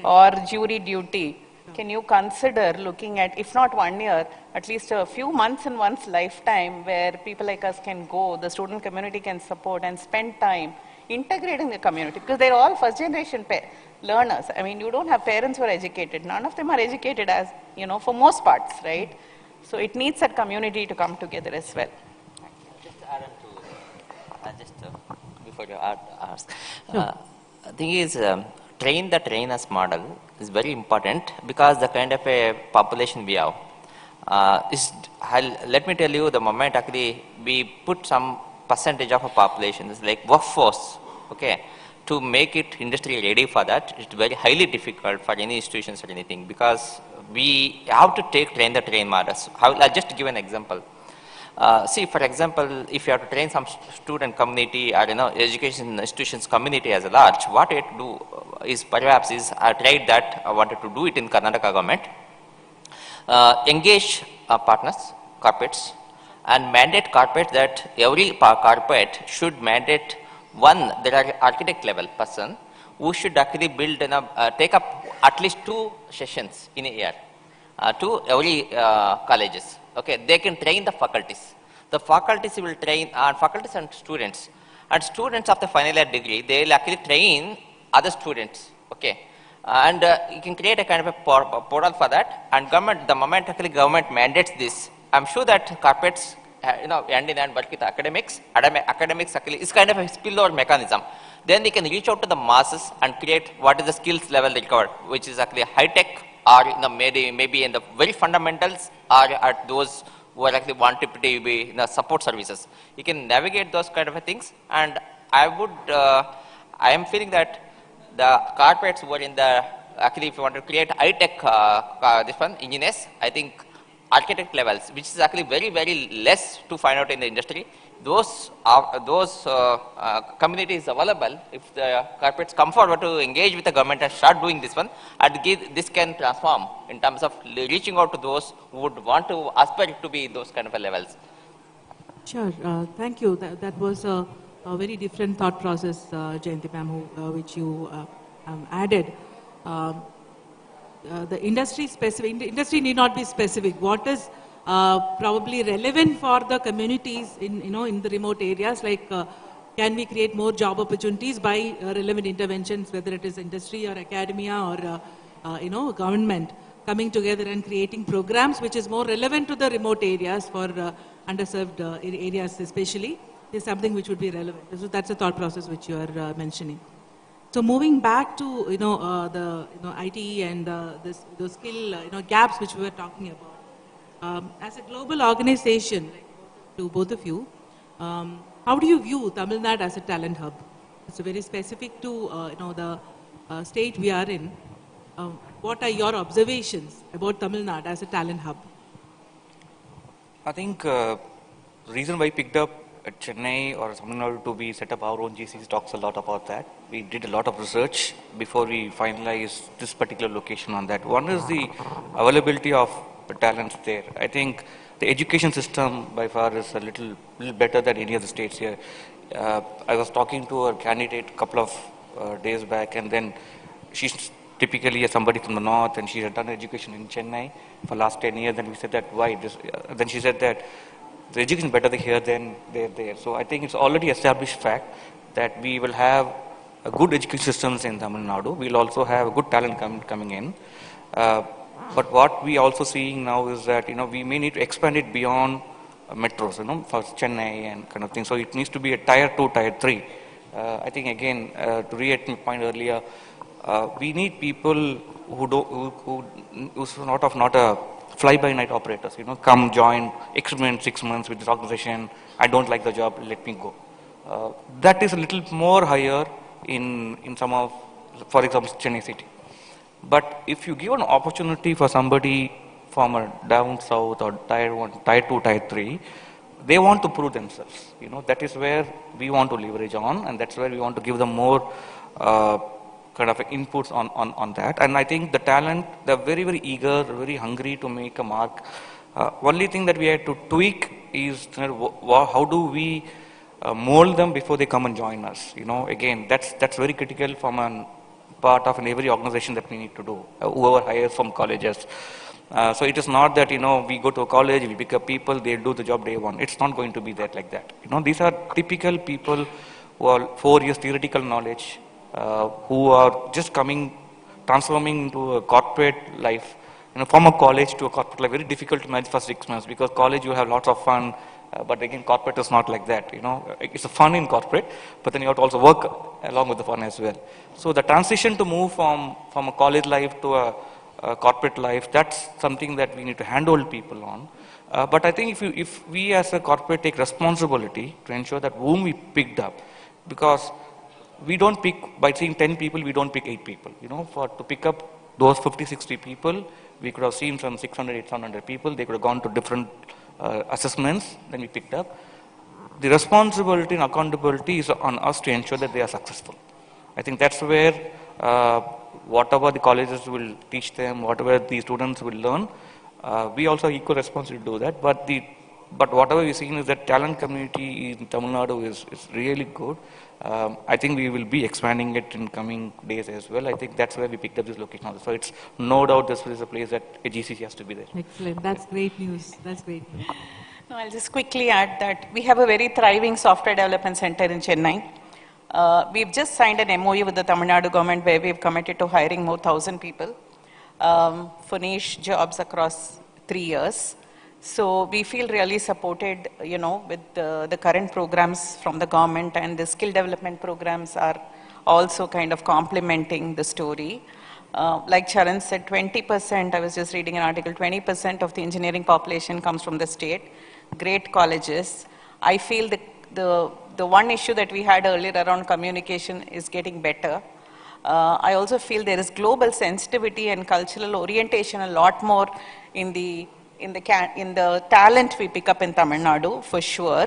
or jury duty, can you consider looking at, if not 1 year, at least a few months in one's lifetime where people like us can go, the student community can support and spend time integrating the community, because they're all first generation learners. I mean, you don't have parents who are educated. None of them are educated as, for most parts, right? So it needs that community to come together as well. Just add on to, before you ask, the thing is, train the trainers model is very important, because the kind of a population we have. Let me tell you, the moment actually we put some percentage of a population, is like workforce, okay, to make it industry ready for that, it's very highly difficult for any institutions or anything, because we have to train the train models. I'll just give an example. See, for example, if you have to train some student community or education institutions community as a large, what it do is perhaps I tried that, I wanted to do it in Karnataka government, engage partners, corporates, and mandate corporates that every corporate should mandate there are architect level person who should actually build take up at least 2 sessions in a year to every colleges. Okay, they can train the faculties. The faculties will train faculties and students of the final year degree. They will actually train other students. Okay, and you can create a kind of a portal for that. And the moment actually government mandates this, I'm sure that corporates, hand in hand work with academics. Academics actually is kind of a spillover mechanism. then we can reach out to the masses and create what is the skills level required, which is actually high tech or in the maybe in the very fundamentals or at those who are actually want to be in the support services. You can navigate those kind of things, and I am feeling that the corporates who are in the, actually if you want to create high tech this one engineers, I think architect levels, which is actually very, very less to find out in the industry. Those communities available, if the corporates come forward to engage with the government and start doing this one, and this can transform in terms of reaching out to those who would want to aspire to be those kind of levels. Sure, thank you. That was a very different thought process, Jayanti ma'am, which you added. The industry need not be specific. What is probably relevant for the communities in the remote areas, like can we create more job opportunities by relevant interventions, whether it is industry or academia or government coming together and creating programs which is more relevant to the remote areas for underserved areas especially, is something which would be relevant. So that's a thought process which you are mentioning. So moving back to the IT and the skill gaps which we were talking about. As a global organization, to both of you, how do you view Tamil Nadu as a talent hub? It's very specific to the state we are in. What are your observations about Tamil Nadu as a talent hub? I think the reason why I picked up Chennai or Tamil Nadu to be set up our own GCs talks a lot about that. We did a lot of research before we finalized this particular location on that. One is the availability of the talents there. I think the education system by far is a little better than any of the states here. I was talking to a candidate a couple of days back, and then she's typically somebody from the north, and she had done education in Chennai for last 10 years. And we said that why? Then she said that the education is better here than there. So I think it's already established fact that we will have a good education systems in Tamil Nadu. We'll also have a good talent coming in. But what we also seeing now is that we may need to expand it beyond metros, for Chennai and kind of thing. So it needs to be a tier 2, tier 3. I think again, to reiterate my point earlier, we need people who's not a fly-by-night operators. Come join, experiment 6 months with this organization. I don't like the job, let me go. That is a little more higher in some of, for example, Chennai city. But if you give an opportunity for somebody from a down south or tier 1, tier 2, tier 3, they want to prove themselves. That is where we want to leverage on, and that's where we want to give them more kind of inputs on that. And I think the talent, they're very, very eager, very hungry to make a mark. Only thing that we have to tweak is how do we mold them before they come and join us. Again, that's very critical from a part of every organization that we need to do, whoever hires from colleges. So it is not that, we go to a college, we pick up people, they do the job day one. It's not going to be that like that. These are typical people who are 4 years theoretical knowledge, who are just transforming into a corporate life. From a college to a corporate life, very difficult to manage for 6 months, because college you have lots of fun, but again, corporate is not like that. It's a fun in corporate, but then you have to also work along with the fun as well. So the transition to move from a college life to a corporate life, that's something that we need to handhold people on. But I think if we as a corporate take responsibility to ensure that whom we picked up, because we don't pick, by seeing 10 people, we don't pick 8 people. To pick up those 50, 60 people, we could have seen some 600, 800 people. They could have gone to different assessments, then we picked up. The responsibility and accountability is on us to ensure that they are successful. I think that's where whatever the colleges will teach them, whatever the students will learn, we also have equal responsibility to do that. But whatever we've seen is that talent community in Tamil Nadu is really good. I think we will be expanding it in coming days as well. I think that's where we picked up this location. So it's no doubt this is a place that a GCC has to be there. Excellent. That's great news. That's great news. No, I'll just quickly add that we have a very thriving software development center in Chennai. We've just signed an MOU with the Tamil Nadu government where we've committed to hiring more 1,000 people for niche jobs across 3 years. So we feel really supported, with the current programs from the government, and the skill development programs are also kind of complementing the story. Like Charan said, 20%, I was just reading an article, 20% of the engineering population comes from the state. Great colleges. I feel the one issue that we had earlier around communication is getting better. I also feel there is global sensitivity and cultural orientation a lot more in the talent we pick up in Tamil Nadu, for sure.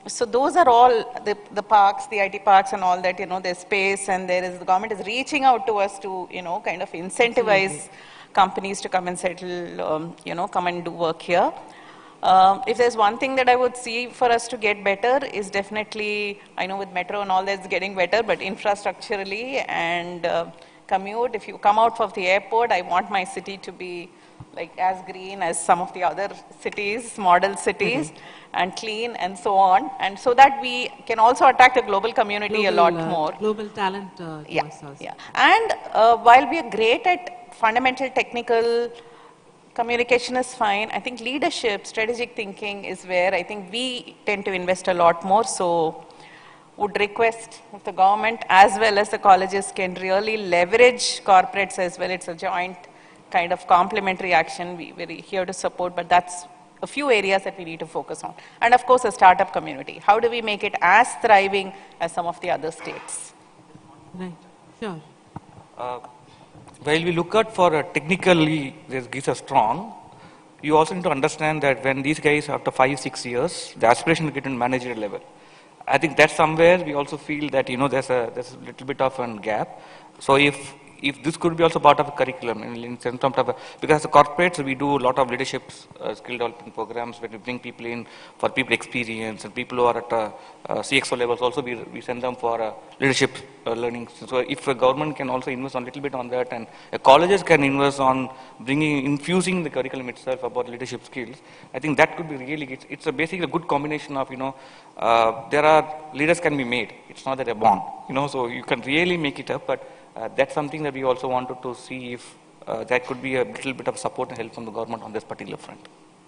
So those are all the parks, the IT parks and all that, there's space, and the government is reaching out to us to, kind of incentivize companies to come and settle, come and do work here. If there's one thing that I would see for us to get better is definitely, I know with metro and all that's getting better, but infrastructurally and commute, if you come out of the airport, I want my city to be like as green as some of the other cities, model cities, and clean and so on. And so that we can also attract the global community a lot more. Global talent. Yeah. And while we are great at fundamental technical communication is fine. I think leadership, strategic thinking is where I think we tend to invest a lot more. So would request if the government as well as the colleges can really leverage corporates as well. It's a joint kind of complementary action. We're here to support, but that's a few areas that we need to focus on. And of course, a startup community. How do we make it as thriving as some of the other states? Right, sure. While we look at for technically these are strong, you also need to understand that when these guys after 5-6 years, the aspiration to get in managerial level. I think that's somewhere we also feel that there's a little bit of a gap. So if this could be also part of a curriculum in terms of because the corporates we do a lot of leadership skill development programs where we bring people in for people experience and people who are at CXO levels also we send them for leadership learning. So if a government can also invest a little bit on that and colleges can invest on infusing the curriculum itself about leadership skills, I think that could be really it's basically a good combination of there are leaders can be made. It's not that they're born, so you can really make it up, but that's something that we also wanted to see if there could be a little bit of support and help from the government on this particular front.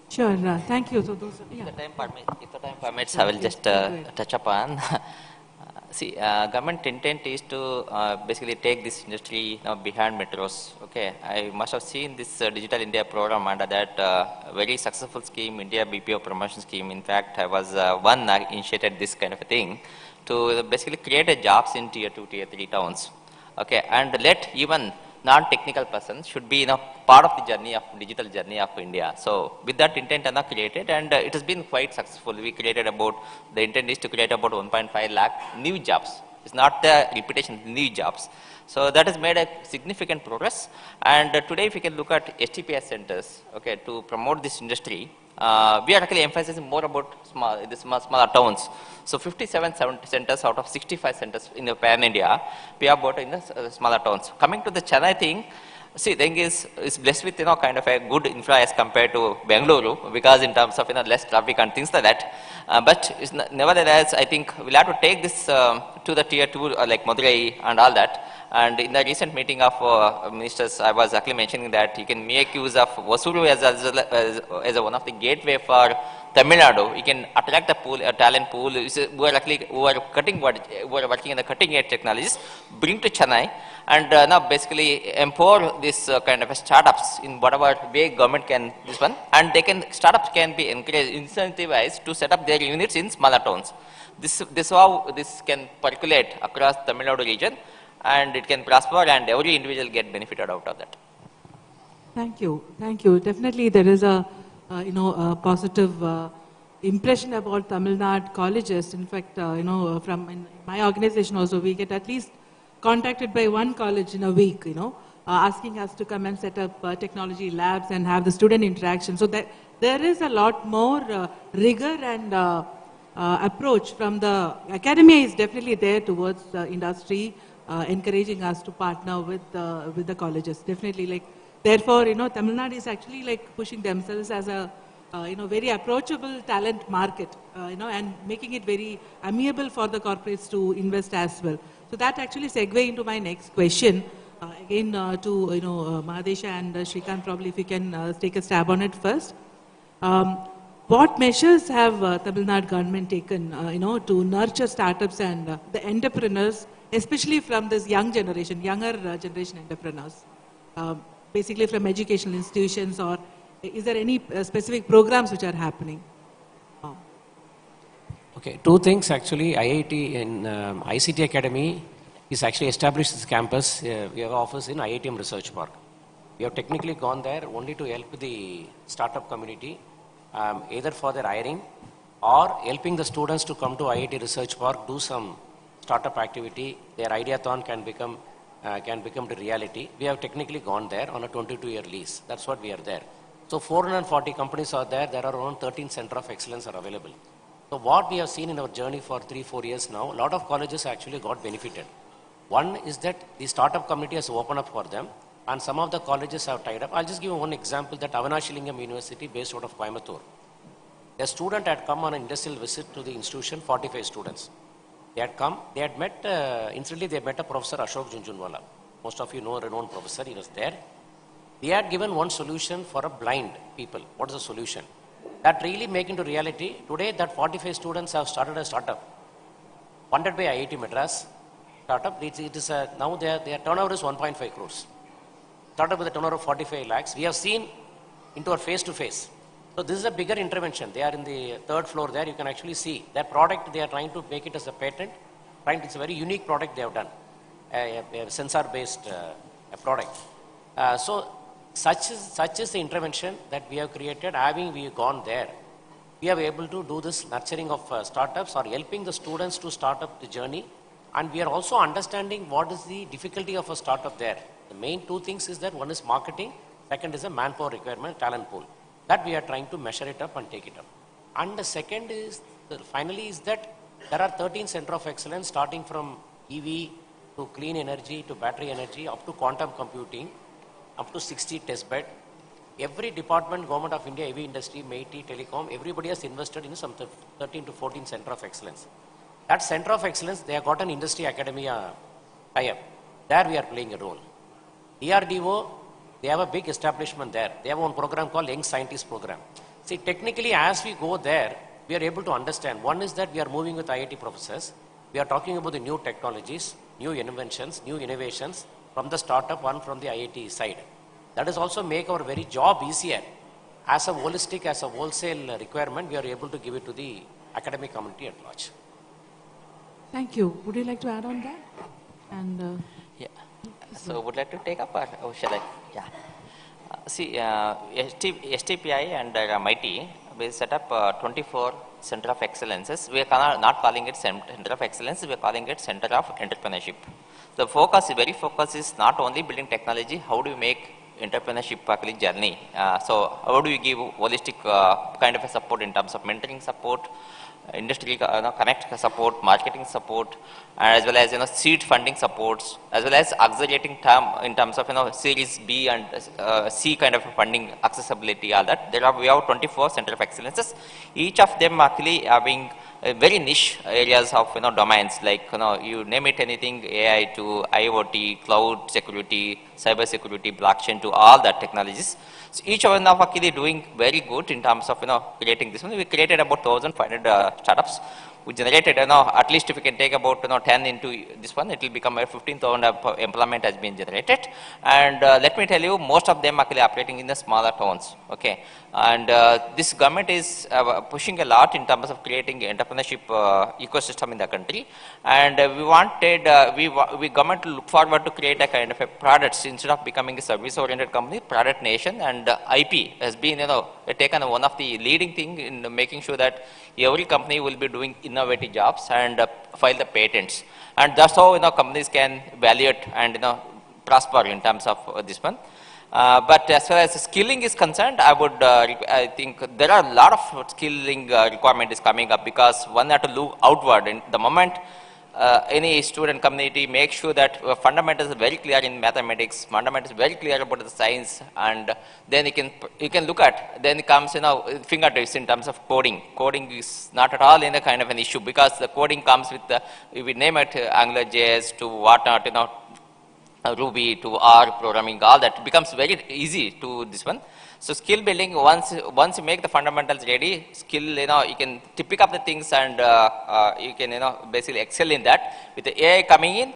Sure, thank you. So those, If the time permits, I will just touch upon. See, government intent is to basically take this industry behind metros. Okay, I must have seen this Digital India program under that very successful scheme, India BPO promotion scheme. In fact, I was one that initiated this kind of a thing to basically create a jobs in tier 2, tier 3 towns. Okay, and let even non-technical persons should be part of the journey of digital journey of India. So with that intent created, and it has been quite successful. We created the intent is to create about 1.5 lakh new jobs. It's not the repetition, new jobs. So that has made a significant progress. And today if you can look at STPS centers, okay, to promote this industry, we are actually emphasizing more about smaller towns. So 57 centers out of 65 centers in the pan-India, we are about in the smaller towns. Coming to the Chennai thing, see, the thing is blessed with kind of a good infra as compared to Bengaluru, because in terms of less traffic and things like that. But nevertheless, I think we'll have to take this to the tier 2 like Madurai and all that. And in the recent meeting of ministers, I was actually mentioning that you can make use of Vasuru as one of the gateway for Tamil Nadu. You can attract a talent pool who are working in the cutting edge technologies, bring to Chennai, and now basically empower this kind of startups in whatever way government can this one, and startups can be encouraged, incentivized to set up their units in smaller towns. This how this can percolate across Tamil Nadu region, and it can prosper, and every individual get benefited out of that. Thank you. Definitely there is a positive impression about Tamil Nadu colleges. In fact, from in my organization also, we get at least contacted by one college in a week, asking us to come and set up technology labs and have the student interaction. So that there is a lot more rigor and approach from the academia is definitely there towards the industry, encouraging us to partner with the colleges. Definitely, therefore, Tamil Nadu is actually pushing themselves as a very approachable talent market, and making it very amiable for the corporates to invest as well. So that actually segue into my next question. Again, to Mahadesha and Shrikant, probably if you can take a stab on it first. What measures have Tamil Nadu government taken, to nurture startups and the entrepreneurs, especially from this young generation, younger generation entrepreneurs, basically from educational institutions, or is there any specific programs which are happening? Okay, two things actually. IIT in ICT Academy is actually established this campus. We have office in IITM Research Park. We have technically gone there only to help the startup community, either for their hiring or helping the students to come to IIT Research Park, do some startup activity. Their ideathon can become the reality. We have technically gone there on a 22-year lease. That's what we are there. So 440 companies are there. There are around 13 center of excellence are available. So what we have seen in our journey for 3-4 years now, a lot of colleges actually got benefited. One is that the startup community has opened up for them, and some of the colleges have tied up. I'll just give you one example, that Avanashilingam University, based out of Coimbatore. A student had come on an industrial visit to the institution, 45 students. They had come, they had met, incidentally they met a Professor Ashok Junjunwala. Most of you know a renowned professor, he was there. They had given one solution for a blind people. What is the solution? That really make into reality. Today that 45 students have started a startup, funded by IIT Madras. Startup, now their turnover is 1.5 crores. Startup with a turnover of 45 lakhs. We have seen into our face-to-face. So this is a bigger intervention. They are in the third floor there. You can actually see their product. They are trying to make it as a patent. It's a very unique product they have done, a sensor-based product. So such is the intervention that we have created. Having we gone there, we are able to do this nurturing of startups or helping the students to start up the journey. And we are also understanding what is the difficulty of a startup there. The main two things is that one is marketing, second is a manpower requirement, talent pool. That we are trying to measure it up and take it up. And the second is, finally, is that there are 13 center of excellence starting from EV to clean energy to battery energy up to quantum computing, up to 60 test bed. Every department, Government of India, heavy industry, MeitY, telecom, everybody has invested in some 13 to 14 center of excellence. That center of excellence, they have got an industry academia tie-up. There we are playing a role. DRDO, they have a big establishment there. They have one program called Young Scientist Program. See, technically, as we go there, we are able to understand. One is that we are moving with IIT professors. We are talking about the new technologies, new inventions, new innovations from the startup, one from the IIT side. That is also make our very job easier. As a holistic, as a wholesale requirement, we are able to give it to the academic community at large. Thank you. Would you like to add on that? And yeah. So would like to take up or shall I? Yeah. See, STPI and MIT, we set up 24 Center of Excellences. We are not calling it Center of Excellence, we are calling it Center of Entrepreneurship. The very focus is not only building technology, how do you make entrepreneurship journey. So how do you give holistic kind of a support in terms of mentoring support, industry connect support, marketing support, as well as seed funding supports, as well as accelerating term in terms of Series B and C kind of funding accessibility. All that we have 24 Center of Excellences. Each of them actually having very niche areas of domains like you name it anything, AI to IoT, cloud security, cyber security, blockchain to all that technologies. So each one of actually doing very good in terms of creating this one. We created about 1,500 startups. We generated at least if we can take about 10 into this one, it will become a 15,000 employment has been generated. And let me tell you, most of them actually operating in the smaller towns. Okay, and this government is pushing a lot in terms of creating entrepreneurship ecosystem in the country. And we wanted we government to look forward to create a kind of a products instead of becoming a service-oriented company, product nation. And IP has been taken one of the leading thing in making sure that every company will be doing innovative jobs and file the patents, and that's how companies can evaluate and prosper in terms of this one. But as far as skilling is concerned, I think there are a lot of skilling requirement is coming up, because one have to look outward. In the moment any student community make sure that fundamentals are very clear in mathematics, fundamentals very clear about the science, and then you can look at, then it comes fingertips in terms of coding. Coding is not at all in a kind of an issue, because the coding comes with if we name it AngularJS to whatnot, Ruby to R programming, all that becomes very easy to this one. So skill building, once you make the fundamentals ready, skill, you can pick up the things and you can, basically excel in that. With the AI coming in,